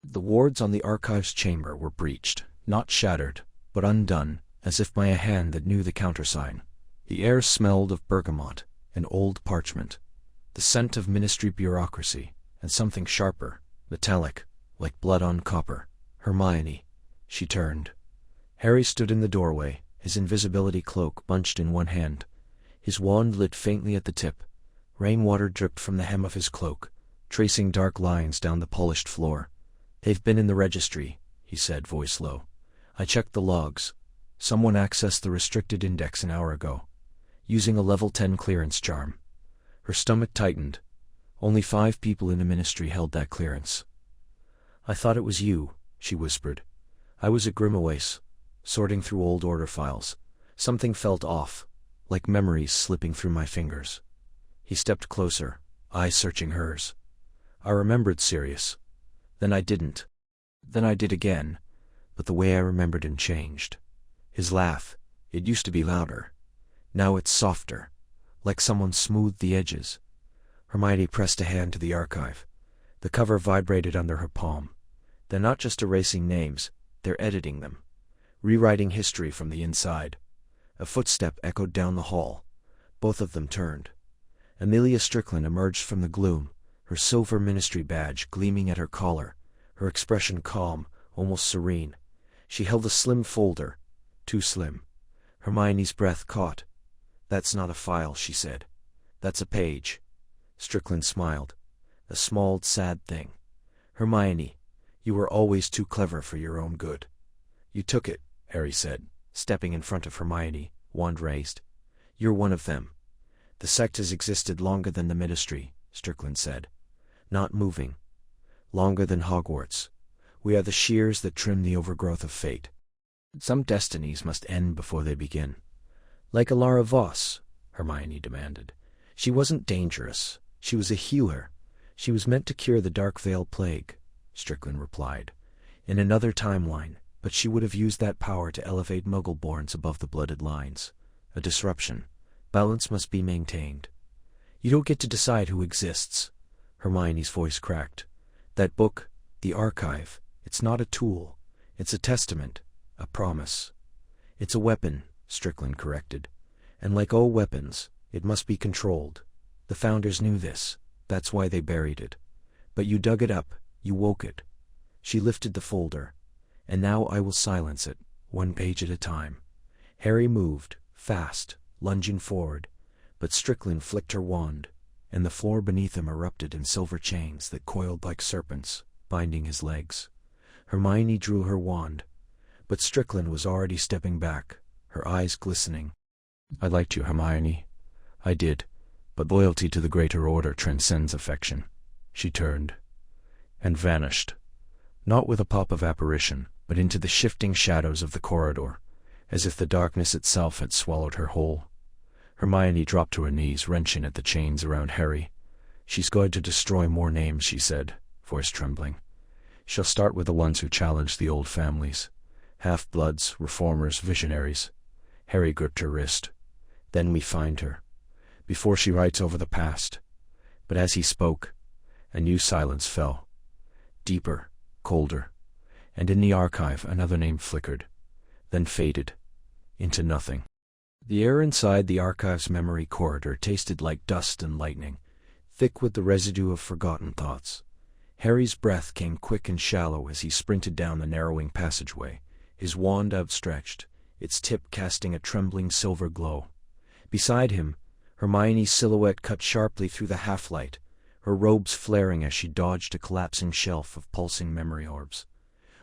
The wards on the archive's chamber were breached, not shattered, but undone, as if by a hand that knew the countersign. The air smelled of bergamot and old parchment, the scent of ministry bureaucracy, and something sharper, metallic, like blood on copper. "Hermione." She turned. Harry stood in the doorway, his invisibility cloak bunched in one hand. His wand lit faintly at the tip. Rainwater dripped from the hem of his cloak, tracing dark lines down the polished floor. "They've been in the registry," he said, voice low. "I checked the logs. Someone accessed the restricted index an hour ago, using a level 10 clearance charm." Her stomach tightened. Only 5 people in the ministry held that clearance. "I thought it was you," she whispered. "I was at Grimaway's, sorting through old order files. Something felt off, like memories slipping through my fingers." He stepped closer, eyes searching hers. "I remembered Sirius. Then I didn't. Then I did again, but the way I remembered him changed. His laugh, it used to be louder. Now it's softer, like someone smoothed the edges." Hermione pressed a hand to the archive. The cover vibrated under her palm. "They're not just erasing names, they're editing them, rewriting history from the inside." A footstep echoed down the hall. Both of them turned. Amelia Strickland emerged from the gloom, her silver ministry badge gleaming at her collar, her expression calm, almost serene. She held a slim folder, too slim. Hermione's breath caught. "That's not a file," she said. "That's a page." Strickland smiled. "A small, sad thing. Hermione, you were always too clever for your own good." "You took it," Harry said, stepping in front of Hermione, wand raised. "You're one of them." "The sect has existed longer than the ministry," Strickland said. "Not moving. Longer than Hogwarts. We are the shears that trim the overgrowth of fate. Some destinies must end before they begin." "Like Ilara Voss," Hermione demanded. "She wasn't dangerous. She was a healer. She was meant to cure the Dark Veil Plague," Strickland replied. "In another timeline, but she would have used that power to elevate Muggleborns above the blooded lines. A disruption. Balance must be maintained." "You don't get to decide who exists." Hermione's voice cracked. "That book, the archive, it's not a tool. It's a testament, a promise." "It's a weapon," Strickland corrected. "And like all weapons, it must be controlled. The founders knew this. That's why they buried it. But you dug it up, you woke it. She lifted the folder. And now I will silence it, one page at a time. Harry moved, fast, lunging forward, but Strickland flicked her wand, and the floor beneath him erupted in silver chains that coiled like serpents, binding his legs. Hermione drew her wand, but Strickland was already stepping back, her eyes glistening. I liked you, Hermione. I did, but loyalty to the greater order transcends affection. She turned, and vanished, not with a pop of apparition, but into the shifting shadows of the corridor, as if the darkness itself had swallowed her whole. Hermione dropped to her knees, wrenching at the chains around Harry. She's going to destroy more names, she said, voice trembling. She'll start with the ones who challenge the old families. Half-bloods, reformers, visionaries. Harry gripped her wrist. Then we find her, before she writes over the past. But as he spoke, a new silence fell. Deeper, colder, and in the archive another name flickered, then faded, into nothing. The air inside the archive's memory corridor tasted like dust and lightning, thick with the residue of forgotten thoughts. Harry's breath came quick and shallow as he sprinted down the narrowing passageway, his wand outstretched, its tip casting a trembling silver glow. Beside him, Hermione's silhouette cut sharply through the half-light, her robes flaring as she dodged a collapsing shelf of pulsing memory orbs.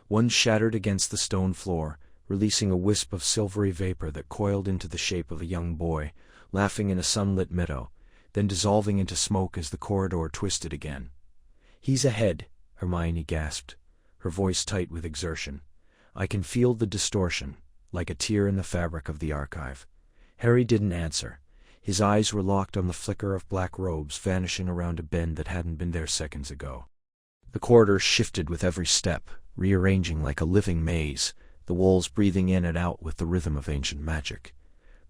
One shattered against the stone floor, releasing a wisp of silvery vapor that coiled into the shape of a young boy, laughing in a sunlit meadow, then dissolving into smoke as the corridor twisted again. He's ahead, Hermione gasped, her voice tight with exertion. I can feel the distortion, like a tear in the fabric of the archive. Harry didn't answer. His eyes were locked on the flicker of black robes vanishing around a bend that hadn't been there seconds ago. The corridor shifted with every step, rearranging like a living maze, the walls breathing in and out with the rhythm of ancient magic.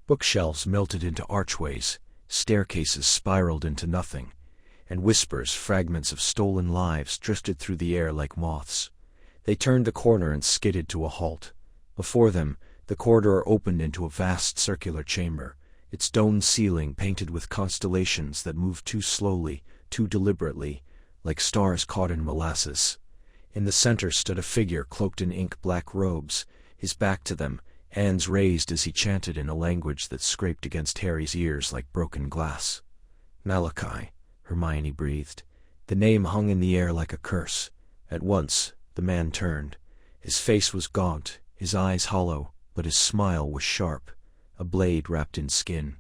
Bookshelves melted into archways, staircases spiraled into nothing, and whispers, fragments of stolen lives, drifted through the air like moths. They turned the corner and skidded to a halt. Before them, the corridor opened into a vast circular chamber, its domed ceiling painted with constellations that moved too slowly, too deliberately, like stars caught in molasses. In the center stood a figure cloaked in ink-black robes, his back to them, hands raised as he chanted in a language that scraped against Harry's ears like broken glass. Malachi, Hermione breathed. The name hung in the air like a curse. At once, the man turned. His face was gaunt, his eyes hollow, but his smile was sharp, a blade wrapped in skin.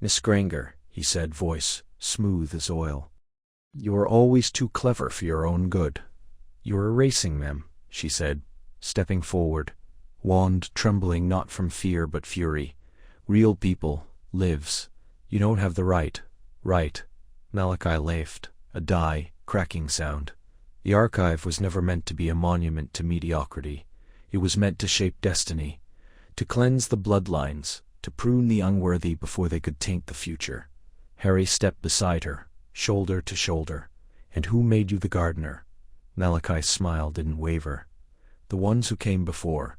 Miss Granger, he said, voice smooth as oil. You are always too clever for your own good. You're erasing them, she said, stepping forward, wand trembling not from fear but fury. Real people, lives. You don't have the right. Right. Malachi laughed, a die, cracking sound. The archive was never meant to be a monument to mediocrity. It was meant to shape destiny, to cleanse the bloodlines, to prune the unworthy before they could taint the future. Harry stepped beside her, shoulder to shoulder. And who made you the gardener? Malachi's smile didn't waver. The ones who came before.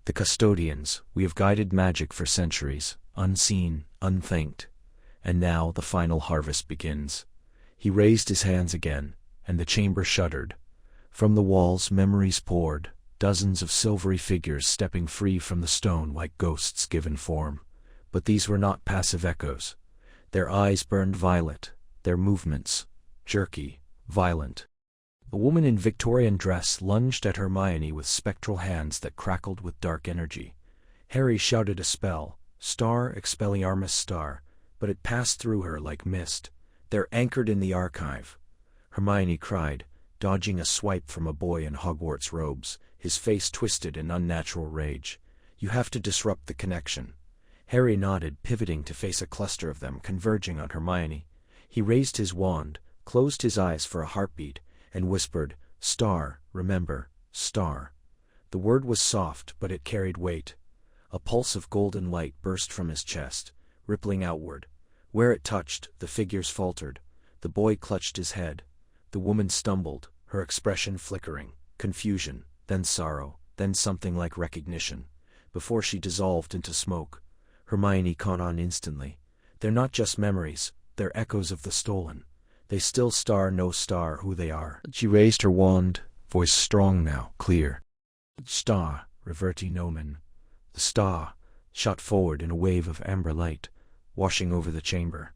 The custodians. We have guided magic for centuries, unseen, unthanked. And now the final harvest begins. He raised his hands again, and the chamber shuddered. From the walls memories poured, dozens of silvery figures stepping free from the stone like ghosts given form. But these were not passive echoes. Their eyes burned violet, their movements jerky, violent. A woman in Victorian dress lunged at Hermione with spectral hands that crackled with dark energy. Harry shouted a spell, Star Expelliarmus Star, but it passed through her like mist. They're anchored in the archive. Hermione cried, dodging a swipe from a boy in Hogwarts robes, his face twisted in unnatural rage. You have to disrupt the connection. Harry nodded, pivoting to face a cluster of them converging on Hermione. He raised his wand, closed his eyes for a heartbeat, and whispered, Star, remember, star. The word was soft, but it carried weight. A pulse of golden light burst from his chest, rippling outward. Where it touched, the figures faltered. The boy clutched his head. The woman stumbled, her expression flickering, confusion, then sorrow, then something like recognition. Before she dissolved into smoke, Hermione caught on instantly. They're not just memories, they're echoes of the stolen. They still star no star who they are. She raised her wand, voice strong now, clear. Star, reverti nomen. The star shot forward in a wave of amber light, washing over the chamber.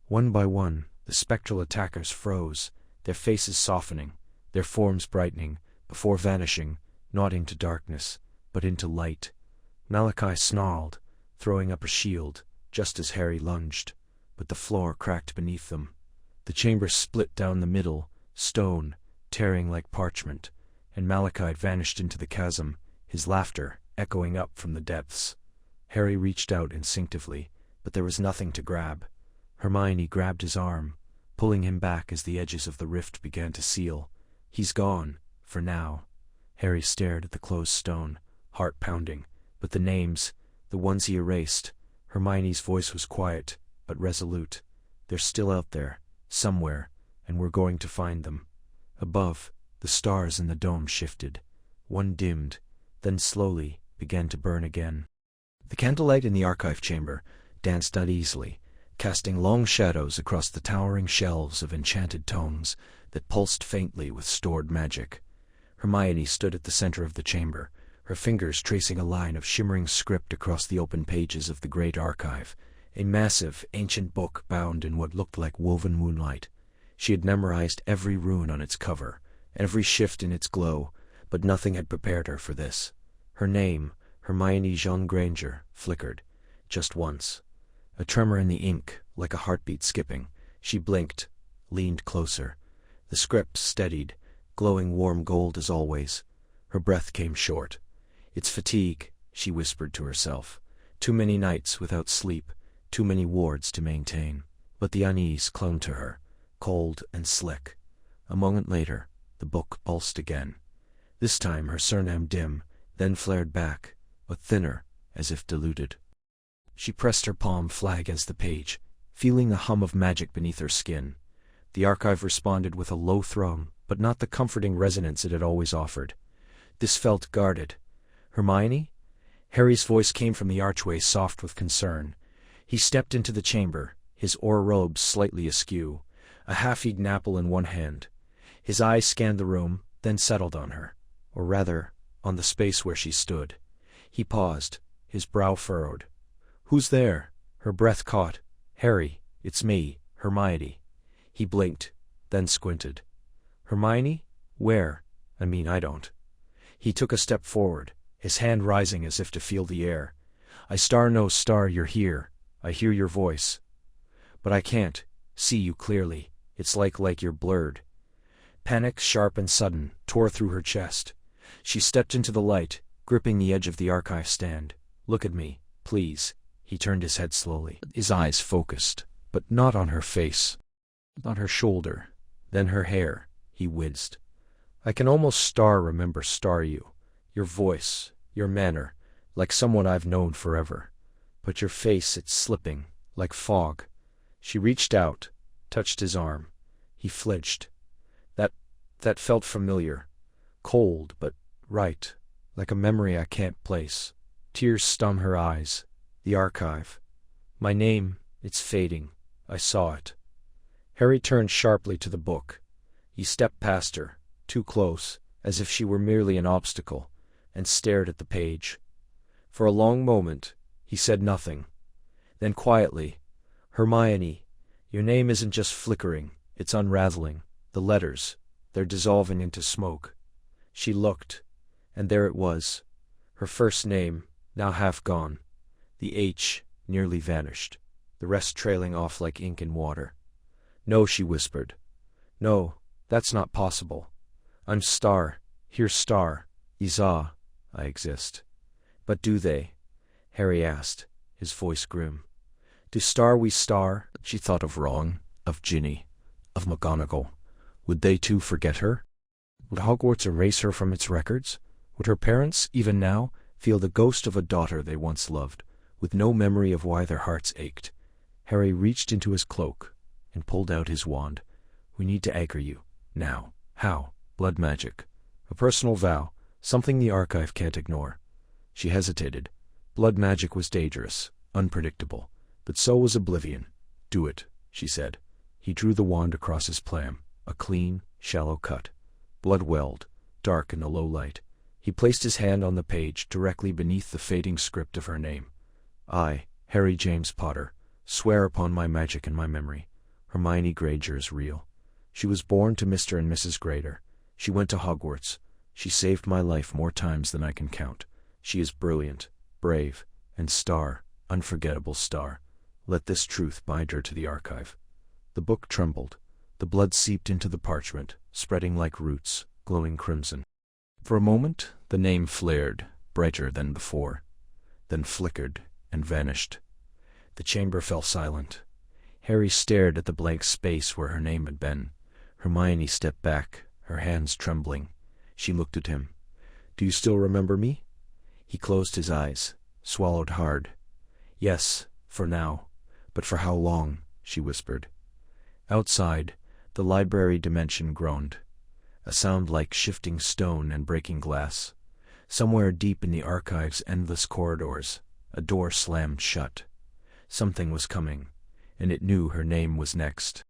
One by one, the spectral attackers froze, their faces softening, their forms brightening, before vanishing, not into darkness, but into light. Malachi snarled, throwing up a shield, just as Harry lunged, but the floor cracked beneath them. The chamber split down the middle, stone, tearing like parchment, and Malachi vanished into the chasm, his laughter echoing up from the depths. Harry reached out instinctively, but there was nothing to grab. Hermione grabbed his arm, pulling him back as the edges of the rift began to seal. He's gone, for now. Harry stared at the closed stone, heart pounding, but the names, the ones he erased. Hermione's voice was quiet, but resolute. They're still out there, somewhere, and we're going to find them. Above, the stars in the dome shifted. One dimmed, then slowly began to burn again. The candlelight in the archive chamber danced uneasily, casting long shadows across the towering shelves of enchanted tomes that pulsed faintly with stored magic. Hermione stood at the center of the chamber, her fingers tracing a line of shimmering script across the open pages of the great archive, a massive, ancient book bound in what looked like woven moonlight. She had memorized every rune on its cover, every shift in its glow, but nothing had prepared her for this. Her name, Hermione Granger, flickered, just once. A tremor in the ink, like a heartbeat skipping. She blinked, leaned closer. The script steadied, glowing warm gold as always. Her breath came short. It's fatigue, she whispered to herself. Too many nights without sleep, too many wards to maintain. But the unease clung to her, cold and slick. A moment later, the book pulsed again. This time her surname dim, then flared back, but thinner, as if diluted. She pressed her palm flat against the page, feeling the hum of magic beneath her skin. The archive responded with a low thrum, but not the comforting resonance it had always offered. This felt guarded. Hermione? Harry's voice came from the archway, soft with concern. He stepped into the chamber, his ore robes slightly askew, a half-eaten apple in one hand. His eyes scanned the room, then settled on her, or rather, on the space where she stood. He paused, his brow furrowed. "Who's there?" Her breath caught. "Harry, it's me, Hermione." He blinked, then squinted. "Hermione? Where? I don't." He took a step forward, his hand rising as if to feel the air. "I star no star you're here. I hear your voice. But I can't see you clearly. It's like you're blurred." Panic, sharp and sudden, tore through her chest. She stepped into the light, gripping the edge of the archive stand. "Look at me, please." He turned his head slowly, his eyes focused, but not on her face. On her shoulder, then her hair. He winced. "I can almost remember you. Your voice, your manner, like someone I've known forever. But your face, it's slipping, like fog." She reached out, touched his arm. He flinched. That felt familiar. Cold, but right, like a memory I can't place. Tears stung her eyes. The archive. "My name, it's fading. I saw it." Harry turned sharply to the book. He stepped past her, too close, as if she were merely an obstacle, and stared at the page. For a long moment, he said nothing. Then quietly, "Hermione, your name isn't just flickering, it's unraveling. The letters, they're dissolving into smoke." She looked, and there it was. Her first name, now half gone. The H nearly vanished, the rest trailing off like ink in water. "No," she whispered. "No, that's not possible. I'm star, here's star, Iza, I exist." "But do they?" Harry asked, his voice grim. "Do star we star?" She thought of Ron, of Ginny, of McGonagall. Would they too forget her? Would Hogwarts erase her from its records? Would her parents, even now, feel the ghost of a daughter they once loved, with no memory of why their hearts ached? Harry reached into his cloak and pulled out his wand. "We need to anchor you. Now." "How?" "Blood magic. A personal vow, something the archive can't ignore." She hesitated. Blood magic was dangerous, unpredictable, but so was oblivion. "Do it," she said. He drew the wand across his palm, a clean, shallow cut. Blood welled, dark in the low light. He placed his hand on the page directly beneath the fading script of her name. I, Harry James Potter, swear upon my magic and my memory. Hermione Granger is real. She was born to Mr. and Mrs. Granger. She went to Hogwarts. She saved my life more times than I can count. She is brilliant, brave, and unforgettable star. Let this truth bind her to the archive. The book trembled. The blood seeped into the parchment, spreading like roots, glowing crimson. For a moment, the name flared, brighter than before, then flickered and vanished. The chamber fell silent. Harry stared at the blank space where her name had been. Hermione stepped back, her hands trembling. She looked at him. "Do you still remember me?" He closed his eyes, swallowed hard. "Yes, for now. But for how long?" she whispered. Outside, the library dimension groaned. A sound like shifting stone and breaking glass. Somewhere deep in the archive's endless corridors, a door slammed shut. Something was coming, and it knew her name was next.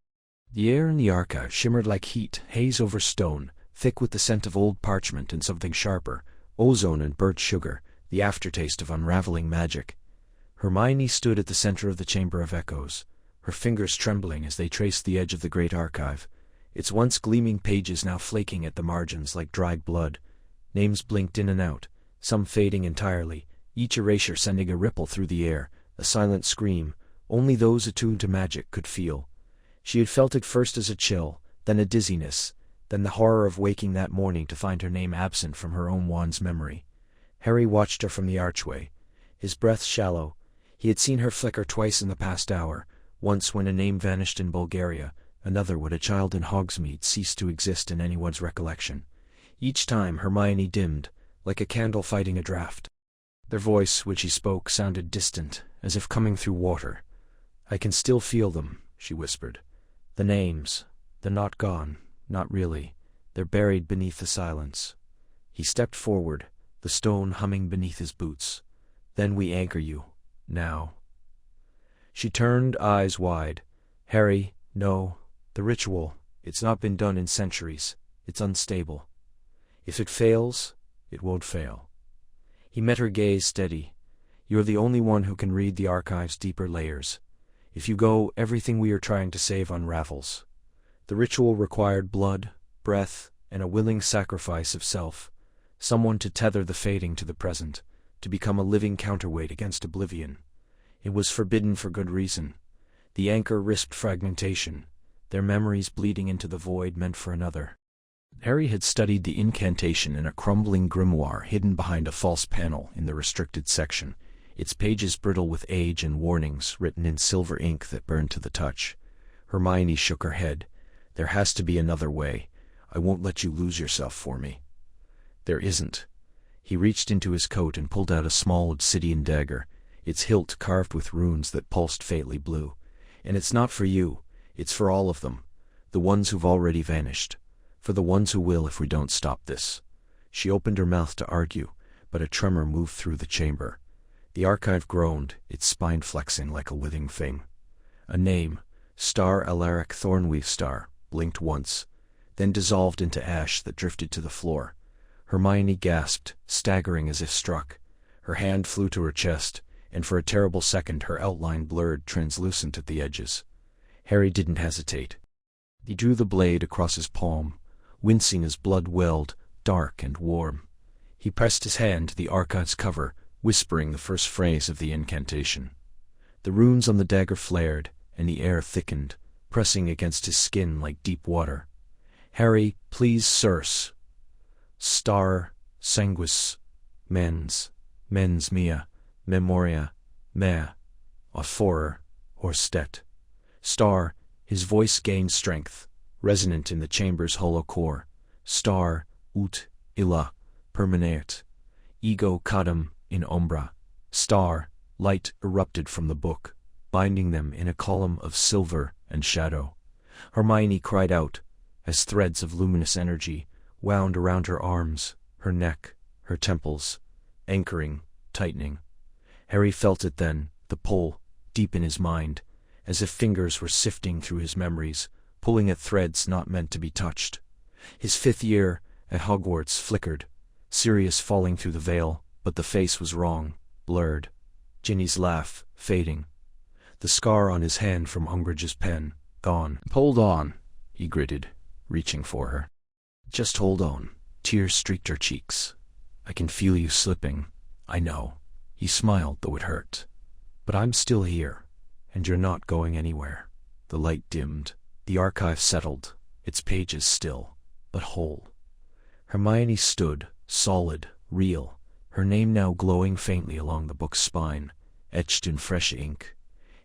The air in the archive shimmered like heat, haze over stone, thick with the scent of old parchment and something sharper, ozone and burnt sugar, the aftertaste of unraveling magic. Hermione stood at the center of the Chamber of Echoes, her fingers trembling as they traced the edge of the great archive, its once gleaming pages now flaking at the margins like dried blood. Names blinked in and out, some fading entirely, each erasure sending a ripple through the air, a silent scream only those attuned to magic could feel. She had felt it first as a chill, then a dizziness, then the horror of waking that morning to find her name absent from her own wand's memory. Harry watched her from the archway, his breath shallow. He had seen her flicker twice in the past hour, once when a name vanished in Bulgaria, another when a child in Hogsmeade ceased to exist in anyone's recollection. Each time Hermione dimmed, like a candle fighting a draught. Their voice, when she spoke, sounded distant, as if coming through water. "I can still feel them," she whispered. "The names. They're not gone, not really. They're buried beneath the silence." He stepped forward, the stone humming beneath his boots. "Then we anchor you. Now." She turned, eyes wide. "Harry, no. The ritual, it's not been done in centuries. It's unstable. If it fails, it won't fail." He met her gaze steady. "You're the only one who can read the archive's deeper layers. If you go, everything we are trying to save unravels." The ritual required blood, breath, and a willing sacrifice of self, someone to tether the fading to the present, to become a living counterweight against oblivion. It was forbidden for good reason. The anchor risked fragmentation, their memories bleeding into the void meant for another. Harry had studied the incantation in a crumbling grimoire hidden behind a false panel in the restricted section, its pages brittle with age and warnings written in silver ink that burned to the touch. Hermione shook her head. "There has to be another way. I won't let you lose yourself for me." "There isn't." He reached into his coat and pulled out a small obsidian dagger, its hilt carved with runes that pulsed faintly blue. "And it's not for you. It's for all of them. The ones who've already vanished. For the ones who will if we don't stop this." She opened her mouth to argue, but a tremor moved through the chamber. The archive groaned, its spine flexing like a living thing. A name, Star Alaric Thornweave Star, blinked once, then dissolved into ash that drifted to the floor. Hermione gasped, staggering as if struck. Her hand flew to her chest, and for a terrible second her outline blurred translucent at the edges. Harry didn't hesitate. He drew the blade across his palm, wincing as blood welled, dark and warm. He pressed his hand to the archive's cover, whispering the first phrase of the incantation. The runes on the dagger flared, and the air thickened, pressing against his skin like deep water. "Harry, please, sirs. Star, sanguis, mens mea, memoria, mea, auforer, orstet." Star, his voice gained strength, resonant in the chamber's hollow core. "Star, ut illa, permaneat, ego cadem in umbra." Star, light erupted from the book, binding them in a column of silver and shadow. Hermione cried out, as threads of luminous energy wound around her arms, her neck, her temples, anchoring, tightening. Harry felt it then, the pull, deep in his mind, as if fingers were sifting through his memories, pulling at threads not meant to be touched. His 5th year at Hogwarts flickered, Sirius falling through the veil, but the face was wrong, blurred. Ginny's laugh, fading. The scar on his hand from Umbridge's pen, gone. "Hold on," he gritted, reaching for her. "Just hold on." Tears streaked her cheeks. "I can feel you slipping. I know." He smiled, though it hurt. "But I'm still here, and you're not going anywhere." The light dimmed. The archive settled, its pages still, but whole. Hermione stood, solid, real, her name now glowing faintly along the book's spine, etched in fresh ink.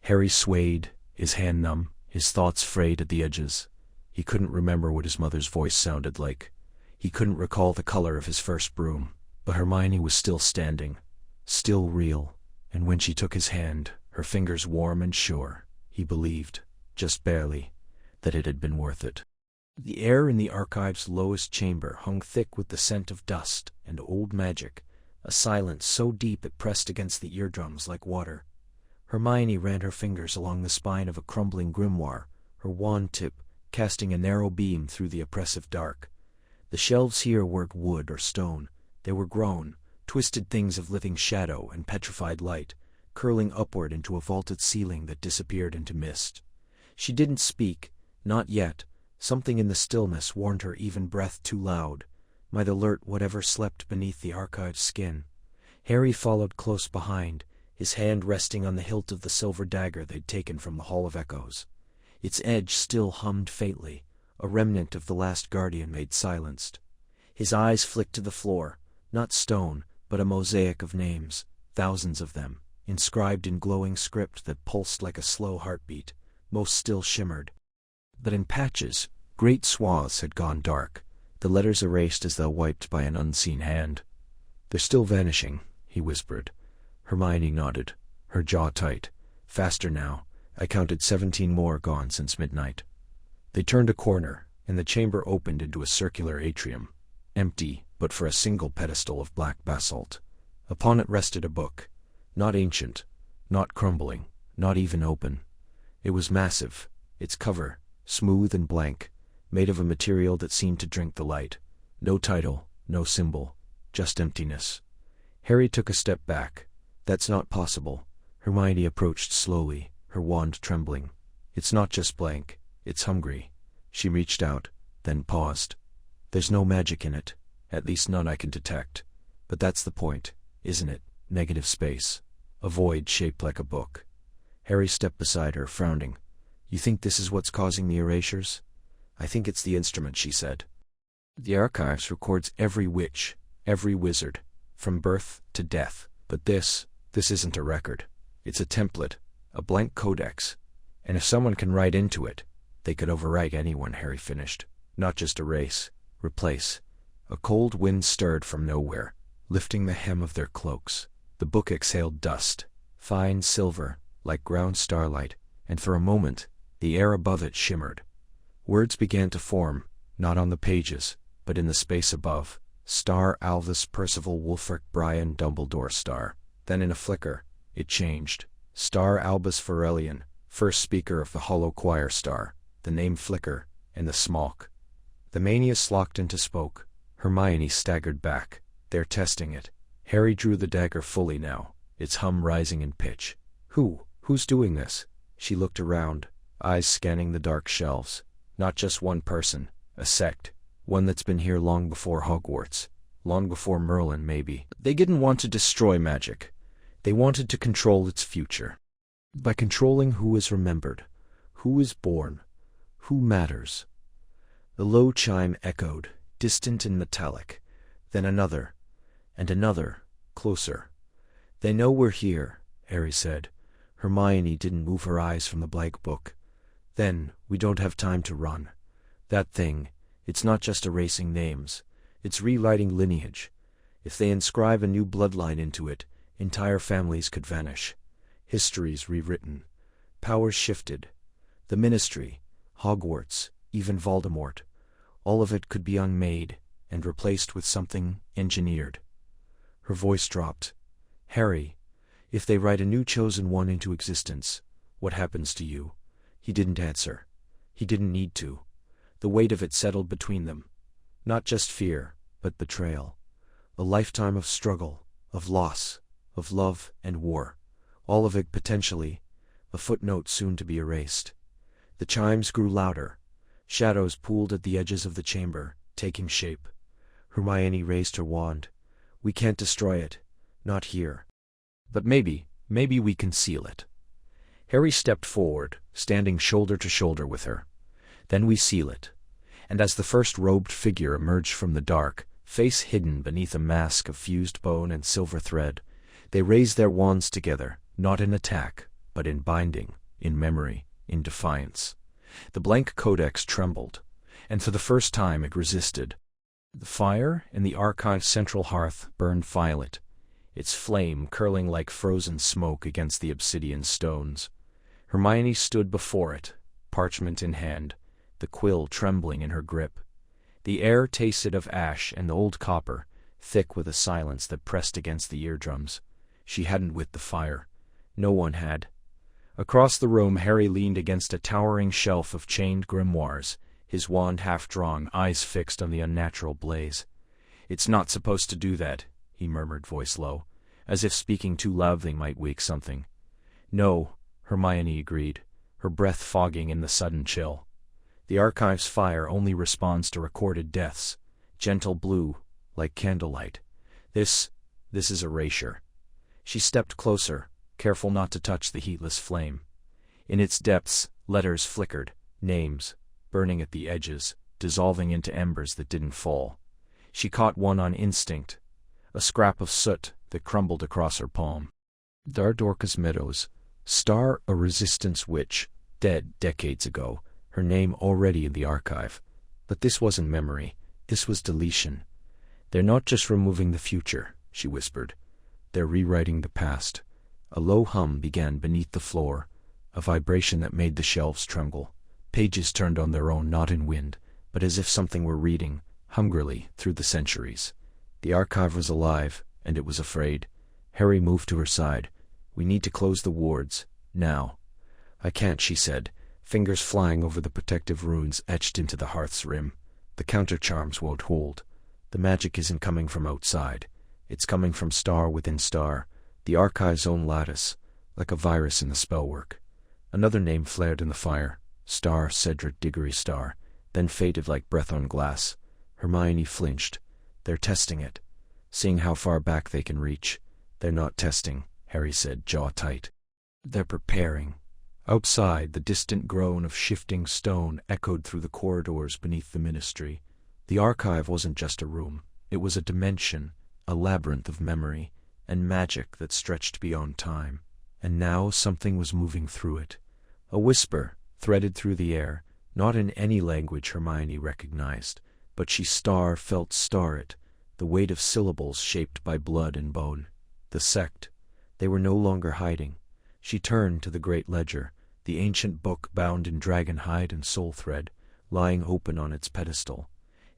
Harry swayed, his hand numb, his thoughts frayed at the edges. He couldn't remember what his mother's voice sounded like. He couldn't recall the color of his first broom, but Hermione was still standing, still real, and when she took his hand, her fingers warm and sure, he believed, just barely, that it had been worth it. The air in the archive's lowest chamber hung thick with the scent of dust and old magic, a silence so deep it pressed against the eardrums like water. Hermione ran her fingers along the spine of a crumbling grimoire, her wand tip casting a narrow beam through the oppressive dark. The shelves here weren't wood or stone. They were grown, twisted things of living shadow and petrified light, curling upward into a vaulted ceiling that disappeared into mist. She didn't speak, not yet. Something in the stillness warned her even breath too loud, might alert whatever slept beneath the archive's skin. Harry followed close behind, his hand resting on the hilt of the silver dagger they'd taken from the Hall of Echoes. Its edge still hummed faintly, a remnant of the last guardian made silenced. His eyes flicked to the floor, not stone, but a mosaic of names, thousands of them, inscribed in glowing script that pulsed like a slow heartbeat. Most still shimmered. But in patches, great swaths had gone dark, the letters erased as though wiped by an unseen hand. "They're still vanishing," he whispered. Hermione nodded, her jaw tight. "Faster now. I counted 17 more gone since midnight." They turned a corner, and the chamber opened into a circular atrium, empty but for a single pedestal of black basalt. Upon it rested a book, not ancient, not crumbling, not even open. It was massive, its cover, smooth and blank, made of a material that seemed to drink the light. No title, no symbol, just emptiness. Harry took a step back. "That's not possible." Hermione approached slowly, her wand trembling. "It's not just blank, it's hungry." She reached out, then paused. "There's no magic in it, at least none I can detect. But that's the point, isn't it? Negative space. A void shaped like a book." Harry stepped beside her, frowning. "You think this is what's causing the erasures?" "I think it's the instrument," she said. "The archives records every witch, every wizard, from birth to death. But this isn't a record. It's a template, a blank codex. And if someone can write into it, they could overwrite anyone," Harry finished. "Not just erase, replace." A cold wind stirred from nowhere, lifting the hem of their cloaks. The book exhaled dust, fine silver, like ground starlight, and for a moment, the air above it shimmered. Words began to form, not on the pages, but in the space above. Star Alvis Percival Wulfric Brian Dumbledore Star. Then in a flicker, it changed. Star Albus Ferellian, first speaker of the Hollow Choir Star. The name flicker, and the smoke. The Manius locked into spoke. Hermione staggered back. "They're testing it." Harry drew the dagger fully now, its hum rising in pitch. Who's doing this?" She looked around, eyes scanning the dark shelves. "Not just one person, a sect, one that's been here long before Hogwarts, long before Merlin maybe. They didn't want to destroy magic. They wanted to control its future. By controlling who is remembered, who is born, who matters." The low chime echoed, distant and metallic. Then another, and another, closer. "They know we're here," Harry said. Hermione didn't move her eyes from the blank book. "Then, we don't have time to run. That thing, it's not just erasing names. It's rewriting lineage. If they inscribe a new bloodline into it, entire families could vanish. Histories rewritten. Powers shifted. The Ministry, Hogwarts, even Voldemort. All of it could be unmade and replaced with something engineered." Her voice dropped. "Harry, if they write a new chosen one into existence, "What happens to you?" He didn't answer. He didn't need to. The weight of it settled between them. Not just fear, but betrayal. A lifetime of struggle, of loss, of love and war. All of it potentially, a footnote soon to be erased. The chimes grew louder. Shadows pooled at the edges of the chamber, taking shape. Hermione raised her wand. "We can't destroy it. Not here. But maybe we can seal it." Harry stepped forward, standing shoulder to shoulder with her. "Then we seal it." And as the first robed figure emerged from the dark, face hidden beneath a mask of fused bone and silver thread, they raised their wands together, not in attack, but in binding, in memory, in defiance. The blank codex trembled, and for the first time it resisted. The fire in the archive's central hearth burned violet, its flame curling like frozen smoke against the obsidian stones. Hermione stood before it, parchment in hand, the quill trembling in her grip. The air tasted of ash and old copper, thick with a silence that pressed against the eardrums. She hadn't lit the fire. No one had. Across the room Harry leaned against a towering shelf of chained grimoires, his wand half drawn, eyes fixed on the unnatural blaze. "It's not supposed to do that," he murmured, voice low, as if speaking too loudly might wake something. "No," Hermione agreed, her breath fogging in the sudden chill. "The archive's fire only responds to recorded deaths, gentle blue, like candlelight. This is erasure." She stepped closer, careful not to touch the heatless flame. In its depths, letters flickered, names, burning at the edges, dissolving into embers that didn't fall. She caught one on instinct, a scrap of soot that crumbled across her palm. Dar Dorcas Meadows, star a resistance witch, dead decades ago, her name already in the archive. But this wasn't memory, this was deletion. "They're not just removing the future," she whispered. "They're rewriting the past." A low hum began beneath the floor, a vibration that made the shelves tremble. Pages turned on their own, not in wind, but as if something were reading, hungrily, through the centuries. The archive was alive, and it was afraid. Harry moved to her side. "We need to close the wards, now." "I can't," she said, fingers flying over the protective runes etched into the hearth's rim. "The counter-charms won't hold. The magic isn't coming from outside. It's coming from star within star, the archive's own lattice, like a virus in the spellwork." Another name flared in the fire. Star Cedric Diggory Star, then faded like breath on glass. Hermione flinched. "They're testing it, seeing how far back they can reach." "They're not testing," Harry said, jaw tight. "They're preparing." Outside, the distant groan of shifting stone echoed through the corridors beneath the ministry. The archive wasn't just a room. It was a dimension, a labyrinth of memory, and magic that stretched beyond time. And now something was moving through it. A whisper threaded through the air, not in any language Hermione recognized, but she felt it, the weight of syllables shaped by blood and bone. The sect. They were no longer hiding. She turned to the great ledger, the ancient book bound in dragon hide and soul thread, lying open on its pedestal.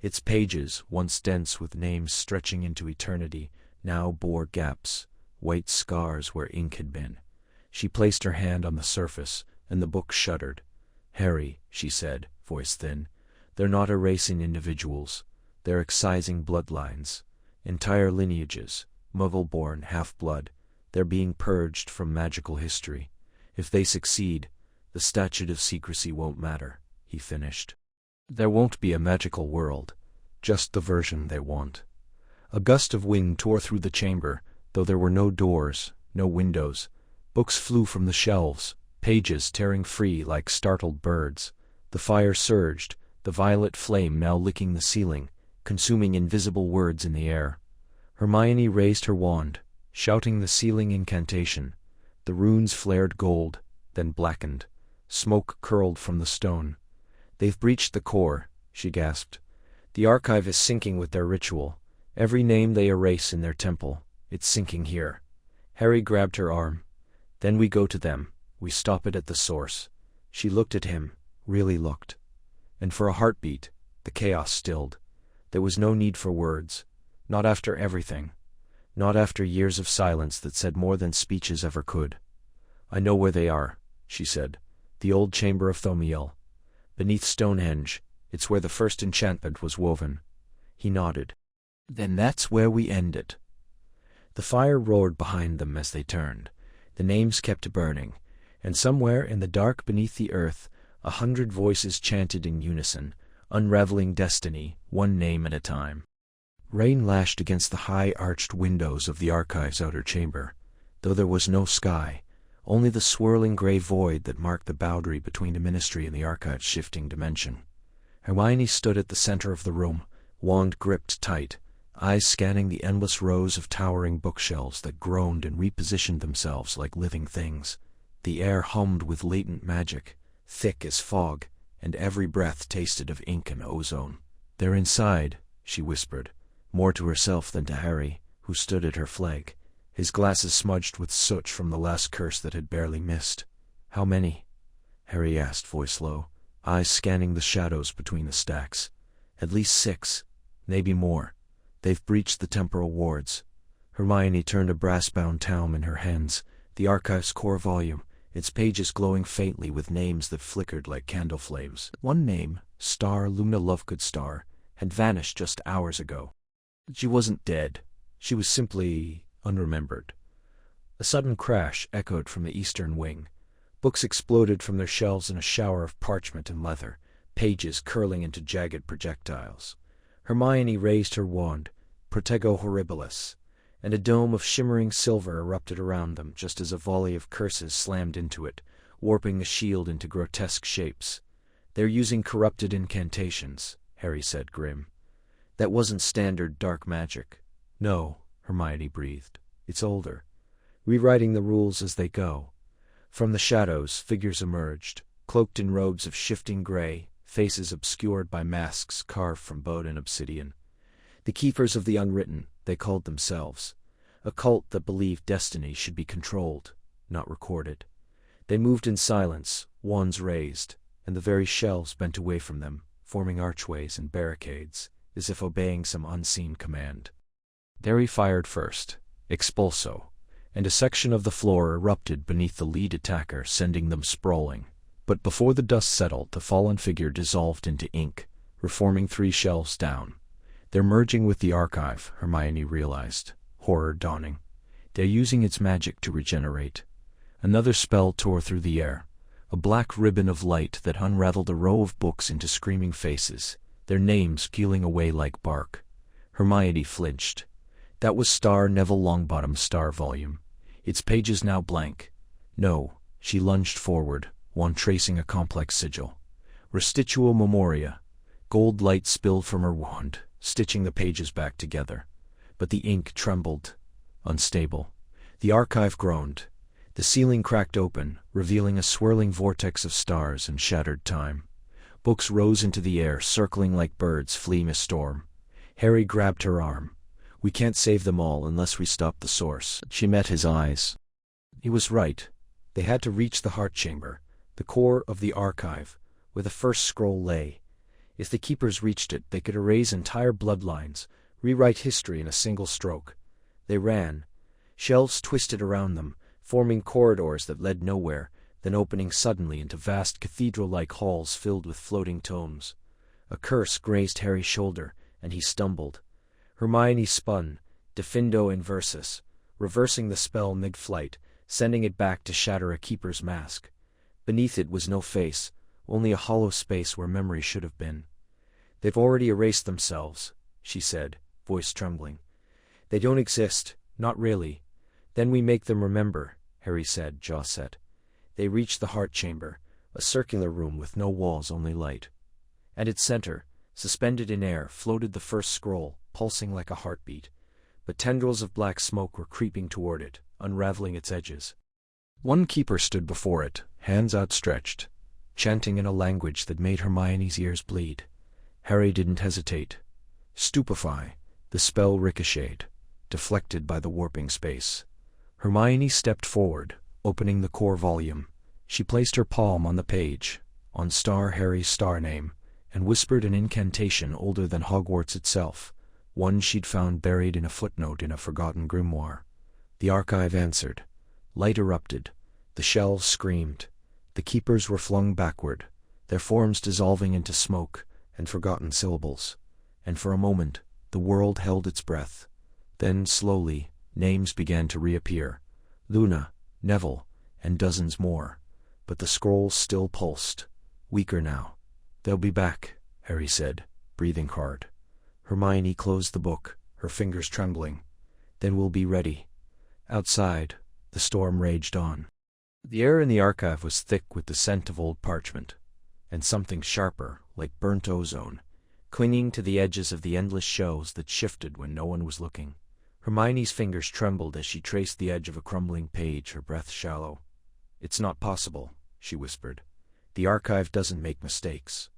Its pages, once dense with names stretching into eternity, now bore gaps, white scars where ink had been. She placed her hand on the surface, and the book shuddered. "Harry," she said, voice thin, "they're not erasing individuals. They're excising bloodlines, entire lineages, muggle-born half-blood. They're being purged from magical history. If they succeed, the statute of secrecy won't matter," he finished. "There won't be a magical world, just the version they want." A gust of wind tore through the chamber, though there were no doors, no windows. Books flew from the shelves, pages tearing free like startled birds. The fire surged, the violet flame now licking the ceiling, consuming invisible words in the air. Hermione raised her wand, shouting the sealing incantation. The runes flared gold, then blackened. Smoke curled from the stone. "They've breached the core," she gasped. "The archive is sinking with their ritual. Every name they erase in their temple, it's sinking here." Harry grabbed her arm. "Then we go to them. We stop it at the source." She looked at him, really looked. And for a heartbeat, the chaos stilled. There was no need for words. Not after everything. Not after years of silence that said more than speeches ever could. "I know where they are," she said. "The old chamber of Thomiel. Beneath Stonehenge. It's where the first enchantment was woven." He nodded. "Then that's where we end it." The fire roared behind them as they turned. The names kept burning, and somewhere in the dark beneath the earth 100 voices chanted in unison, unraveling destiny, one name at a time. Rain lashed against the high-arched windows of the archive's outer chamber, though there was no sky, only the swirling gray void that marked the boundary between the ministry and the archive's shifting dimension. Hermione stood at the center of the room, wand gripped tight, eyes scanning the endless rows of towering bookshelves that groaned and repositioned themselves like living things. The air hummed with latent magic, thick as fog, and every breath tasted of ink and ozone. "They're inside," she whispered, more to herself than to Harry, who stood at her flank, his glasses smudged with soot from the last curse that had barely missed. "How many?" Harry asked, voice low, eyes scanning the shadows between the stacks. "At least 6, maybe more. They've breached the temporal wards." Hermione turned a brass-bound tome in her hands, the archive's core volume, its pages glowing faintly with names that flickered like candle flames. One name, Star Luna Lovegood Star, had vanished just hours ago. She wasn't dead. She was simply unremembered. A sudden crash echoed from the eastern wing. Books exploded from their shelves in a shower of parchment and leather, pages curling into jagged projectiles. Hermione raised her wand, Protego Horribilis, and a dome of shimmering silver erupted around them just as a volley of curses slammed into it, warping the shield into grotesque shapes. "They're using corrupted incantations," Harry said, grim. "That wasn't standard dark magic." "No," Hermione breathed. "It's older. Rewriting the rules as they go." From the shadows, figures emerged, cloaked in robes of shifting gray, faces obscured by masks carved from bone and obsidian. The Keepers of the Unwritten, they called themselves, a cult that believed destiny should be controlled, not recorded. They moved in silence, wands raised, and the very shelves bent away from them, forming archways and barricades, as if obeying some unseen command. Harry fired first, expulso, and a section of the floor erupted beneath the lead attacker, sending them sprawling. But before the dust settled, the fallen figure dissolved into ink, reforming 3 shelves down. "They're merging with the archive," Hermione realized, horror dawning. "They're using its magic to regenerate." Another spell tore through the air, a black ribbon of light that unraveled a row of books into screaming faces, their names peeling away like bark. Hermione flinched. That was Star Neville Longbottom's Star volume, its pages now blank. "No," she lunged forward, one tracing a complex sigil. "Restituo Memoria." Gold light spilled from her wand, stitching the pages back together. But the ink trembled, unstable. The archive groaned. The ceiling cracked open, revealing a swirling vortex of stars and shattered time. Books rose into the air, circling like birds fleeing a storm. Harry grabbed her arm. "We can't save them all unless we stop the source." She met his eyes. He was right. They had to reach the heart chamber, the core of the archive, where the first scroll lay. If the Keepers reached it, they could erase entire bloodlines, rewrite history in a single stroke. They ran. Shelves twisted around them, forming corridors that led nowhere, then opening suddenly into vast cathedral-like halls filled with floating tomes. A curse grazed Harry's shoulder, and he stumbled. Hermione spun, Defindo Inversus, reversing the spell mid-flight, sending it back to shatter a Keeper's mask. Beneath it was no face, only a hollow space where memory should have been. "They've already erased themselves," she said, voice trembling. "They don't exist, not really. Then we make them remember," Harry said, jaw set. They reached the heart chamber, a circular room with no walls, only light. At its center, suspended in air, floated the first scroll, pulsing like a heartbeat. But tendrils of black smoke were creeping toward it, unraveling its edges. One Keeper stood before it, hands outstretched, chanting in a language that made Hermione's ears bleed. Harry didn't hesitate. Stupefy, the spell ricocheted, deflected by the warping space. Hermione stepped forward, opening the core volume. She placed her palm on the page, on Star Harry's star name, and whispered an incantation older than Hogwarts itself, one she'd found buried in a footnote in a forgotten grimoire. The archive answered. Light erupted. The shelves screamed. The keepers were flung backward, their forms dissolving into smoke and forgotten syllables, and for a moment the world held its breath. Then, slowly, names began to reappear: Luna, Neville, and dozens more. But the scrolls still pulsed, weaker now. "They'll be back," Harry said, breathing hard. Hermione closed the book, her fingers trembling. "Then we'll be ready." Outside, the storm raged on. The air in the archive was thick with the scent of old parchment, and something sharper, like burnt ozone, clinging to the edges of the endless shelves that shifted when no one was looking. Hermione's fingers trembled as she traced the edge of a crumbling page, her breath shallow. "It's not possible," she whispered. "The archive doesn't make mistakes."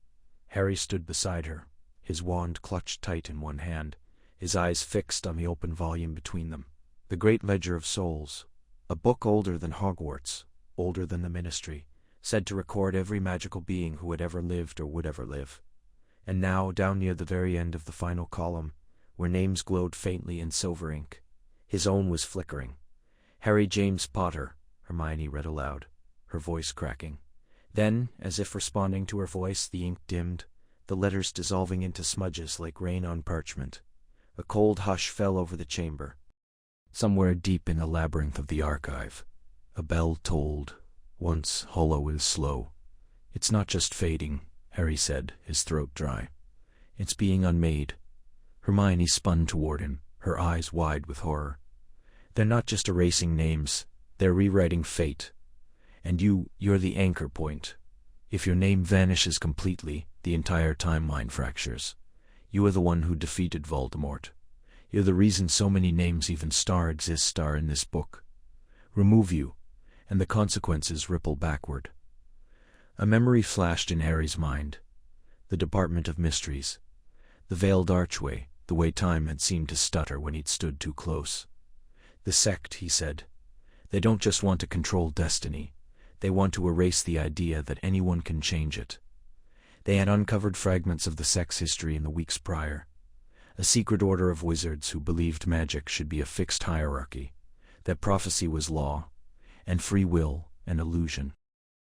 Harry stood beside her, his wand clutched tight in one hand, his eyes fixed on the open volume between them. The Great Ledger of Souls, a book older than Hogwarts, older than the Ministry, said to record every magical being who had ever lived or would ever live. And now, down near the very end of the final column, where names glowed faintly in silver ink, his own was flickering. "Harry James Potter," Hermione read aloud, her voice cracking. Then, as if responding to her voice, the ink dimmed, the letters dissolving into smudges like rain on parchment. A cold hush fell over the chamber. Somewhere deep in the labyrinth of the archive, a bell tolled, once hollow and slow. "It's not just fading," Harry said, his throat dry. "It's being unmade." Hermione spun toward him, her eyes wide with horror. "They're not just erasing names, they're rewriting fate. And you're the anchor point. If your name vanishes completely, the entire timeline fractures. You are the one who defeated Voldemort. You're the reason so many names even exist in this book. Remove you, and the consequences ripple backward." A memory flashed in Harry's mind. The Department of Mysteries. The veiled archway, the way time had seemed to stutter when he'd stood too close. "The sect," he said. "They don't just want to control destiny. They want to erase the idea that anyone can change it." They had uncovered fragments of the sect's history in the weeks prior. A secret order of wizards who believed magic should be a fixed hierarchy, that prophecy was law, and free will an illusion.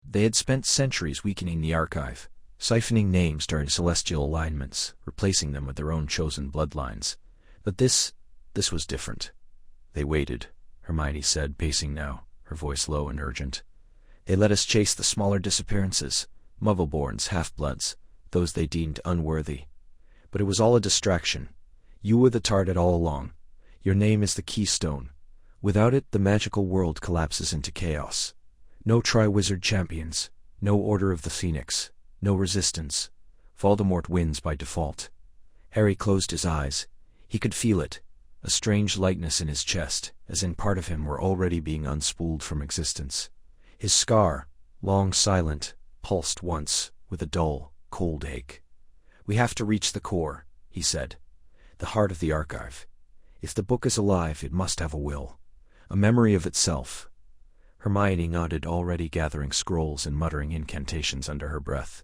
They had spent centuries weakening the archive, siphoning names during celestial alignments, replacing them with their own chosen bloodlines. But this was different. "They waited," Hermione said, pacing now, her voice low and urgent. "They let us chase the smaller disappearances, Muggleborns, half-bloods, those they deemed unworthy. But it was all a distraction. You were the target all along. Your name is the keystone. Without it, the magical world collapses into chaos. No Triwizard champions, no Order of the Phoenix, no resistance. Voldemort wins by default." Harry closed his eyes. He could feel it, a strange lightness in his chest, as in part of him were already being unspooled from existence. His scar, long silent, pulsed once, with a dull, cold ache. "We have to reach the core," he said. "The heart of the archive. If the book is alive, it must have a will, a memory of itself." Hermione nodded, already gathering scrolls and muttering incantations under her breath.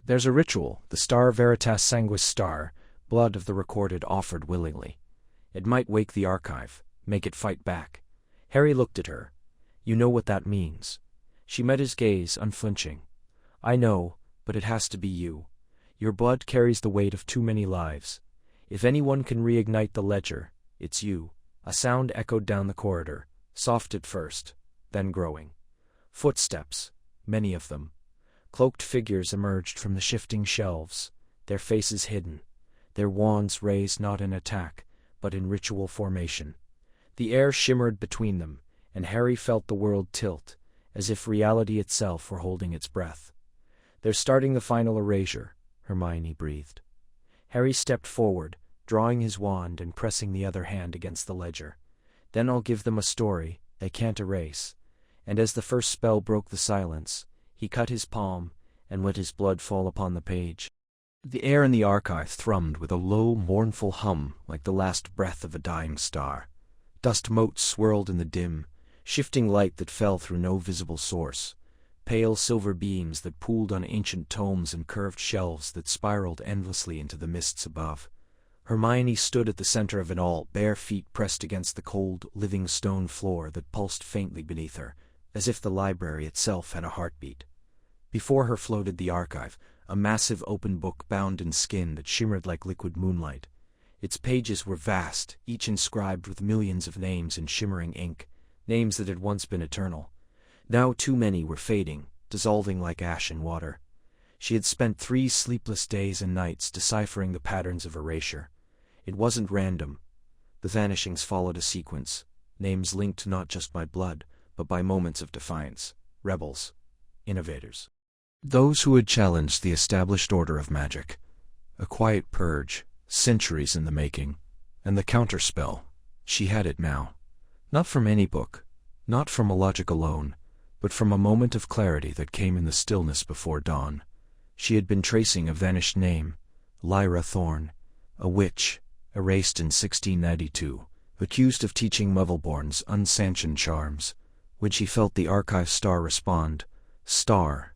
"There's a ritual, the Star Veritas Sanguis Star, blood of the recorded offered willingly. It might wake the archive, make it fight back." Harry looked at her. "You know what that means." She met his gaze, unflinching. "I know, but it has to be you. Your blood carries the weight of too many lives. If anyone can reignite the ledger, it's you." A sound echoed down the corridor, soft at first, then growing. Footsteps, many of them. Cloaked figures emerged from the shifting shelves, their faces hidden, their wands raised not in attack, but in ritual formation. The air shimmered between them, and Harry felt the world tilt, as if reality itself were holding its breath. "They're starting the final erasure," Hermione breathed. Harry stepped forward, drawing his wand and pressing the other hand against the ledger. "Then I'll give them a story they can't erase." And as the first spell broke the silence, he cut his palm and let his blood fall upon the page. The air in the archive thrummed with a low, mournful hum like the last breath of a dying star. Dust motes swirled in the dim, shifting light that fell through no visible source, pale silver beams that pooled on ancient tomes and curved shelves that spiraled endlessly into the mists above. Hermione stood at the center of it all, bare feet pressed against the cold, living stone floor that pulsed faintly beneath her, as if the library itself had a heartbeat. Before her floated the archive, a massive open book bound in skin that shimmered like liquid moonlight. Its pages were vast, each inscribed with millions of names in shimmering ink, names that had once been eternal. Now too many were fading, dissolving like ash in water. She had spent 3 sleepless days and nights deciphering the patterns of erasure. It wasn't random. The vanishings followed a sequence, names linked not just by blood, but by moments of defiance, rebels, innovators. Those who had challenged the established order of magic. A quiet purge, centuries in the making, and the counterspell. She had it now. Not from any book, not from a logic alone, but from a moment of clarity that came in the stillness before dawn. She had been tracing a vanished name, Lyra Thorne, a witch, erased in 1692, accused of teaching Muggleborns unsanctioned charms. When she felt the archive star respond, star,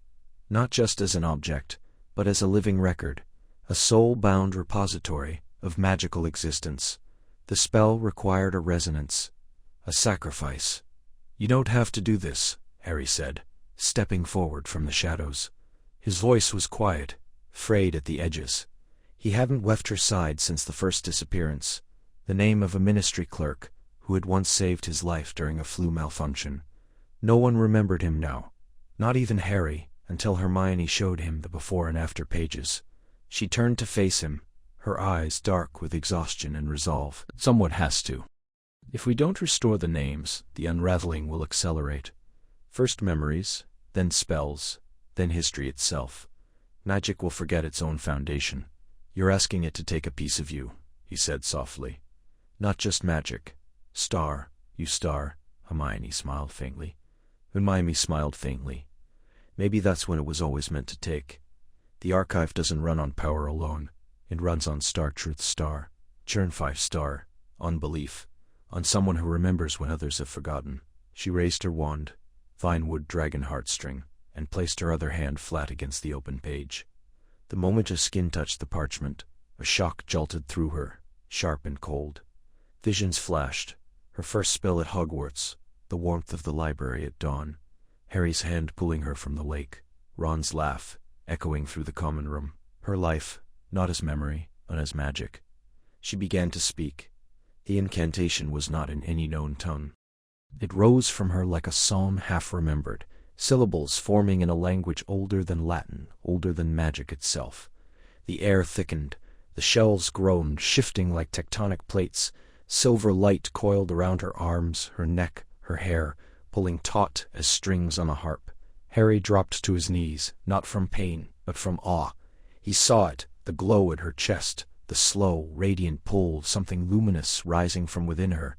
not just as an object, but as a living record, a soul-bound repository of magical existence. The spell required a resonance, a sacrifice. "You don't have to do this," Harry said, stepping forward from the shadows. His voice was quiet, frayed at the edges. He hadn't left her side since the first disappearance, the name of a ministry clerk who had once saved his life during a flu malfunction. No one remembered him now, not even Harry, until Hermione showed him the before and after pages. She turned to face him, her eyes dark with exhaustion and resolve. "Someone has to. If we don't restore the names, the unraveling will accelerate. First memories, then spells, then history itself. Magic will forget its own foundation. You're asking it to take a piece of you," he said softly. "Not just magic. Star, you star." Hermione smiled faintly. Maybe that's when it was always meant to take. The archive doesn't run on power alone. It runs on star truth star, churn 5 star, on belief, on someone who remembers when others have forgotten. She raised her wand, vinewood dragon heartstring, and placed her other hand flat against the open page. The moment her skin touched the parchment, a shock jolted through her, sharp and cold. Visions flashed, her first spell at Hogwarts, the warmth of the library at dawn, Harry's hand pulling her from the lake, Ron's laugh, echoing through the common room. Her life, not as memory, but as magic. She began to speak. The incantation was not in any known tongue. It rose from her like a psalm half-remembered, syllables forming in a language older than Latin, older than magic itself. The air thickened, the shelves groaned, shifting like tectonic plates. Silver light coiled around her arms, her neck, her hair, pulling taut as strings on a harp. Harry dropped to his knees, not from pain, but from awe. He saw it, the glow at her chest, the slow, radiant pull of something luminous rising from within her.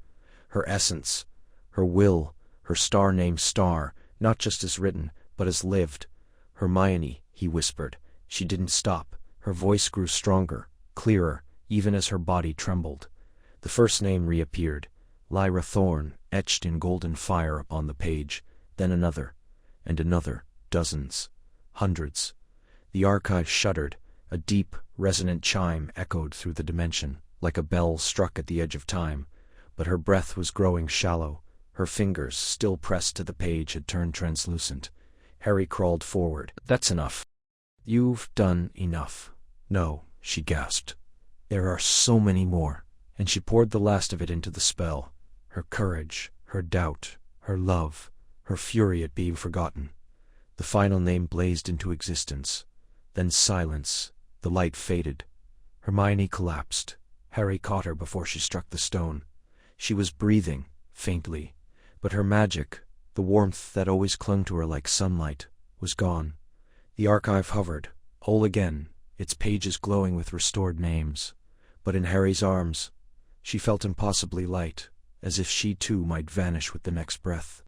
Her essence, her will, her star-named star, not just as written, but as lived. "Hermione," he whispered. She didn't stop. Her voice grew stronger, clearer, even as her body trembled. The first name reappeared, Lyra Thorne, etched in golden fire upon the page, then another, and another, dozens, hundreds. The archive shuddered, a deep, resonant chime echoed through the dimension, like a bell struck at the edge of time, but her breath was growing shallow. Her fingers, still pressed to the page, had turned translucent. Harry crawled forward. "That's enough. You've done enough." "No," she gasped. "There are so many more." And she poured the last of it into the spell. Her courage, her doubt, her love, her fury at being forgotten. The final name blazed into existence. Then silence. The light faded. Hermione collapsed. Harry caught her before she struck the stone. She was breathing, faintly, but her magic, the warmth that always clung to her like sunlight, was gone. The archive hovered, whole again, its pages glowing with restored names. But in Harry's arms, she felt impossibly light, as if she too might vanish with the next breath.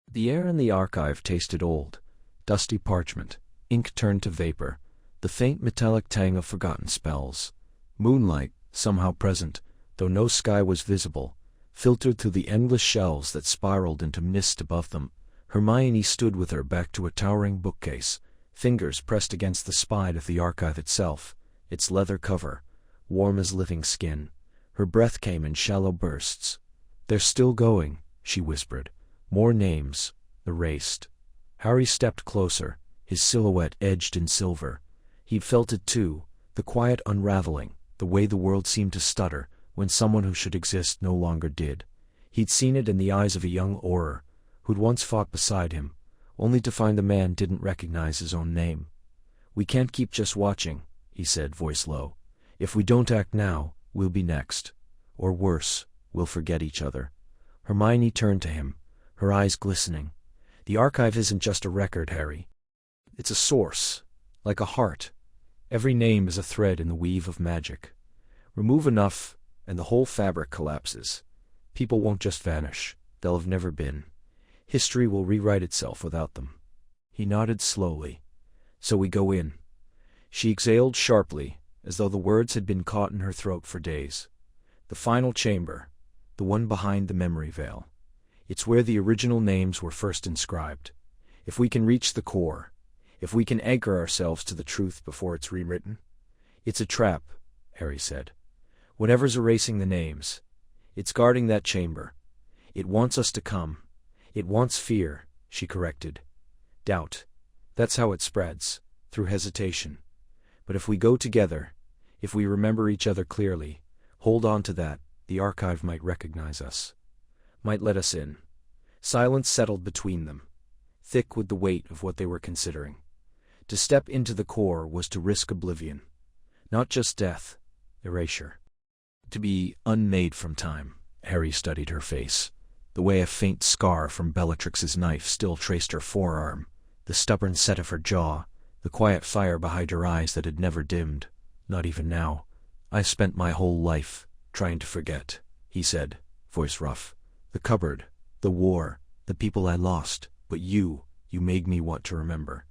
The air in the archive tasted old, dusty parchment, ink turned to vapor, the faint metallic tang of forgotten spells. Moonlight, somehow present, though no sky was visible, filtered through the endless shelves that spiraled into mist above them. Hermione stood with her back to a towering bookcase, fingers pressed against the spine of the archive itself, its leather cover, warm as living skin. Her breath came in shallow bursts. "They're still going," she whispered. "More names, erased." Harry stepped closer, his silhouette edged in silver. He'd felt it too, the quiet unraveling, the way the world seemed to stutter when someone who should exist no longer did. He'd seen it in the eyes of a young Auror, who'd once fought beside him, only to find the man didn't recognize his own name. "We can't keep just watching," he said, voice low. "If we don't act now, we'll be next. Or worse, we'll forget each other." Hermione turned to him, her eyes glistening. "The archive isn't just a record, Harry. It's a source, like a heart. Every name is a thread in the weave of magic. Remove enough, and the whole fabric collapses. People won't just vanish, they'll have never been. History will rewrite itself without them." He nodded slowly. "So we go in." She exhaled sharply, as though the words had been caught in her throat for days. "The final chamber, the one behind the memory veil. It's where the original names were first inscribed. If we can reach the core, if we can anchor ourselves to the truth before it's rewritten." "It's a trap," Harry said. "Whatever's erasing the names, it's guarding that chamber. It wants us to come. It wants fear," she corrected. "Doubt. That's how it spreads, through hesitation. But if we go together, if we remember each other clearly, hold on to that, the archive might recognize us. Might let us in." Silence settled between them, thick with the weight of what they were considering. To step into the core was to risk oblivion. Not just death, erasure. To be unmade from time. Harry studied her face. The way a faint scar from Bellatrix's knife still traced her forearm, the stubborn set of her jaw, the quiet fire behind her eyes that had never dimmed, not even now. "I spent my whole life trying to forget," he said, voice rough. "The cupboard, the war, the people I lost, but you made me want to remember.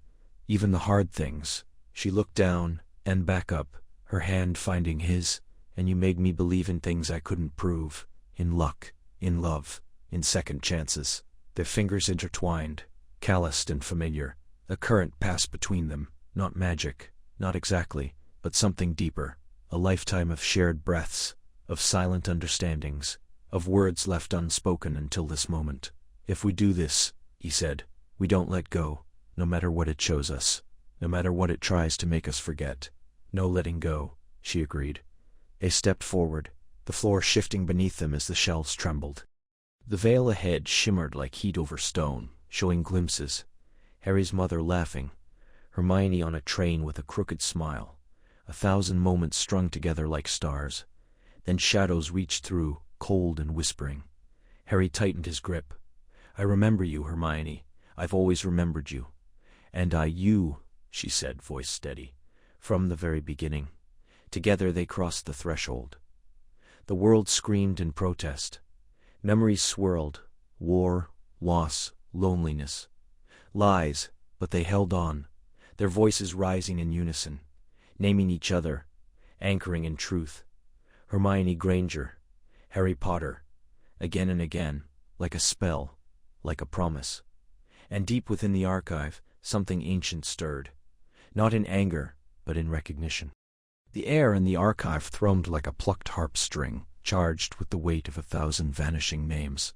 Even the hard things." She looked down and back up, her hand finding his, "And you made me believe in things I couldn't prove, in luck, in love, in second chances." Their fingers intertwined, calloused and familiar. A current passed between them, not magic, not exactly, but something deeper, a lifetime of shared breaths, of silent understandings, of words left unspoken until this moment. "If we do this," he said, "we don't let go, no matter what it shows us, no matter what it tries to make us forget." "No letting go," she agreed. They stepped forward, the floor shifting beneath them as the shelves trembled. The veil ahead shimmered like heat over stone, showing glimpses. Harry's mother laughing, Hermione on a train with a crooked smile, 1,000 moments strung together like stars. Then shadows reached through, cold and whispering. Harry tightened his grip. "I remember you, Hermione. I've always remembered you." "And you," she said, voice steady. "From the very beginning." Together they crossed the threshold. The world screamed in protest. Memories swirled. War, loss, loneliness. Lies, but they held on, their voices rising in unison, naming each other, anchoring in truth. Hermione Granger, Harry Potter, again and again, like a spell, like a promise. And deep within the archive, something ancient stirred, not in anger, but in recognition. The air in the archive thrummed like a plucked harp string, charged with the weight of 1,000 vanishing names.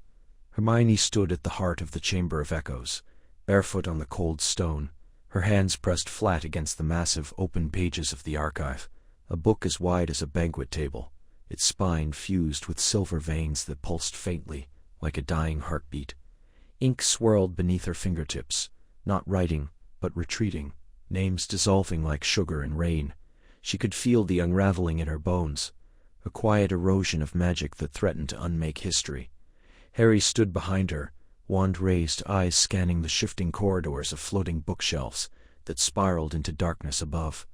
Hermione stood at the heart of the Chamber of Echoes, barefoot on the cold stone, her hands pressed flat against the massive open pages of the archive, a book as wide as a banquet table, its spine fused with silver veins that pulsed faintly, like a dying heartbeat. Ink swirled beneath her fingertips, not writing, but retreating, names dissolving like sugar in rain. She could feel the unraveling in her bones, a quiet erosion of magic that threatened to unmake history. Harry stood behind her, wand raised, eyes scanning the shifting corridors of floating bookshelves that spiraled into darkness above.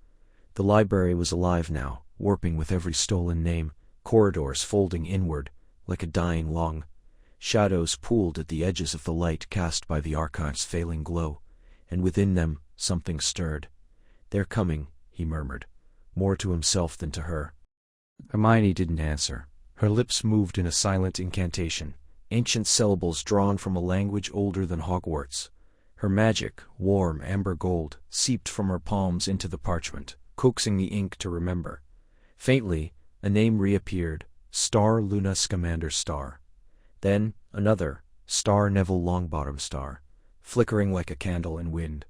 The library was alive now, warping with every stolen name, corridors folding inward, like a dying lung. Shadows pooled at the edges of the light cast by the archive's failing glow, and within them something stirred. "They're coming," he murmured, more to himself than to her. Hermione didn't answer. Her lips moved in a silent incantation, ancient syllables drawn from a language older than Hogwarts. Her magic, warm amber gold, seeped from her palms into the parchment, coaxing the ink to remember. Faintly, a name reappeared, Star Luna Scamander Star. Then, another, Star Neville Longbottom Star, flickering like a candle in wind.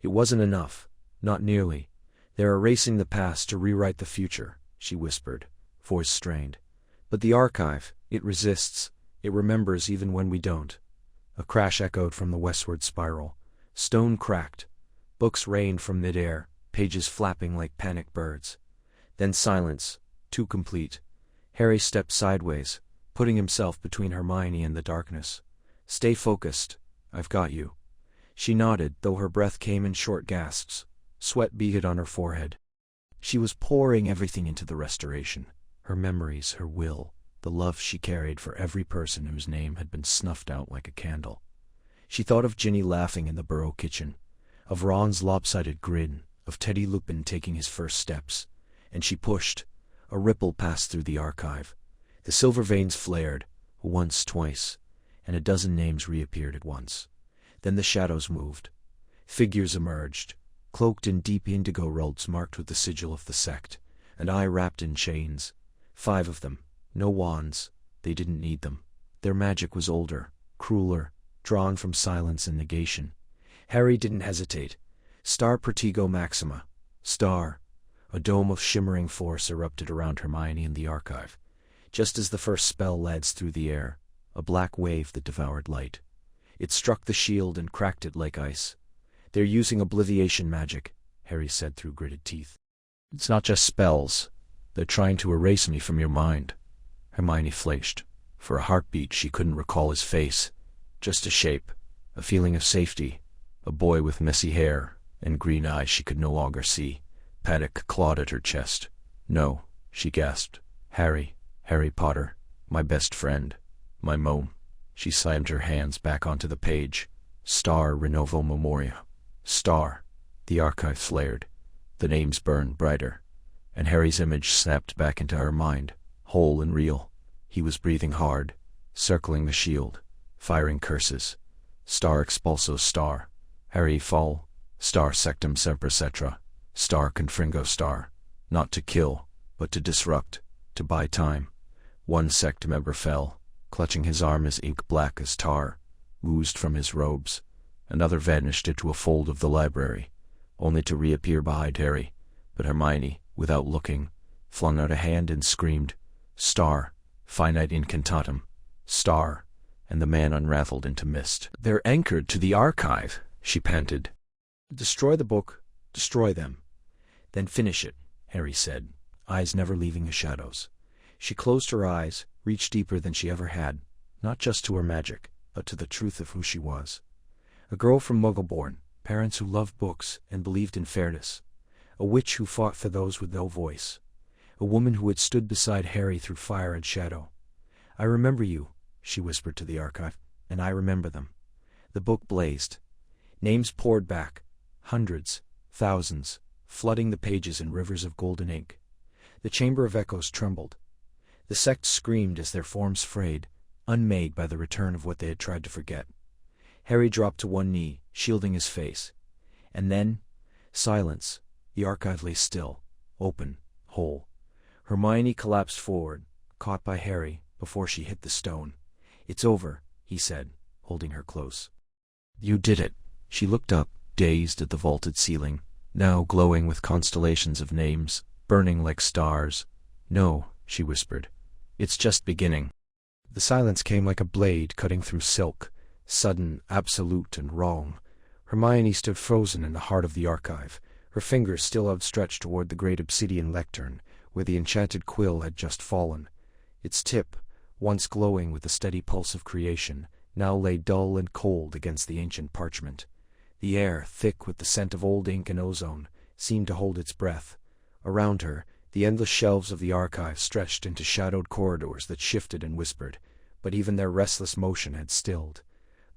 It wasn't enough. Not nearly. They're erasing the past to rewrite the future, she whispered, voice strained. But the archive, it resists. It remembers even when we don't. A crash echoed from the westward spiral. Stone cracked. Books rained from mid-air, pages flapping like panicked birds. Then silence, too complete. Harry stepped sideways, putting himself between Hermione and the darkness. "Stay focused. I've got you." She nodded, though her breath came in short gasps. Sweat beaded on her forehead. She was pouring everything into the restoration. Her memories, her will, the love she carried for every person whose name had been snuffed out like a candle. She thought of Ginny laughing in the Burrow kitchen, of Ron's lopsided grin, of Teddy Lupin taking his first steps. And she pushed. A ripple passed through the archive. The silver veins flared, once, twice, and a dozen names reappeared at once. Then the shadows moved. Figures emerged, cloaked in deep indigo robes marked with the sigil of the sect, and wrapped in chains. 5 of them. No wands. They didn't need them. Their magic was older, crueler, drawn from silence and negation. Harry didn't hesitate. Star Protego Maxima. Star. A dome of shimmering force erupted around Hermione and the archive. Just as the first spell lads through the air, a black wave that devoured light. It struck the shield and cracked it like ice. "They're using obliviation magic," Harry said through gritted teeth. "It's not just spells. They're trying to erase me from your mind." Hermione flashed. For a heartbeat she couldn't recall his face. Just a shape, a feeling of safety, a boy with messy hair and green eyes she could no longer see. Panic clawed at her chest. "No," she gasped. Harry Potter, my best friend, my mom." She slammed her hands back onto the page. "Star Renovo Memoria." Star. The archive flared. The names burned brighter. And Harry's image snapped back into her mind, whole and real. He was breathing hard, circling the shield, firing curses. "Star expulso star. Harry fall. Star sectum semper cetra. Star confringo star." Not to kill, but to disrupt, to buy time. One sect member fell, clutching his arm as ink black as tar, oozed from his robes. Another vanished into a fold of the library, only to reappear behind Harry. But Hermione, without looking, flung out a hand and screamed, "Star, finite incantatum, star," and the man unraveled into mist. "They're anchored to the archive," she panted. "Destroy the book, destroy them. Then finish it," Harry said, eyes never leaving the shadows. She closed her eyes, reached deeper than she ever had, not just to her magic, but to the truth of who she was. A girl from Muggleborn, parents who loved books and believed in fairness. A witch who fought for those with no voice. A woman who had stood beside Harry through fire and shadow. "I remember you," she whispered to the archive, "and I remember them." The book blazed. Names poured back, hundreds, thousands, flooding the pages in rivers of golden ink. The Chamber of Echoes trembled. The sect screamed as their forms frayed, unmade by the return of what they had tried to forget. Harry dropped to one knee, shielding his face. And then, silence. The archive lay still, open, whole. Hermione collapsed forward, caught by Harry, before she hit the stone. "It's over," he said, holding her close. "You did it." She looked up, dazed at the vaulted ceiling, now glowing with constellations of names, burning like stars. "No," she whispered. "It's just beginning." The silence came like a blade cutting through silk, sudden, absolute, and wrong. Hermione stood frozen in the heart of the archive, her fingers still outstretched toward the great obsidian lectern, where the enchanted quill had just fallen. Its tip, once glowing with the steady pulse of creation, now lay dull and cold against the ancient parchment. The air, thick with the scent of old ink and ozone, seemed to hold its breath. Around her, the endless shelves of the archive stretched into shadowed corridors that shifted and whispered, but even their restless motion had stilled.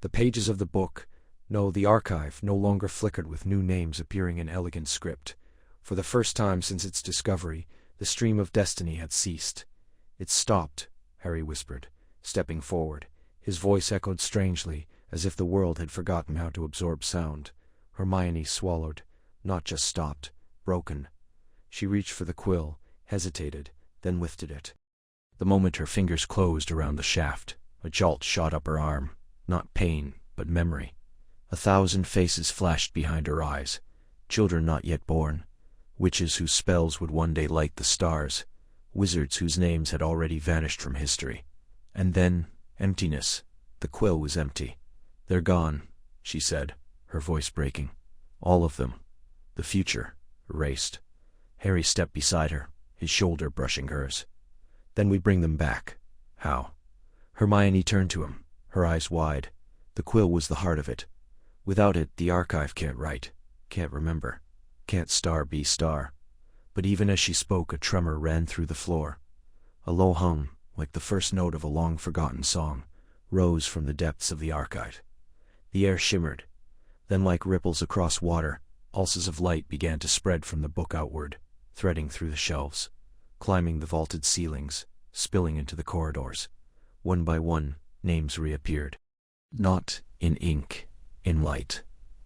The pages of the book, no, the archive, no longer flickered with new names appearing in elegant script. For the first time since its discovery, the stream of destiny had ceased. "It stopped," Harry whispered, stepping forward. His voice echoed strangely, as if the world had forgotten how to absorb sound. Hermione swallowed, not just stopped, broken. She reached for the quill, hesitated, then lifted it. The moment her fingers closed around the shaft, a jolt shot up her arm, not pain, but memory. 1,000 faces flashed behind her eyes, children not yet born, witches whose spells would one day light the stars, wizards whose names had already vanished from history. And then, emptiness. The quill was empty. "They're gone," she said, her voice breaking. "All of them. The future, erased." Harry stepped beside her, his shoulder brushing hers. "Then we bring them back." "How?" Hermione turned to him, her eyes wide. "The quill was the heart of it. Without it, the archive can't write, can't remember, can't star be star." But even as she spoke, a tremor ran through the floor. A low hum, like the first note of a long-forgotten song, rose from the depths of the archive. The air shimmered. Then, like ripples across water, pulses of light began to spread from the book outward, threading through the shelves, climbing the vaulted ceilings, spilling into the corridors. One by one, names reappeared. Not in ink, in light.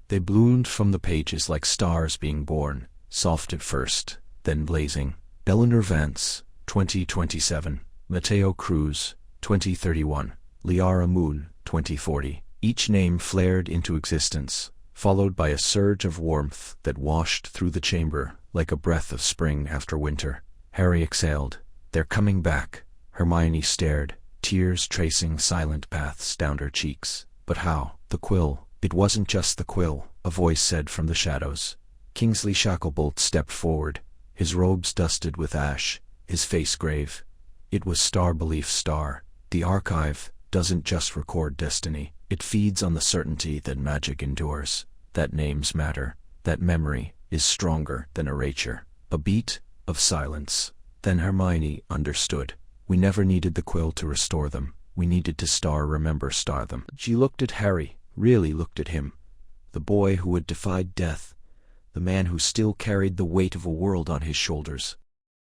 They bloomed from the pages like stars being born, soft at first, then blazing. Eleanor Vance, 2027. Mateo Cruz, 2031. Liara Moon, 2040. Each name flared into existence, followed by a surge of warmth that washed through the chamber like a breath of spring after winter. Harry exhaled. "They're coming back." Hermione stared, tears tracing silent paths down her cheeks. "But how?" "The quill." "It wasn't just the quill," a voice said from the shadows. Kingsley Shacklebolt stepped forward, his robes dusted with ash, his face grave. "It was Star Belief Star. The archive doesn't just record destiny. It feeds on the certainty that magic endures, that names matter, that memory is stronger than erasure." A beat of silence. Then Hermione understood. We never needed the quill to restore them. We needed to star them. She looked at Harry, really looked at him. The boy who had defied death. The man who still carried the weight of a world on his shoulders.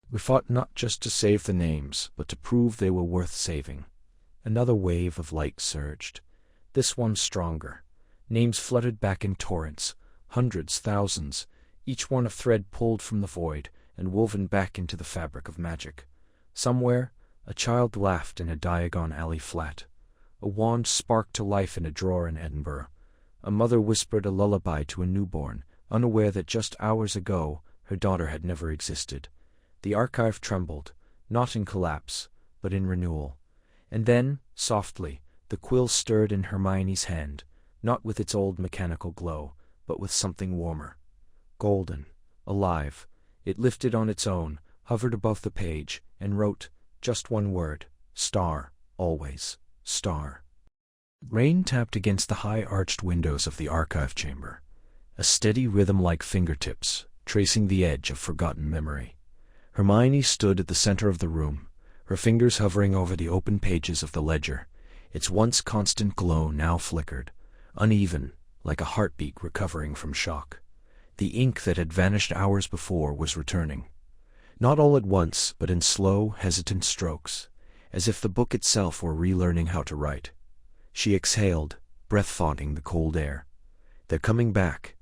"We fought not just to save the names, but to prove they were worth saving." Another wave of light surged. This one stronger. Names flooded back in torrents, hundreds, thousands, each one a thread pulled from the void and woven back into the fabric of magic. Somewhere, a child laughed in a Diagon Alley flat. A wand sparked to life in a drawer in Edinburgh. A mother whispered a lullaby to a newborn, unaware that just hours ago her daughter had never existed. The archive trembled, not in collapse, but in renewal. And then, softly, the quill stirred in Hermione's hand, not with its old mechanical glow, but with something warmer. Golden, alive, it lifted on its own, hovered above the page, and wrote just one word: "Star, always, star." Rain tapped against the high-arched windows of the archive chamber, a steady rhythm like fingertips, tracing the edge of forgotten memory. Hermione stood at the center of the room, her fingers hovering over the open pages of the ledger. Its once constant glow now flickered, uneven, like a heartbeat recovering from shock. The ink that had vanished hours before was returning. Not all at once, but in slow, hesitant strokes, as if the book itself were relearning how to write. She exhaled, breath-foughting the cold air. "They're coming back."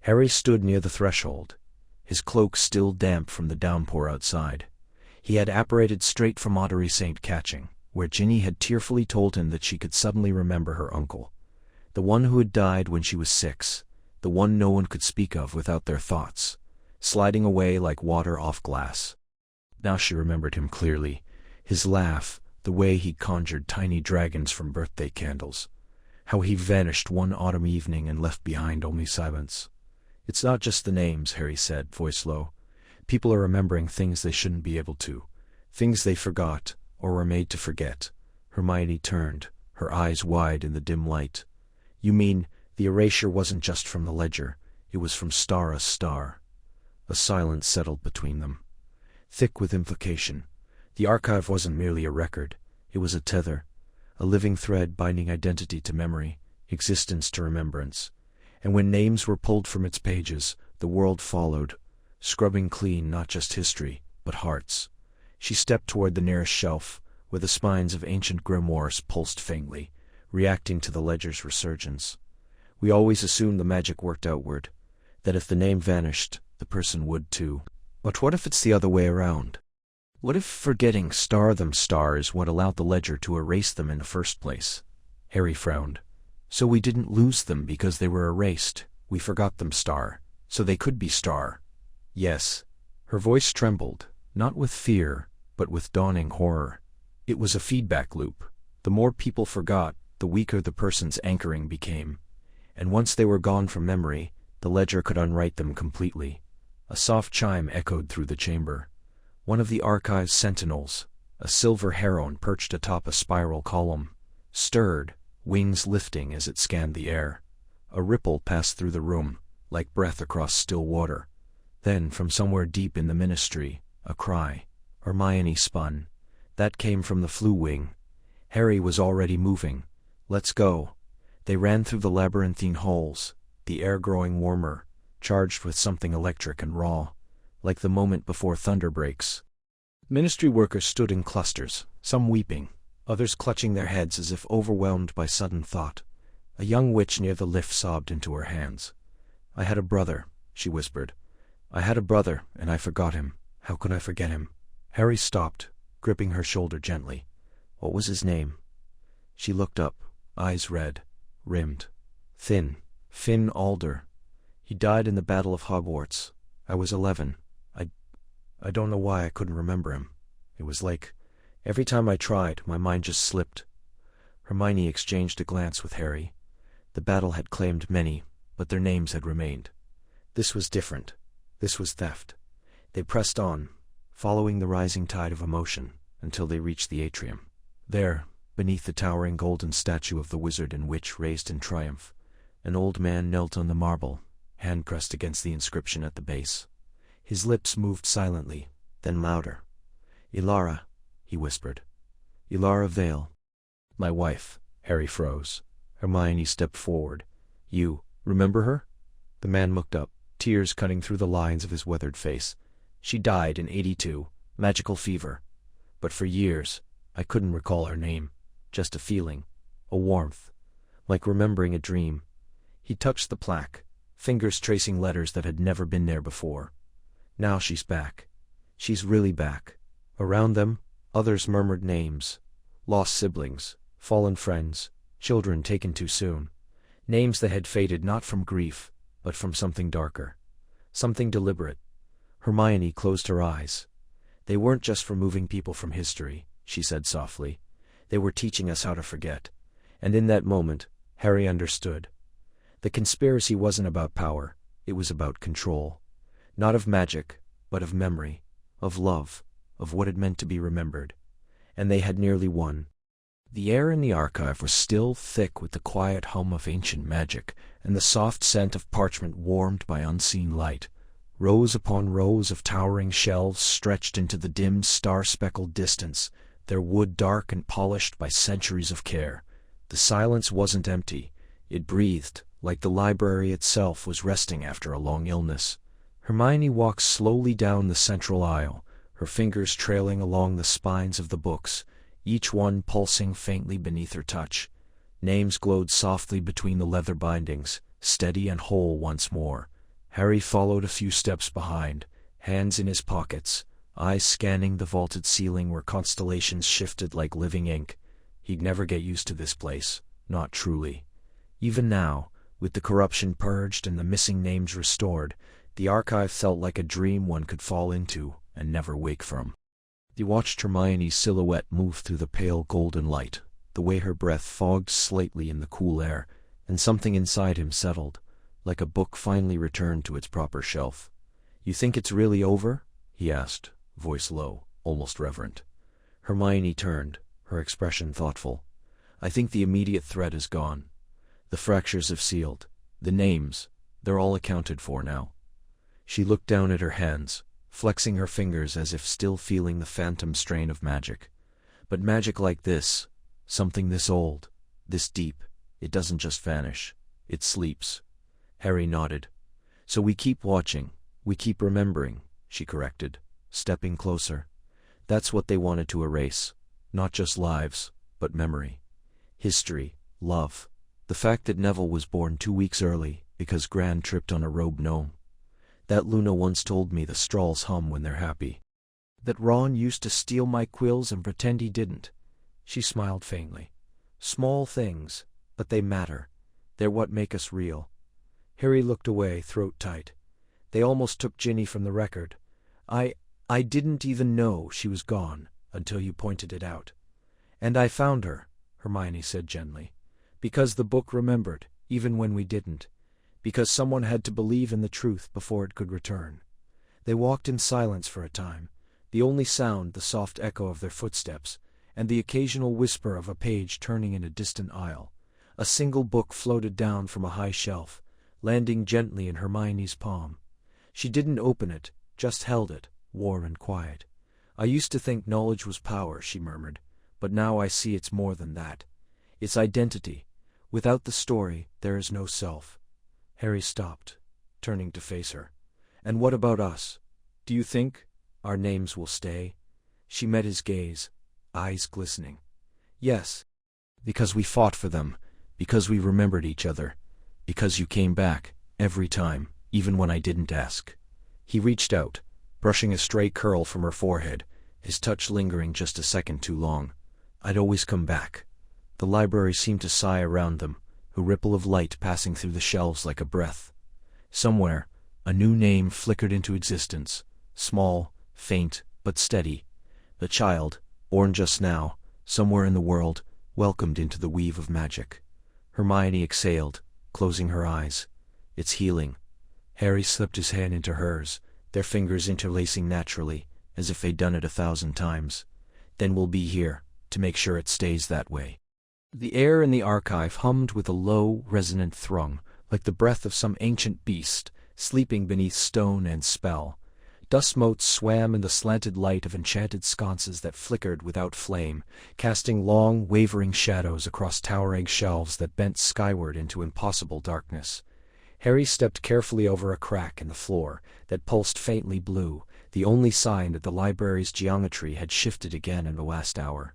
Harry stood near the threshold, his cloak still damp from the downpour outside. He had apparated straight from Ottery St. Catching, where Ginny had tearfully told him that she could suddenly remember her uncle, the one who had died when she was 6, the one no one could speak of without their thoughts, sliding away like water off glass. Now she remembered him clearly, his laugh, the way he conjured tiny dragons from birthday candles, how he vanished one autumn evening and left behind only silence. "It's not just the names," Harry said, voice low. "People are remembering things they shouldn't be able to, things they forgot or were made to forget." Hermione turned, her eyes wide in the dim light. "You mean the erasure wasn't just from the ledger, it was from star to star?" A silence settled between them, thick with implication. The archive wasn't merely a record, it was a tether, a living thread binding identity to memory, existence to remembrance. And when names were pulled from its pages, the world followed, scrubbing clean not just history, but hearts. She stepped toward the nearest shelf, where the spines of ancient grimoires pulsed faintly, reacting to the ledger's resurgence. "We always assumed the magic worked outward, that if the name vanished, the person would too. But what if it's the other way around? What if forgetting star them star is what allowed the ledger to erase them in the first place?" Harry frowned. So we didn't lose them because they were erased, we forgot them, Star, so they could be Star. Yes. Her voice trembled, not with fear, but with dawning horror. It was a feedback loop. The more people forgot, the weaker the person's anchoring became. And once they were gone from memory, the ledger could unwrite them completely. A soft chime echoed through the chamber. One of the archive's sentinels, a silver heron perched atop a spiral column, stirred, wings lifting as it scanned the air. A ripple passed through the room, like breath across still water. Then, from somewhere deep in the ministry, a cry. Hermione spun. That came from the flu wing. Harry was already moving. Let's go. They ran through the labyrinthine halls, the air growing warmer, charged with something electric and raw, like the moment before thunder breaks. Ministry workers stood in clusters, some weeping, others clutching their heads as if overwhelmed by sudden thought. A young witch near the lift sobbed into her hands. "I had a brother," she whispered. "I had a brother, and I forgot him. How could I forget him?" Harry stopped, gripping her shoulder gently. "What was his name?" She looked up, eyes red, rimmed. "Thin. Finn Alder. He died in the Battle of Hogwarts. I was 11. I don't know why I couldn't remember him. It was like, every time I tried, my mind just slipped." Hermione exchanged a glance with Harry. The battle had claimed many, but their names had remained. This was different. This was theft. They pressed on, following the rising tide of emotion, until they reached the atrium. There, beneath the towering golden statue of the wizard and witch raised in triumph, an old man knelt on the marble, hand pressed against the inscription at the base. His lips moved silently, then louder. "Ilara," he whispered. "Ilara Vale." "My wife." Harry froze. Hermione stepped forward. "You remember her?" The man looked up, tears cutting through the lines of his weathered face. "She died in 82, magical fever. But for years, I couldn't recall her name. Just a feeling, a warmth, like remembering a dream." He touched the plaque, fingers tracing letters that had never been there before. "Now she's back. She's really back." Around them, others murmured names. Lost siblings, fallen friends, children taken too soon. Names that had faded not from grief, but from something darker. Something deliberate. Hermione closed her eyes. "They weren't just removing people from history," she said softly. "They were teaching us how to forget." And in that moment, Harry understood. The conspiracy wasn't about power, it was about control. Not of magic, but of memory, of love, of what it meant to be remembered. And they had nearly won. The air in the archive was still thick with the quiet hum of ancient magic, and the soft scent of parchment warmed by unseen light. Rows upon rows of towering shelves stretched into the dim, star-speckled distance, their wood dark and polished by centuries of care. The silence wasn't empty. It breathed, like the library itself was resting after a long illness. Hermione walked slowly down the central aisle, her fingers trailing along the spines of the books, each one pulsing faintly beneath her touch. Names glowed softly between the leather bindings, steady and whole once more. Harry followed a few steps behind, hands in his pockets, eyes scanning the vaulted ceiling where constellations shifted like living ink. He'd never get used to this place, not truly. Even now, with the corruption purged and the missing names restored, the archive felt like a dream one could fall into and never wake from. He watched Hermione's silhouette move through the pale golden light, the way her breath fogged slightly in the cool air, and something inside him settled, like a book finally returned to its proper shelf. "You think it's really over?" he asked, voice low, almost reverent. Hermione turned, her expression thoughtful. "I think the immediate threat is gone. The fractures have sealed. The names, they're all accounted for now." She looked down at her hands, flexing her fingers as if still feeling the phantom strain of magic. But magic like this, something this old, this deep, it doesn't just vanish. It sleeps. Harry nodded. "So we keep watching, we keep remembering," she corrected, stepping closer. "That's what they wanted to erase. Not just lives, but memory. History, love. The fact that Neville was born 2 weeks early because Gran tripped on a robe gnome. That Luna once told me the Strolls hum when they're happy. That Ron used to steal my quills and pretend he didn't." She smiled faintly. "Small things, but they matter. They're what make us real." Harry looked away, throat tight. "They almost took Ginny from the record. I didn't even know she was gone until you pointed it out." "And I found her," Hermione said gently, "because the book remembered, even when we didn't. Because someone had to believe in the truth before it could return." They walked in silence for a time, the only sound the soft echo of their footsteps, and the occasional whisper of a page turning in a distant aisle. A single book floated down from a high shelf, landing gently in Hermione's palm. She didn't open it, just held it, warm and quiet. "I used to think knowledge was power," she murmured, "but now I see it's more than that. It's identity. Without the story, there is no self." Harry stopped, turning to face her. "And what about us? Do you think our names will stay?" She met his gaze, eyes glistening. "Yes, because we fought for them, because we remembered each other, because you came back, every time, even when I didn't ask." He reached out, brushing a stray curl from her forehead, his touch lingering just a second too long. "I'd always come back." The library seemed to sigh around them, a ripple of light passing through the shelves like a breath. Somewhere, a new name flickered into existence, small, faint, but steady. The child, born just now, somewhere in the world, welcomed into the weave of magic. Hermione exhaled, closing her eyes. "It's healing." Harry slipped his hand into hers, their fingers interlacing naturally, as if they'd done it 1,000 times. "Then we'll be here, to make sure it stays that way." The air in the archive hummed with a low, resonant thrum, like the breath of some ancient beast, sleeping beneath stone and spell. Dust motes swam in the slanted light of enchanted sconces that flickered without flame, casting long, wavering shadows across towering shelves that bent skyward into impossible darkness. Harry stepped carefully over a crack in the floor that pulsed faintly blue, the only sign that the library's geometry had shifted again in the last hour.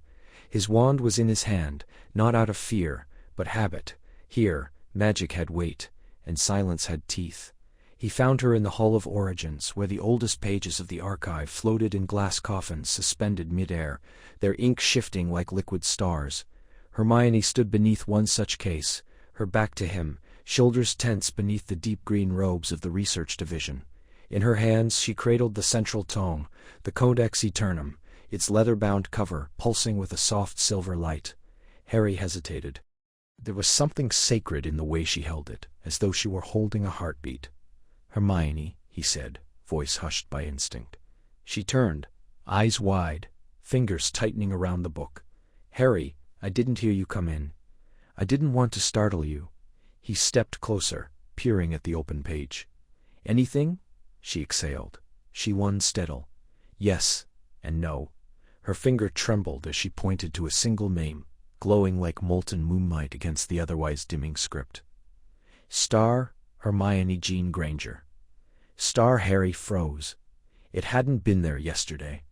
His wand was in his hand, not out of fear, but habit. Here, magic had weight, and silence had teeth. He found her in the Hall of Origins, where the oldest pages of the archive floated in glass coffins suspended mid-air, their ink shifting like liquid stars. Hermione stood beneath one such case, her back to him, shoulders tense beneath the deep green robes of the research division. In her hands she cradled the central tome, the Codex Aeternum, its leather-bound cover pulsing with a soft silver light. Harry hesitated. There was something sacred in the way she held it, as though she were holding a heartbeat. "Hermione," he said, voice hushed by instinct. She turned, eyes wide, fingers tightening around the book. "Harry, I didn't hear you come in. I didn't want to startle you." He stepped closer, peering at the open page. "Anything?" she exhaled. She won steadily. "Yes, and no." Her finger trembled as she pointed to a single name, glowing like molten moonlight against the otherwise dimming script. Star Hermione Jean Granger. Star. Harry froze. It hadn't been there yesterday.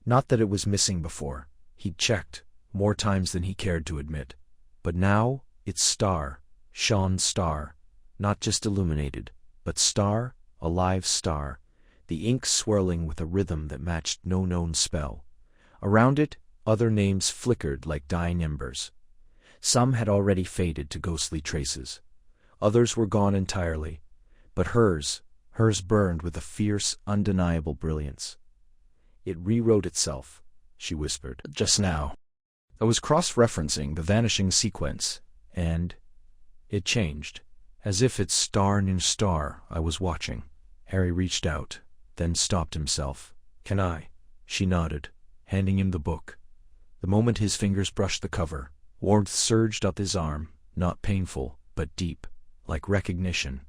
Not that it was missing before. He'd checked, more times than he cared to admit. But now, it's Star, Sean Star. Not just illuminated, but Star, a live star, the ink swirling with a rhythm that matched no known spell. Around it, other names flickered like dying embers. Some had already faded to ghostly traces. Others were gone entirely. But hers burned with a fierce, undeniable brilliance. "It rewrote itself," she whispered, "just now. I was cross-referencing the vanishing sequence, and it changed, as if it's star new star I was watching." Harry reached out, then stopped himself. "Can I?" She nodded, handing him the book. The moment his fingers brushed the cover, warmth surged up his arm, not painful, but deep, like recognition.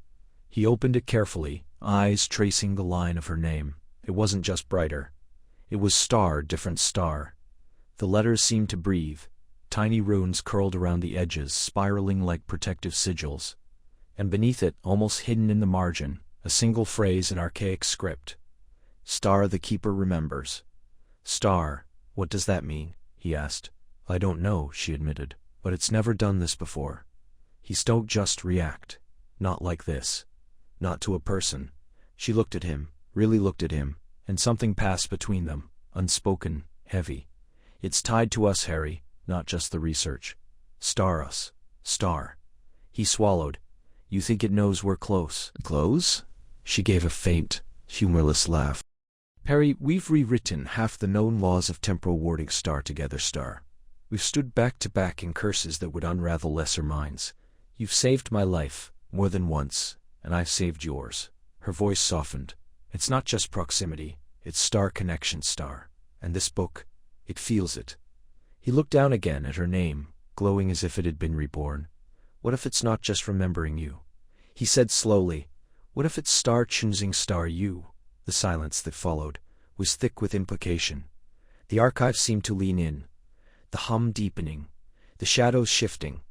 He opened it carefully, eyes tracing the line of her name. It wasn't just brighter. It was Star, different Star. The letters seemed to breathe, tiny runes curled around the edges, spiraling like protective sigils. And beneath it, almost hidden in the margin, a single phrase in archaic script. "Star the Keeper remembers." "Star, what does that mean?" he asked. "I don't know," she admitted, "but it's never done this before." He don't just react. Not like this. Not to a person. She looked at him, really looked at him, and something passed between them, unspoken, heavy. "It's tied to us, Harry, not just the research. Star us. Star." He swallowed. You think it knows we're close? Close? She gave a faint, humorless laugh. Harry, we've rewritten half the known laws of temporal warding star together, star. We've stood back to back in curses that would unravel lesser minds. You've saved my life, more than once, and I've saved yours. Her voice softened. It's not just proximity, it's star connection, star. And this book, it feels it. He looked down again at her name, glowing as if it had been reborn. What if it's not just remembering you? He said slowly, what if it's star choosing star you? The silence that followed was thick with implication. The archive seemed to lean in, the hum deepening, the shadows shifting.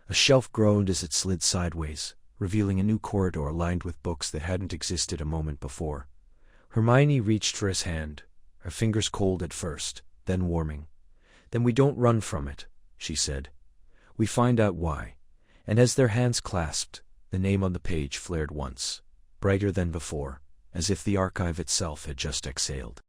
A shelf groaned as it slid sideways, revealing a new corridor lined with books that hadn't existed a moment before. Hermione reached for his hand, her fingers cold at first, then warming. Then we don't run from it, she said. We find out why. And as their hands clasped, the name on the page flared once, brighter than before, as if the archive itself had just exhaled.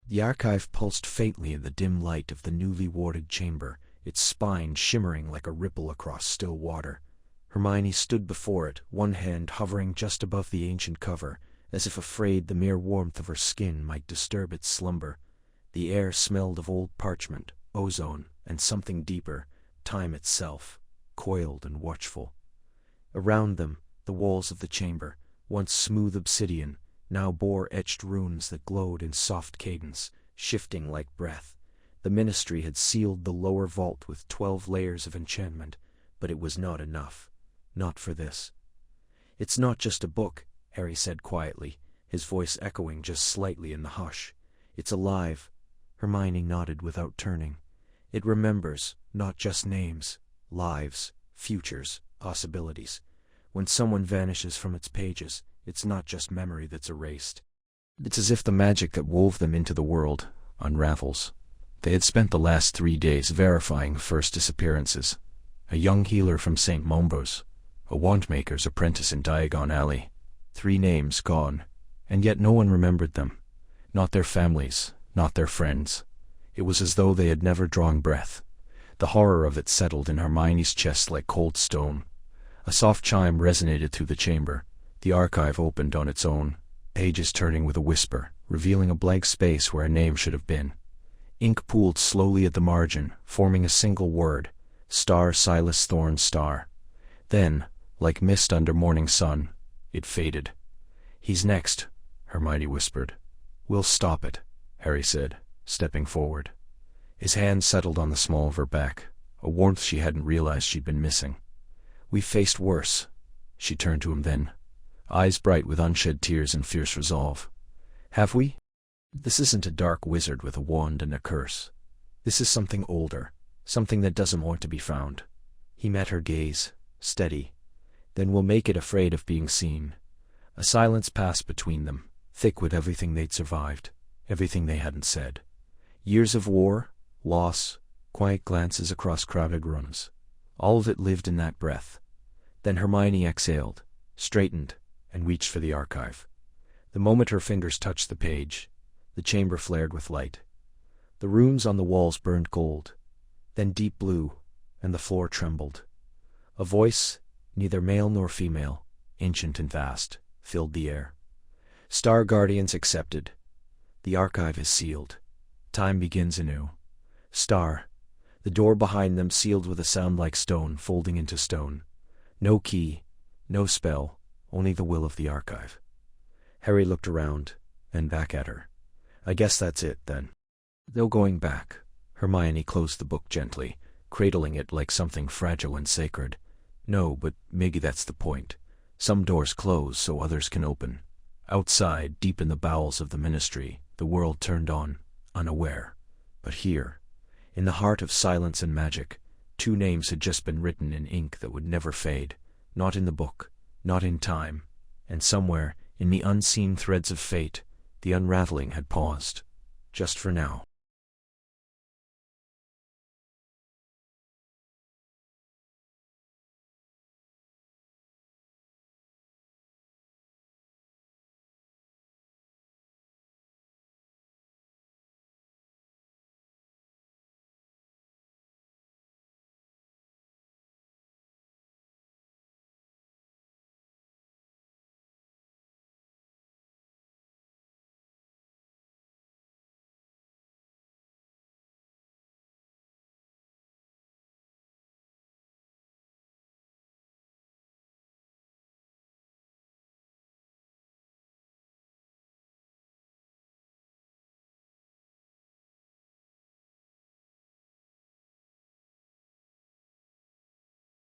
The archive pulsed faintly in the dim light of the newly warded chamber, its spine shimmering like a ripple across still water. Hermione stood before it, one hand hovering just above the ancient cover, as if afraid the mere warmth of her skin might disturb its slumber. The air smelled of old parchment, ozone, and something deeper, time itself, coiled and watchful. Around them, the walls of the chamber, once smooth obsidian, now bore etched runes that glowed in soft cadence, shifting like breath. The ministry had sealed the lower vault with 12 layers of enchantment, but it was not enough. Not for this. It's not just a book, Harry said quietly, his voice echoing just slightly in the hush. It's alive. Hermione nodded without turning. It remembers, not just names, lives, futures, possibilities. When someone vanishes from its pages, it's not just memory that's erased. It's as if the magic that wove them into the world unravels. They had spent the last 3 days verifying first disappearances. A young healer from St. Mombo's, a wandmaker's apprentice in Diagon Alley. 3 names gone, and yet no one remembered them. Not their families, not their friends. It was as though they had never drawn breath. The horror of it settled in Hermione's chest like cold stone. A soft chime resonated through the chamber. The archive opened on its own, pages turning with a whisper, revealing a blank space where a name should have been. Ink pooled slowly at the margin, forming a single word, Star Silas Thorne Star. Then, like mist under morning sun, it faded. He's next, Hermione whispered. We'll stop it, Harry said, stepping forward. His hand settled on the small of her back, a warmth she hadn't realized she'd been missing. We've faced worse. She turned to him then, eyes bright with unshed tears and fierce resolve. Have we? This isn't a dark wizard with a wand and a curse. This is something older, something that doesn't want to be found. He met her gaze, steady. Then we'll make it afraid of being seen. A silence passed between them, thick with everything they'd survived, everything they hadn't said. Years of war, loss, quiet glances across crowded rooms. All of it lived in that breath. Then Hermione exhaled, straightened, and reached for the archive. The moment her fingers touched the page, the chamber flared with light. The runes on the walls burned gold, then deep blue, and the floor trembled. A voice, neither male nor female, ancient and vast, filled the air. Star Guardians accepted. The archive is sealed. Time begins anew. Star. The door behind them sealed with a sound like stone folding into stone. No key, no spell, only the will of the archive. Harry looked around, and back at her. I guess that's it, then. No going back. Hermione closed the book gently, cradling it like something fragile and sacred. No, but maybe that's the point. Some doors close so others can open. Outside, deep in the bowels of the ministry, the world turned on, unaware. But here, in the heart of silence and magic, 2 names had just been written in ink that would never fade, not in the book, not in time, and somewhere, in the unseen threads of fate, the unraveling had paused, just for now.